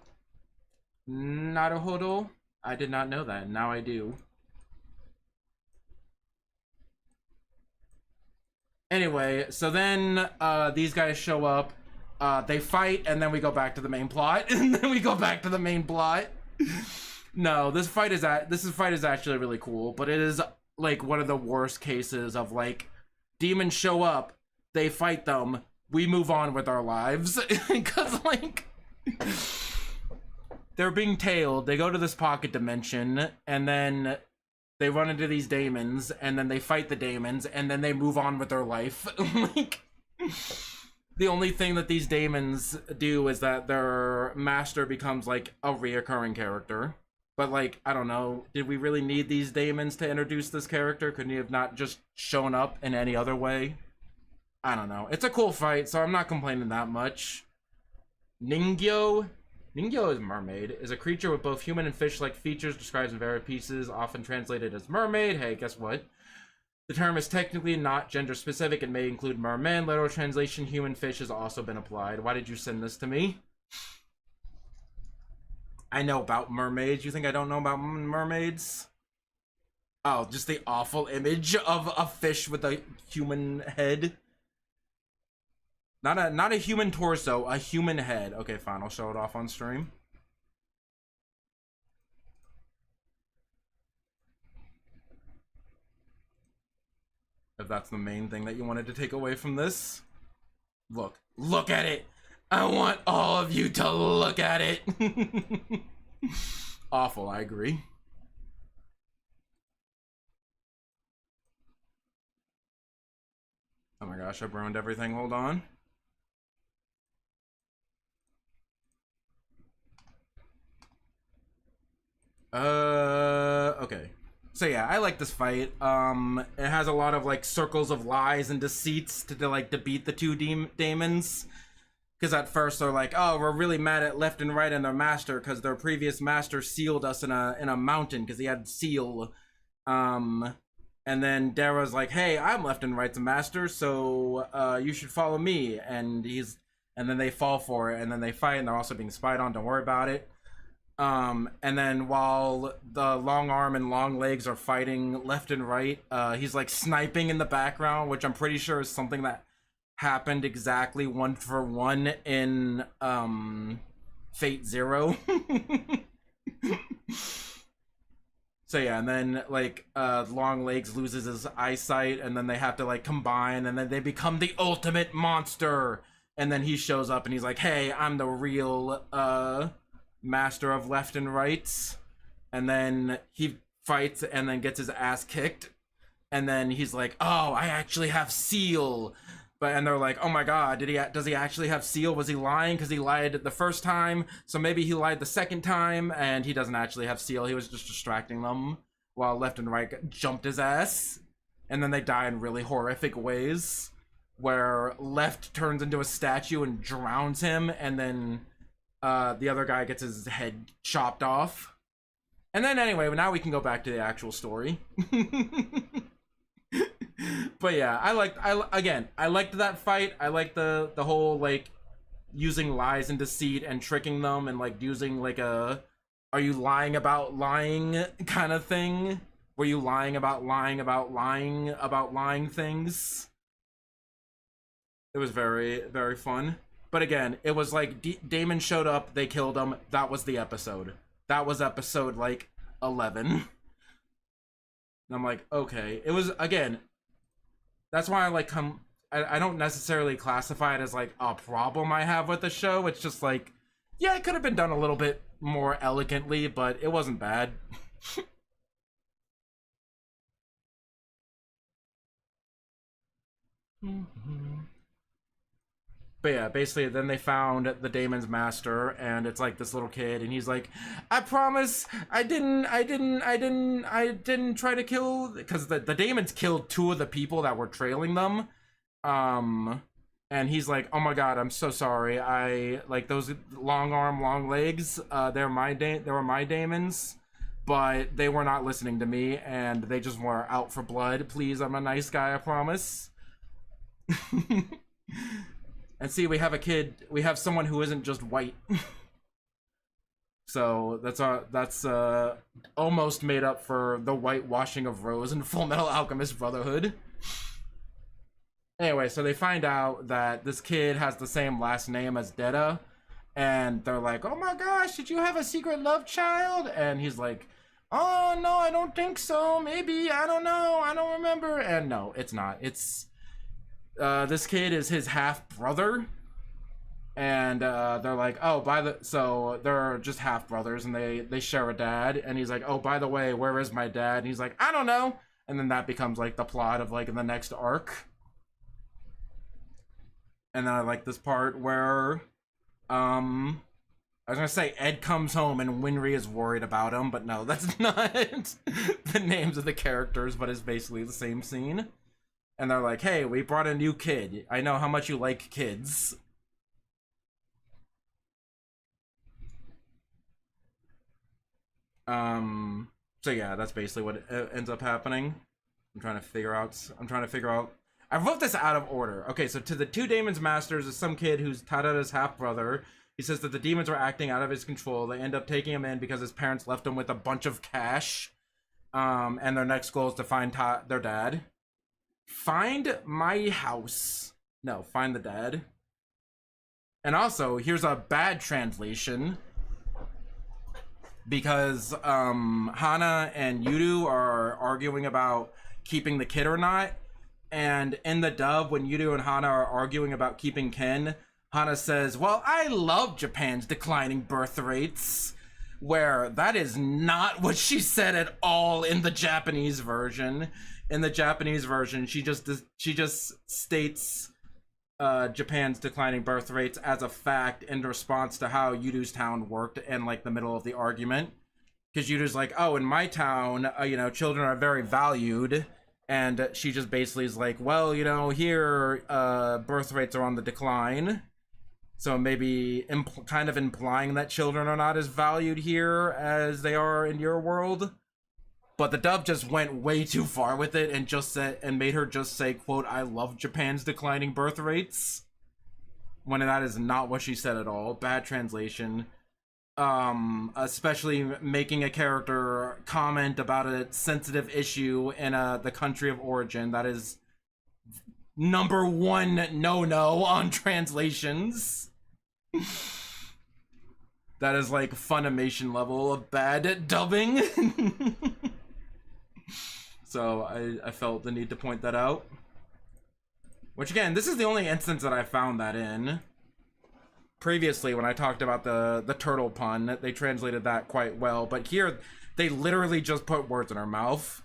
Naruhodo. I did not know that. Now I do. Anyway, so then these guys show up. They fight, and then we go back to the main plot. No, this fight is actually really cool, but it is like one of the worst cases of like demons show up, they fight them, we move on with our lives. Because like they're being tailed, they go to this pocket dimension, and then they run into these Daemons, and then they fight the Daemons, and then they move on with their life. Like the only thing that these Daemons do is that their master becomes like a reoccurring character. But like, I don't know, did we really need these Daemons to introduce this character? Couldn't he have not just shown up in any other way? I don't know. It's a cool fight, so I'm not complaining that much. Ningyo is mermaid, is a creature with both human and fish-like features, described in various pieces, often translated as mermaid. Hey, guess what? The term is technically not gender-specific and may include merman. Literal translation, human fish, has also been applied. Why did you send this to me? I know about mermaids. You think I don't know about mermaids? Oh, just the awful image of a fish with a human head. Not a human torso, a human head. Okay, fine. I'll show it off on stream. If that's the main thing that you wanted to take away from this. Look at it. I want all of you to look at it. Awful, I agree. Oh my gosh, I've ruined everything. Hold on. Okay. So yeah, I like this fight. It has a lot of like circles of lies and deceits to like defeat the two Daemons. Because at first they're like, oh, we're really mad at left and right and their master because their previous master sealed us in a mountain because he had seal. And then Dara's like, "Hey, I'm left and right's master, so you should follow me." And then they fall for it, and then they fight, and they're also being spied on. Don't worry about it. And then while the long arm and long legs are fighting left and right, he's like sniping in the background, which I'm pretty sure is something that happened exactly 1-for-1 in Fate Zero. So yeah, and then like long legs loses his eyesight, and then they have to like combine, and then they become the ultimate monster. And then he shows up and he's like, "Hey, I'm the real master of left and rights." And then he fights and then gets his ass kicked. And then he's like, "Oh, I actually have Seal." And they're like, "Oh my god, does he actually have Seal? Was he lying? Because he lied the first time, so maybe he lied the second time." And he doesn't actually have Seal. He was just distracting them while left and right jumped his ass. And then they die in really horrific ways, where left turns into a statue and drowns him, and then the other guy gets his head chopped off. And then anyway, now we can go back to the actual story. But yeah, I liked that fight. I liked the whole like using lies and deceit and tricking them, and like using like a "are you lying about lying" kind of thing. Were you lying about lying about lying about lying things? It was very, very fun. But again, it was like Daemon showed up, they killed him. That was the episode. That was episode like 11. And I'm like, okay. It was, again, that's why I like I don't necessarily classify it as like a problem I have with the show. It's just like, yeah, it could have been done a little bit more elegantly, but it wasn't bad. But yeah, basically then they found the Daemons master, and it's like this little kid, and he's like, "I promise I didn't try to kill," because the Daemons killed 2 of the people that were trailing them. And he's like, "Oh my god, I'm so sorry. I like those long arm, long legs, they were my Daemons, but they were not listening to me, and they just were out for blood. Please, I'm a nice guy, I promise." And see, we have someone who isn't just white. So that's almost made up for the whitewashing of Rose in Full Metal Alchemist Brotherhood. Anyway, so they find out that this kid has the same last name as Detta, and they're like, "Oh my gosh, did you have a secret love child?" And he's like, "Oh no, I don't think so. Maybe, I don't know, I don't remember." And no, it's not. It's this kid is his half brother, and they're like, "Oh, so they're just half brothers, and they share a dad." And he's like, "Oh, by the way, where is my dad?" And he's like, "I don't know." And then that becomes like the plot of like in the next arc. And then I like this part where I was gonna say Ed comes home and Winry is worried about him, but no, that's not the names of the characters, but it's basically the same scene. And they're like, "Hey, we brought a new kid. I know how much you like kids." So yeah, that's basically what ends up happening. I'm trying to figure out. I wrote this out of order. Okay, so to the 2 Daemons Masters is some kid who's Tadada's half-brother. He says that the demons are acting out of his control. They end up taking him in because his parents left him with a bunch of cash. And their next goal is to find their dad. Find my house. No, find the dad. And also, here's a bad translation, because Hana and Yudu are arguing about keeping the kid or not. And in the dub, when Yudu and Hana are arguing about keeping Ken, Hana says, "Well, I love Japan's declining birth rates," where that is not what she said at all in the Japanese version. In the Japanese version, she just states Japan's declining birth rates as a fact in response to how Yudu's town worked in like the middle of the argument. Because Yudu's like, "Oh, in my town, children are very valued," and she just basically is like, "Well, here birth rates are on the decline." So maybe kind of implying that children are not as valued here as they are in your world. But the dub just went way too far with it and just said, and made her just say, quote, "I love Japan's declining birth rates," when that is not what she said at all. Bad translation. Especially making a character comment about a sensitive issue in the country of origin. That is #1 no on translations. That is like Funimation level of bad dubbing. So I felt the need to point that out. Which again, this is the only instance that I found that in. Previously, when I talked about the turtle pun, they translated that quite well. But here, they literally just put words in her mouth.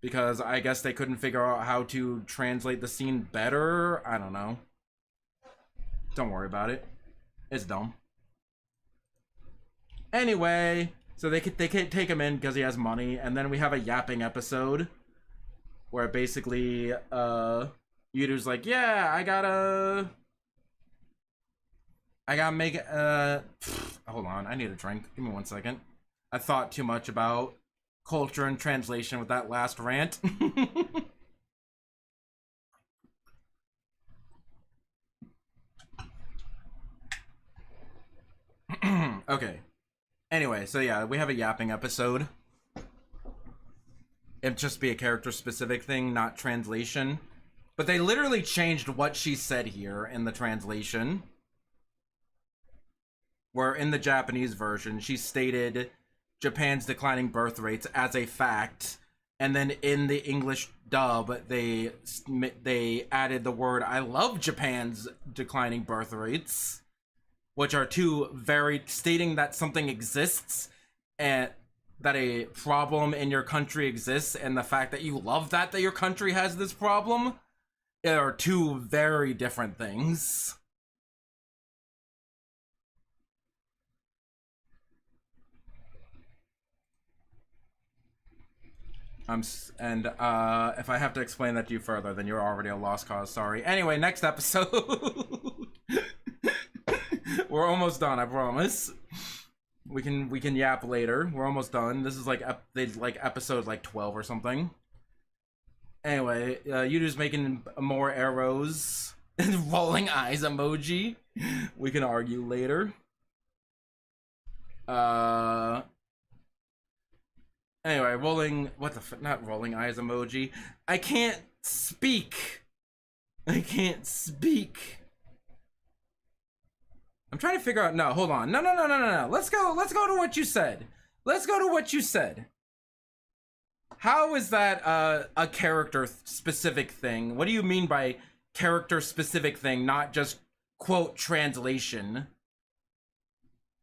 Because I guess they couldn't figure out how to translate the scene better. I don't know. Don't worry about it. It's dumb. Anyway, so they could take him in because he has money, and then we have a yapping episode where basically Yuru's like, yeah, I gotta make hold on, I need a drink. Give me 1 second. I thought too much about culture and translation with that last rant. Okay. Anyway, so yeah, we have a yapping episode. It'd just be a character specific thing, not translation. But they literally changed what she said here in the translation. Where in the Japanese version, she stated Japan's declining birth rates as a fact. And then in the English dub, they added the word, "I love Japan's declining birth rates," which are two very stating that something exists and that a problem in your country exists, and the fact that you love that your country has this problem are two very different things. And if I have to explain that to you further, then you're already a lost cause. Sorry. Anyway, next episode. We're almost done, I promise. We can yap later. We're almost done. This is like episode like 12 or something. Anyway, Yudu's making more arrows and rolling eyes emoji. We can argue later. Anyway, rolling not rolling eyes emoji. I can't speak. I'm trying to figure out. No, hold on. No. Let's go to what you said. How is that a character specific thing? What do you mean by character specific thing, not just quote translation?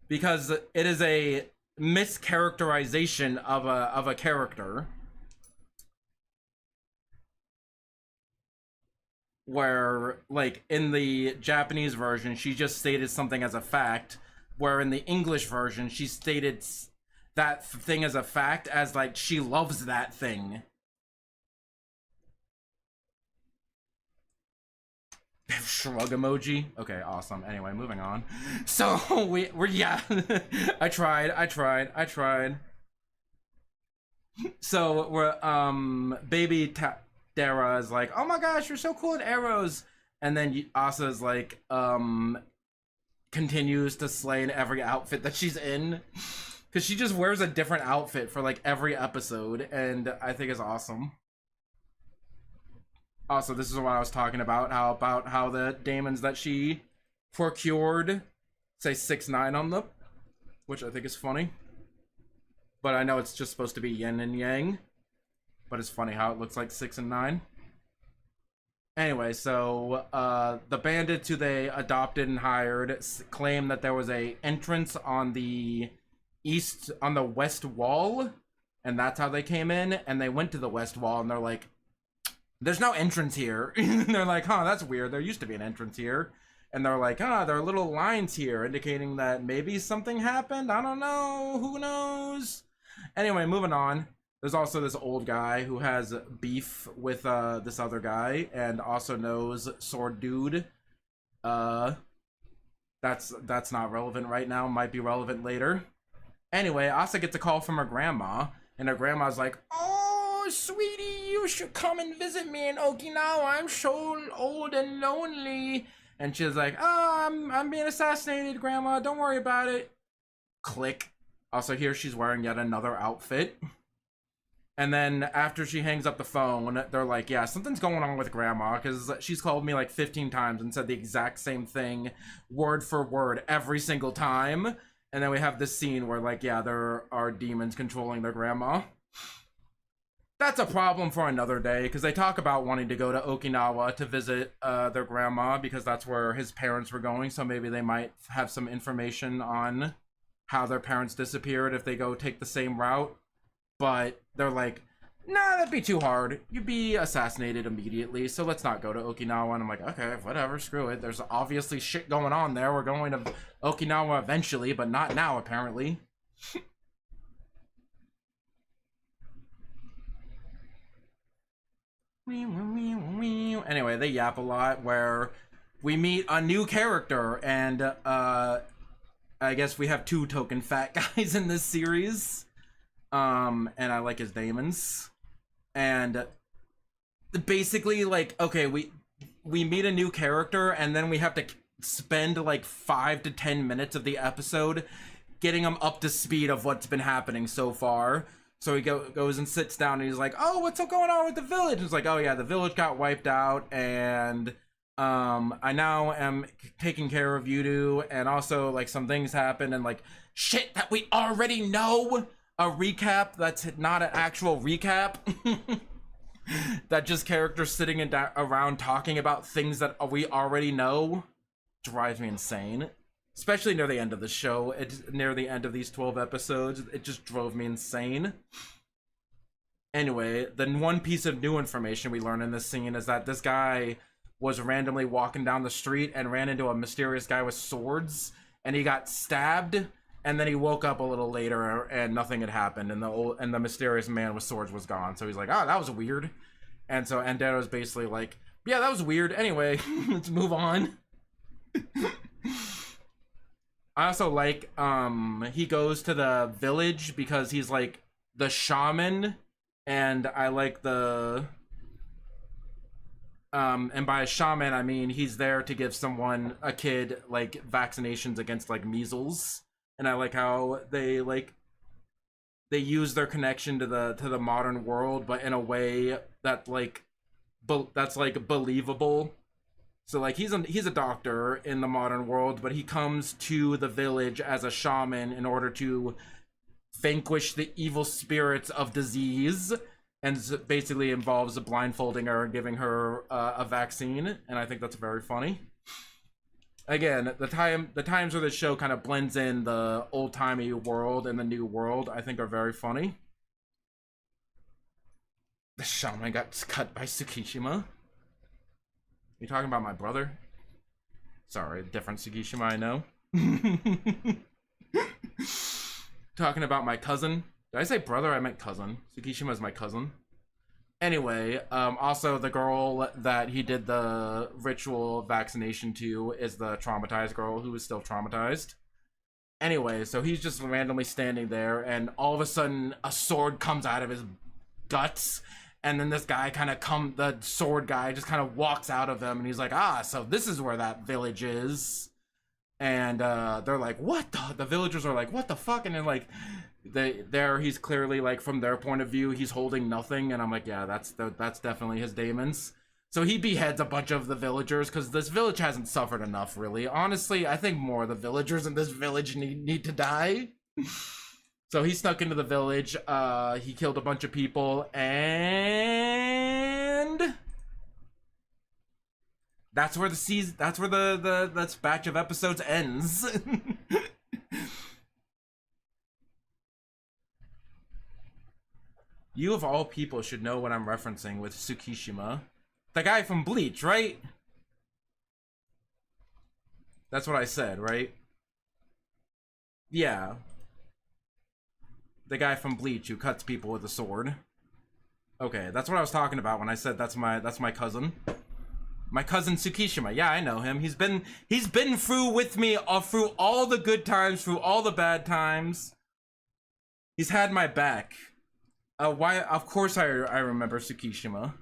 Because it is a mischaracterization of a character. Where, like, in the Japanese version, she just stated something as a fact, where in the English version, she stated that thing as a fact, as, like, she loves that thing. Shrug emoji. Okay, awesome. Anyway, moving on. So, we're yeah. I tried. So, we're, baby Dara is like, "Oh my gosh, you're so cool at arrows," and then Asa's like, continues to slay in every outfit that she's in, because she just wears a different outfit for like every episode, and I think it's awesome. Also, this is what I was talking about, how the Daemons that she procured say 6'9" on them, which I think is funny. But I know it's just supposed to be yin and yang. But it's funny how it looks like 6 and 9. Anyway, so the bandits who they adopted and hired claim that there was a entrance on the west wall, and that's how they came in. And they went to the west wall, and they're like, "There's no entrance here." And they're like, "Huh, that's weird. There used to be an entrance here." And they're like, "Huh, there are little lines here indicating that maybe something happened. I don't know. Who knows?" Anyway, moving on. There's also this old guy who has beef with this other guy and also knows Sword Dude. That's not relevant right now. Might be relevant later. Anyway, Asa gets a call from her grandma, and her grandma's like, "Oh, sweetie, you should come and visit me in Okinawa. I'm so old and lonely." And she's like, "Oh, I'm being assassinated, grandma. Don't worry about it." Click. Also, here she's wearing yet another outfit. And then after she hangs up the phone, they're like, "Yeah, something's going on with grandma, because she's called me like 15 times and said the exact same thing, word for word, every single time." And then we have this scene where, like, yeah, there are demons controlling their grandma. That's a problem for another day, because they talk about wanting to go to Okinawa to visit their grandma, because that's where his parents were going, so maybe they might have some information on how their parents disappeared if they go take the same route. But they're like, "Nah, that'd be too hard. You'd be assassinated immediately, so let's not go to Okinawa." And I'm like, okay, whatever, screw it. There's obviously shit going on there. We're going to Okinawa eventually, but not now, apparently. Anyway, they yap a lot, where we meet a new character, and I guess we have 2 token fat guys in this series. And I like his Daemons. And basically, like, okay, we meet a new character, and then we have to spend like 5 to 10 minutes of the episode getting him up to speed of what's been happening so far. So he goes and sits down, and he's like, "Oh, what's going on with the village?" And it's like, "Oh yeah, the village got wiped out, and I now am taking care of you two, and also like some things happen, and like shit that we already know." A recap that's not an actual recap. That just characters sitting around talking about things that we already know drives me insane. Especially near the end of the show. Near the end of these 12 episodes, it just drove me insane. Anyway, the one piece of new information we learn in this scene is that this guy was randomly walking down the street and ran into a mysterious guy with swords, and he got stabbed. And then he woke up a little later, and nothing had happened, and the mysterious man with swords was gone. So he's like, "Oh, that was weird." And so Andero's basically like, "Yeah, that was weird. Anyway, let's move on." I also like he goes to the village because he's like the shaman, and I like the and by a shaman I mean he's there to give a kid like vaccinations against like measles. And I like how they use their connection to the modern world, but in a way that that's like believable. So like he's a doctor in the modern world, but he comes to the village as a shaman in order to vanquish the evil spirits of disease, and basically involves blindfolding her and giving her a vaccine. And I think that's very funny. Again, the times where the show kind of blends in the old-timey world and the new world, I think are very funny. The shaman got cut by Tsukishima. You talking about my brother? Sorry, different Tsukishima, I know. Talking about my cousin. Did I say brother? I meant cousin. Tsukishima is my cousin. Anyway, also the girl that he did the ritual vaccination to is the traumatized girl who is still traumatized. Anyway, so he's just randomly standing there, and all of a sudden a sword comes out of his guts, and then this guy the sword guy just kind of walks out of him, and he's like, "Ah, so this is where that village is." And they're like, "What the villagers are like, what the fuck?" And then like he's clearly like, from their point of view, he's holding nothing, and I'm like, yeah, that's definitely his Daemons. So he beheads a bunch of the villagers, because this village hasn't suffered enough, really. Honestly, I think more of the villagers in this village need to die. So he snuck into the village, he killed a bunch of people, and that's where this batch of episodes ends. You of all people should know what I'm referencing with Tsukishima. The guy from Bleach, right? That's what I said, right? Yeah. The guy from Bleach who cuts people with a sword. Okay, that's what I was talking about when I said that's my cousin. My cousin Tsukishima. Yeah, I know him. He's been through with me through all the good times, through all the bad times. He's had my back. Why? Of course I remember Tsukishima.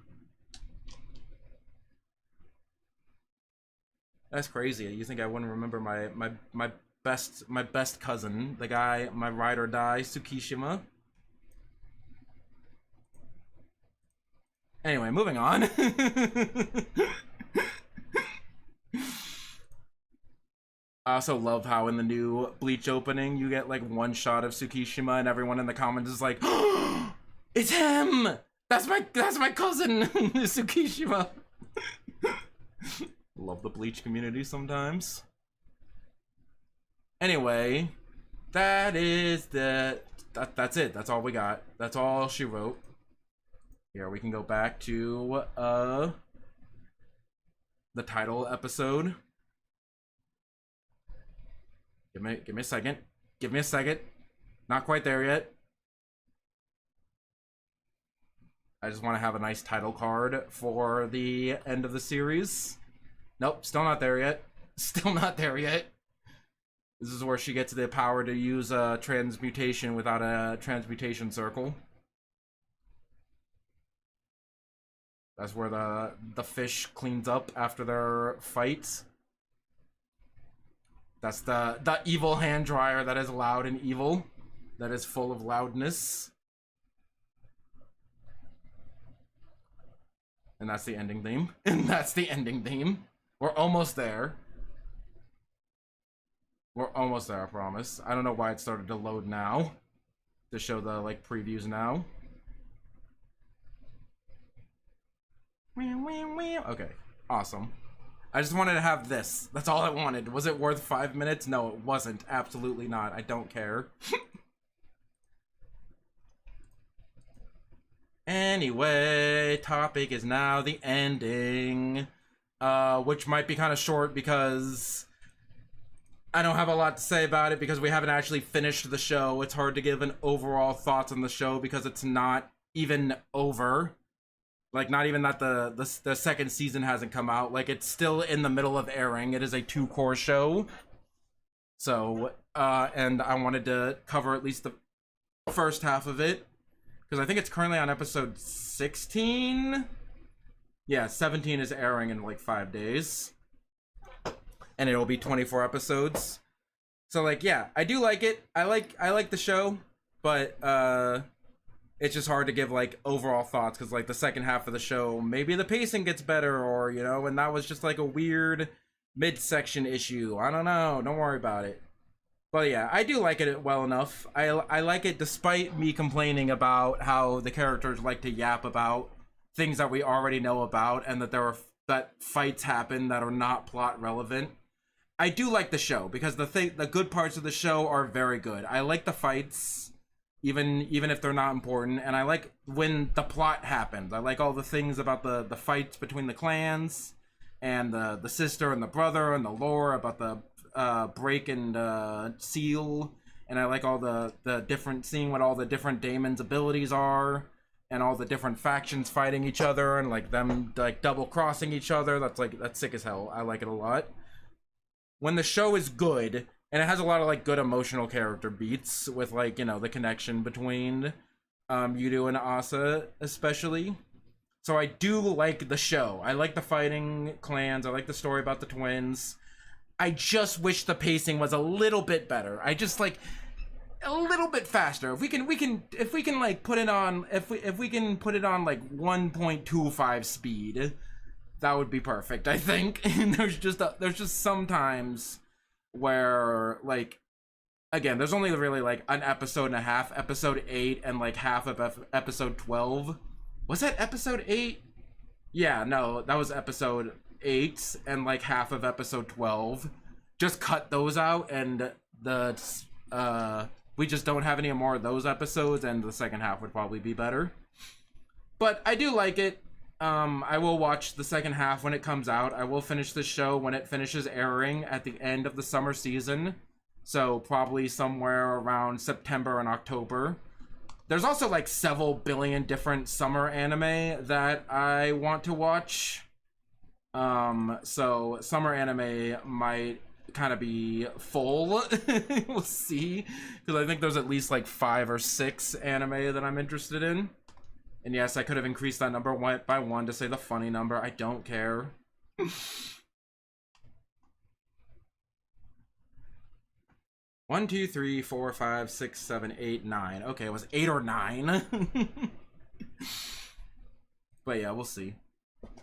That's crazy. You think I wouldn't remember my best cousin, the guy, my ride or die, Tsukishima? Anyway, moving on. I also love how in the new Bleach opening you get like one shot of Tsukishima and everyone in the comments is like, oh, it's him! That's my cousin, Tsukishima. Love the Bleach community sometimes. Anyway, that's it. That's all we got. That's all she wrote. Here we can go back to the title episode. Give me a second. Give me a second. Not quite there yet. I just want to have a nice title card for the end of the series. Nope, still not there yet. Still not there yet. This is where she gets the power to use a transmutation without a transmutation circle. That's where the fish cleans up after their fight. That's the evil hand dryer that is loud and evil. That is full of loudness. And that's the ending theme. And that's the ending theme. We're almost there. We're almost there, I promise. I don't know why it started to load now. To show the, like, previews now. Okay, awesome. I just wanted to have this. That's all I wanted. Was it worth 5 minutes? No, it wasn't. Absolutely not. I don't care. Anyway, topic is now the ending. Which might be kind of short because I don't have a lot to say about it because we haven't actually finished the show. It's hard to give an overall thoughts on the show because it's not even over. Like, not even that the second season hasn't come out. Like, it's still in the middle of airing. It is a 2-core show. So, and I wanted to cover at least the first half of it. Because I think it's currently on episode 16. Yeah, 17 is airing in, like, 5 days. And it'll be 24 episodes. So, like, yeah, I do like it. I like the show. But, it's just hard to give, like, overall thoughts, because, like, the second half of the show, maybe the pacing gets better, or, you know, and that was just, like, a weird midsection issue. I don't know. Don't worry about it. But, yeah, I do like it well enough. I like it despite me complaining about how the characters like to yap about things that we already know about, and that that fights happen that are not plot relevant. I do like the show, because the good parts of the show are very good. I like the fights. Even if they're not important, and I like when the plot happens. I like all the things about the fights between the clans, and the sister and the brother, and the lore about the break and seal, and I like all the different, seeing what all the different Daemons' abilities are, and all the different factions fighting each other, and like them like double crossing each other. That's sick as hell. I like it a lot. When the show is good. And it has a lot of, like, good emotional character beats with, like, you know, the connection between Yudu and Asa, especially. So I do like the show. I like the fighting clans. I like the story about the twins. I just wish the pacing was a little bit better. I just, like, a little bit faster. If we can like put it on, if we can put it on like 1.25 speed, that would be perfect, I think. And there's just sometimes where, like, again, there's only really like an episode and a half, episode 8 and like half of episode 12. Was that episode 8? Yeah, no, that was episode 8 and like half of episode 12. Just cut those out, and we just don't have any more of those episodes, and the second half would probably be better. But I do like it. I will watch the second half when it comes out. I will finish the show when it finishes airing at the end of the summer season. So probably somewhere around September and October. There's also like several billion different summer anime that I want to watch. So summer anime might kind of be full. We'll see, because I think there's at least like 5 or 6 anime that I'm interested in. And yes, I could have increased that number by 1 to say the funny number. I don't care. 1, 2, 3, 4, 5, 6, 7, 8, 9. Okay, it was 8 or 9. But yeah, we'll see.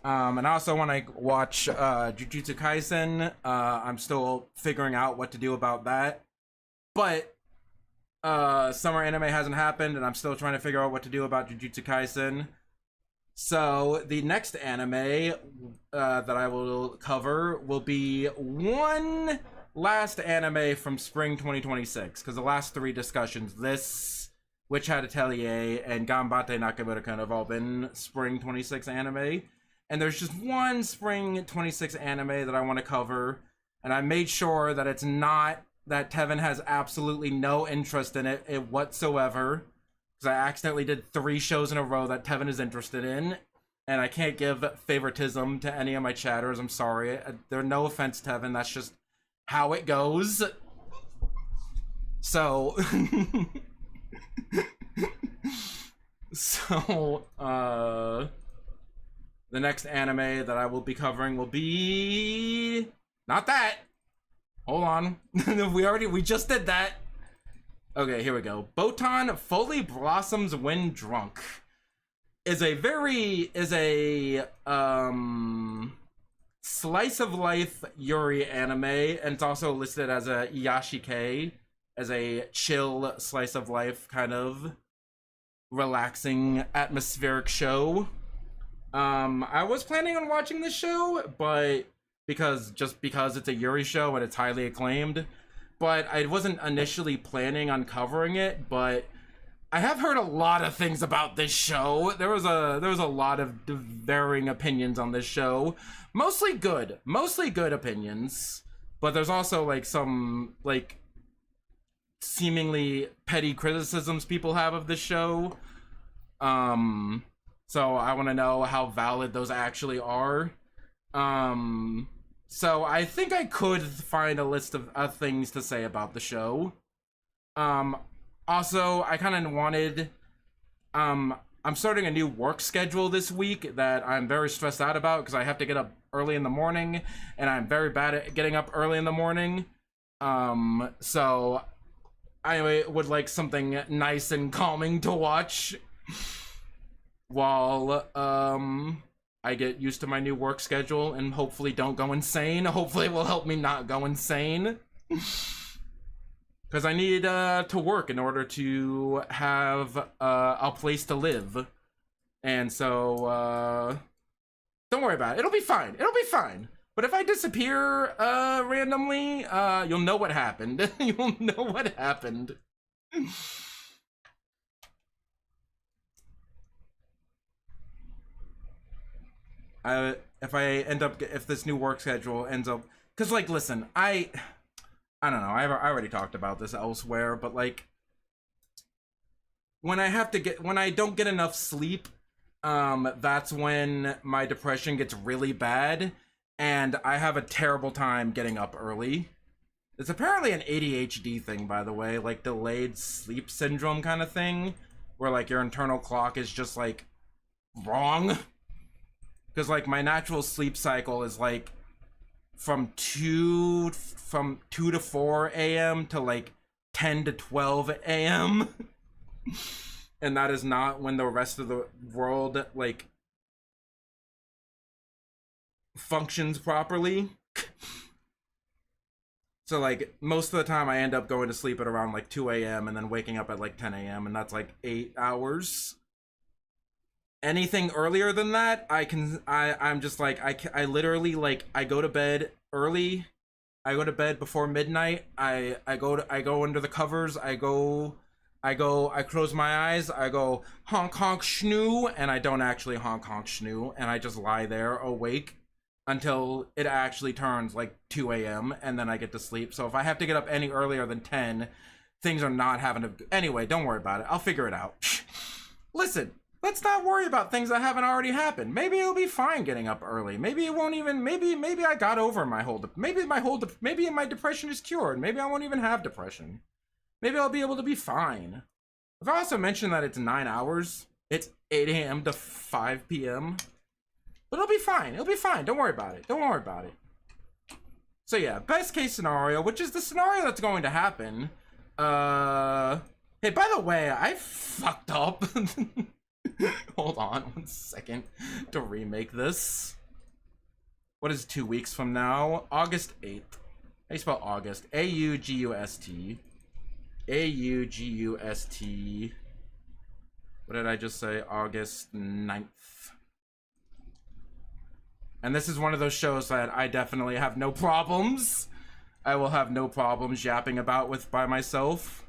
And I also want to watch Jujutsu Kaisen. I'm still figuring out what to do about that. But summer anime hasn't happened, and I'm still trying to figure out what to do about Jujutsu Kaisen. So the next anime that I will cover will be one last anime from spring 2026, because the last 3 discussions, this, Witch Hat Atelier, and Ganbatte Nakamura-kun, have all been spring 26 anime. And there's just one spring 26 anime that I want to cover, and I made sure that it's not, that Tevin has absolutely no interest in it whatsoever, because I accidentally did 3 shows in a row that Tevin is interested in, and I can't give favoritism to any of my chatters. I'm sorry. There, no offense, Tevin. That's just how it goes. So, the next anime that I will be covering will be not that. Hold on. we just did that. Okay, here we go. Botan fully blossoms when drunk is a slice of life Yuri anime, and it's also listed as a Yashike, as a chill slice of life kind of relaxing atmospheric show. I was planning on watching this show, but because it's a Yuri show and it's highly acclaimed, but I wasn't initially planning on covering it. But I have heard a lot of things about this show. There was a lot of varying opinions on this show, mostly good opinions, but there's also like some like seemingly petty criticisms people have of this show. So I want to know how valid those actually are. So I think I could find a list of things to say about the show. Also, I kind of wanted, I'm starting a new work schedule this week that I'm very stressed out about, because I have to get up early in the morning, and I'm very bad at getting up early in the morning. So I would like something nice and calming to watch while I get used to my new work schedule and hopefully don't go insane. Hopefully it will help me not go insane, because I need to work in order to have a place to live. And so don't worry about it. It'll be fine. But if I disappear randomly, you'll know what happened. You'll know what happened. If this new work schedule ends up, because like, listen, I don't know, I already talked about this elsewhere, but like, when I don't get enough sleep, that's when my depression gets really bad, and I have a terrible time getting up early. It's apparently an ADHD thing, by the way, like delayed sleep syndrome kind of thing, where like your internal clock is just like wrong. Because like my natural sleep cycle is like from 2 to 4 a.m. to like 10 to 12 a.m. And that is not when the rest of the world like functions properly. So like most of the time I end up going to sleep at around like 2 a.m. and then waking up at like 10 a.m. and that's like 8 hours. Anything earlier than that, I'm just like, I literally like, I go to bed early. I go to bed before midnight. I go under the covers. I close my eyes. I go honk honk schnoo, and I don't actually honk honk schnoo, and I just lie there awake until it actually turns like 2 a.m. and then I get to sleep. So if I have to get up any earlier than 10, things are not having to, anyway, don't worry about it. I'll figure it out. Listen, let's not worry about things that haven't already happened. Maybe it'll be fine getting up early. Maybe it won't even, maybe I got over my maybe my depression is cured. Maybe I won't even have depression. Maybe I'll be able to be fine. I've also mentioned that it's 9 hours. It's 8 a.m. to 5 p.m. But it'll be fine. It'll be fine. Don't worry about it. Don't worry about it. So yeah, best case scenario, which is the scenario that's going to happen. Hey, by the way, I fucked up. Hold on 1 second to remake this. What is 2 weeks from now? August 8th. How do you spell August? A-U-G-U-S-T. A-U-G-U-S-T. What did I just say? August 9th. And this is one of those shows that I definitely have no problems. I will have no problems yapping about with by myself.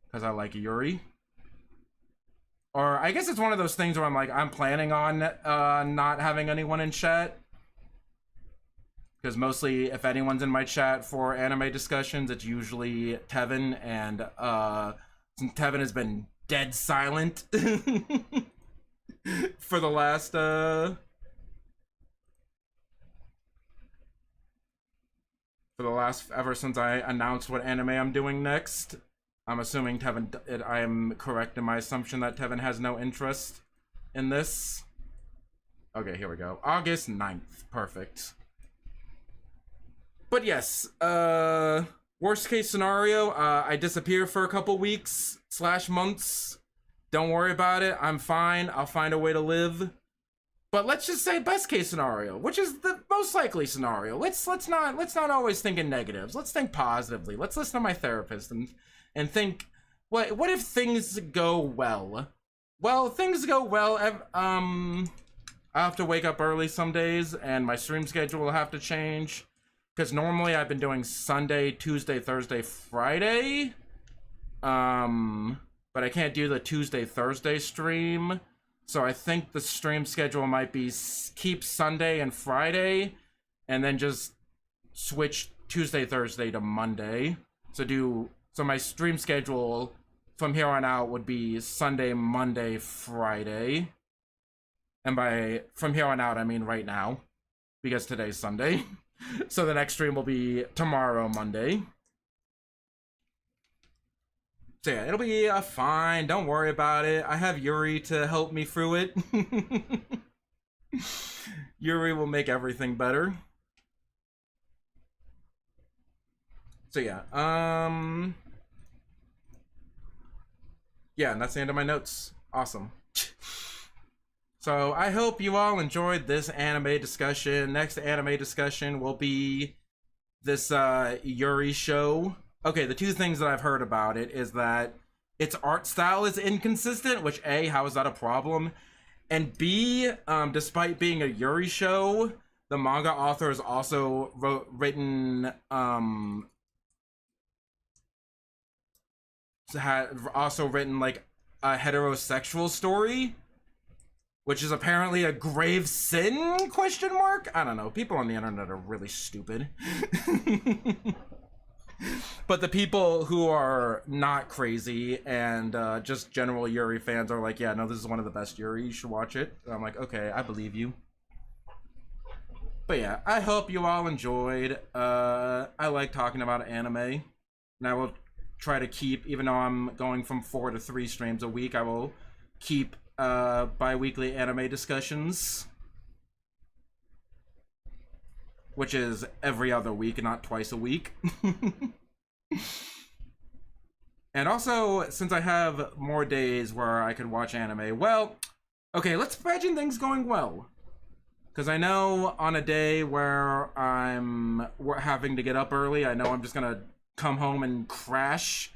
Because I like Yuri. Or I guess it's one of those things where I'm like, I'm planning on not having anyone in chat. Because mostly, if anyone's in my chat for anime discussions, it's usually Tevin. And since Tevin has been dead silent for the last ever since I announced what anime I'm doing next. I'm assuming Tevin, I am correct in my assumption that Tevin has no interest in this. Okay, here we go. August 9th. Perfect. But yes, worst case scenario, I disappear for a couple weeks / months. Don't worry about it. I'm fine. I'll find a way to live. But let's just say best case scenario, which is the most likely scenario. Let's not always think in negatives. Let's think positively. Let's listen to my therapist and think, what if things go well? Well, things go well. I have to wake up early some days, and my stream schedule will have to change. Because normally I've been doing Sunday, Tuesday, Thursday, Friday. But I can't do the Tuesday, Thursday stream. So I think the stream schedule might be keep Sunday and Friday, and then just switch Tuesday, Thursday to Monday. So my stream schedule from here on out would be Sunday, Monday, Friday. And from here on out, I mean right now, because today's Sunday. So the next stream will be tomorrow, Monday. So yeah, it'll be fine. Don't worry about it. I have Yuri to help me through it. Yuri will make everything better. So yeah, yeah, and that's the end of my notes. Awesome. So I hope you all enjoyed this anime discussion. Next anime discussion will be this Yuri show. Okay, the two things that I've heard about it is that its art style is inconsistent, which A, how is that a problem? And B, despite being a Yuri show, the manga author has also written like a heterosexual story, which is apparently a grave sin, question mark? I don't know. People on the internet are really stupid. But the people who are not crazy and just general Yuri fans are like, yeah, no, this is one of the best Yuri. You should watch it. And I'm like, okay, I believe you. But yeah, I hope you all enjoyed. I like talking about anime. And I will try to keep, even though I'm going from 4 to 3 streams a week, I will keep bi-weekly anime discussions, which is every other week, not twice a week. And also, since I have more days where I could watch anime, well, okay, let's imagine things going well. Because I know on a day where we're having to get up early, I know I'm just gonna come home and crash.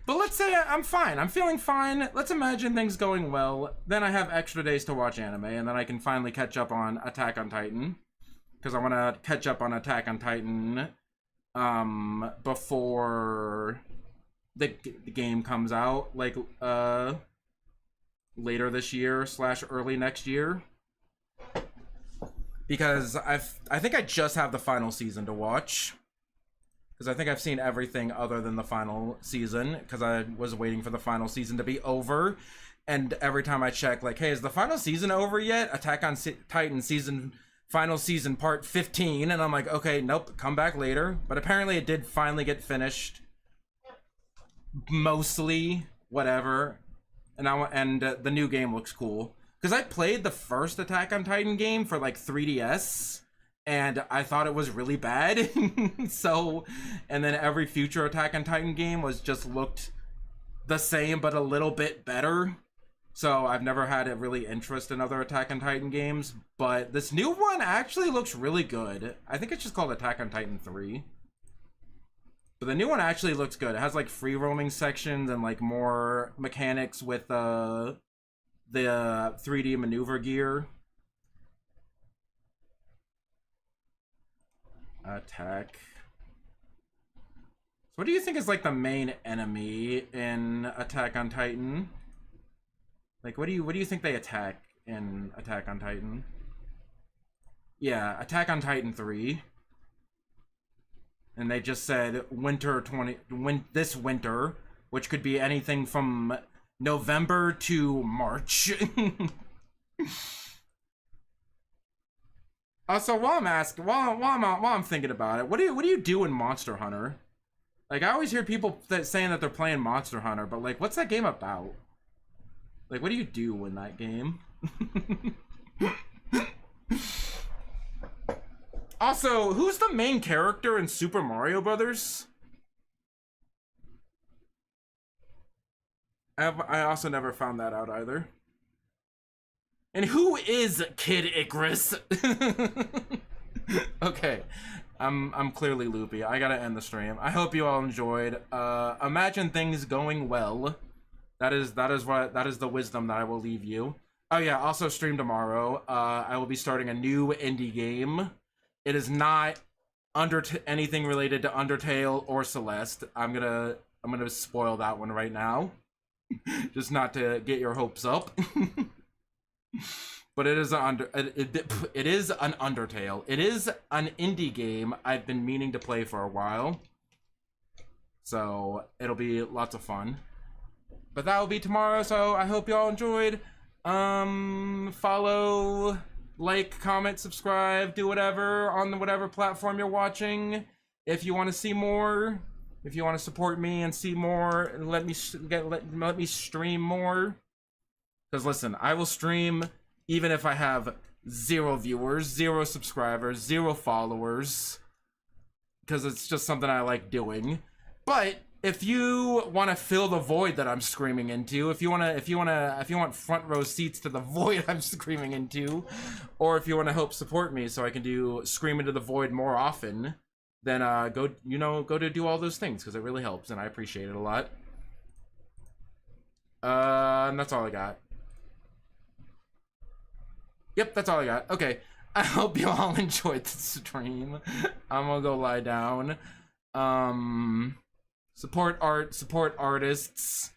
But let's say I'm fine. I'm feeling fine. Let's imagine things going well. Then I have extra days to watch anime, and then I can finally catch up on Attack on Titan. Because I want to catch up on Attack on Titan before the game comes out, like later this year / early next year. Because I think I just have the final season to watch. because I think I've seen everything other than the final season, because I was waiting for the final season to be over. And every time I check, like, hey, is the final season over yet? Attack on Titan final season part 15. And I'm like, okay, nope, come back later. But apparently it did finally get finished. Mostly, whatever. And the new game looks cool. Because I played the first Attack on Titan game for, like, 3DS. And I thought it was really bad. So, and then every future Attack on Titan game just looked the same, but a little bit better. So I've never had a really interest in other Attack on Titan games, but this new one actually looks really good. I think it's just called Attack on Titan 3. But the new one actually looks good. It has like free roaming sections and like more mechanics with the 3D maneuver gear. Attack. So what do you think is like the main enemy in Attack on Titan? Like, what do you think they attack in Attack on Titan? Yeah, Attack on Titan 3. And they just said this winter, which could be anything from November to March. So while I'm thinking about it, what do you do in Monster Hunter? Like, I always hear people saying that they're playing Monster Hunter, but like, what's that game about? Like, what do you do in that game? Also, who's the main character in Super Mario Brothers? I also never found that out either. And who is Kid Icarus? Okay, I'm clearly loopy. I gotta end the stream. I hope you all enjoyed. Imagine things going well. That is the wisdom that I will leave you. Oh yeah, also stream tomorrow. I will be starting a new indie game. It is not anything related to Undertale or Celeste. I'm gonna spoil that one right now, just not to get your hopes up. But it is an Undertale. It is an indie game I've been meaning to play for a while, so it'll be lots of fun. But that will be tomorrow, so I hope y'all enjoyed. Follow, like, comment, subscribe, do whatever on whatever platform you're watching. If you want to see more, if you want to support me and see more, let me stream more. Because listen, I will stream even if I have 0 viewers, 0 subscribers, 0 followers, because it's just something I like doing. But if you want to fill the void that I'm screaming into, if you want front row seats to the void I'm screaming into, or if you want to help support me so I can scream into the void more often, then go to do all those things, because it really helps and I appreciate it a lot. And that's all I got. Yep, that's all I got. Okay, I hope you all enjoyed the stream. I'm gonna go lie down. Support artists.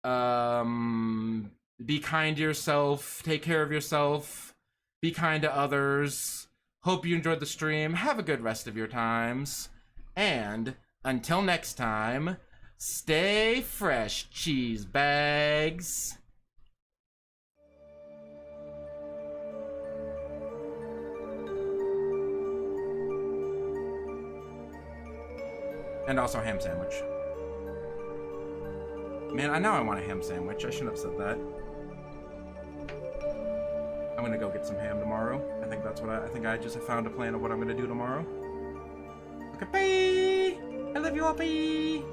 Be kind to yourself. Take care of yourself. Be kind to others. Hope you enjoyed the stream. Have a good rest of your times. And until next time, stay fresh, cheese bags. And also ham sandwich. Man, I know I want a ham sandwich. I shouldn't have said that. I'm gonna go get some ham tomorrow. I think that's what I think I just found a plan of what I'm gonna do tomorrow. Okay, bye! I love you all, bye!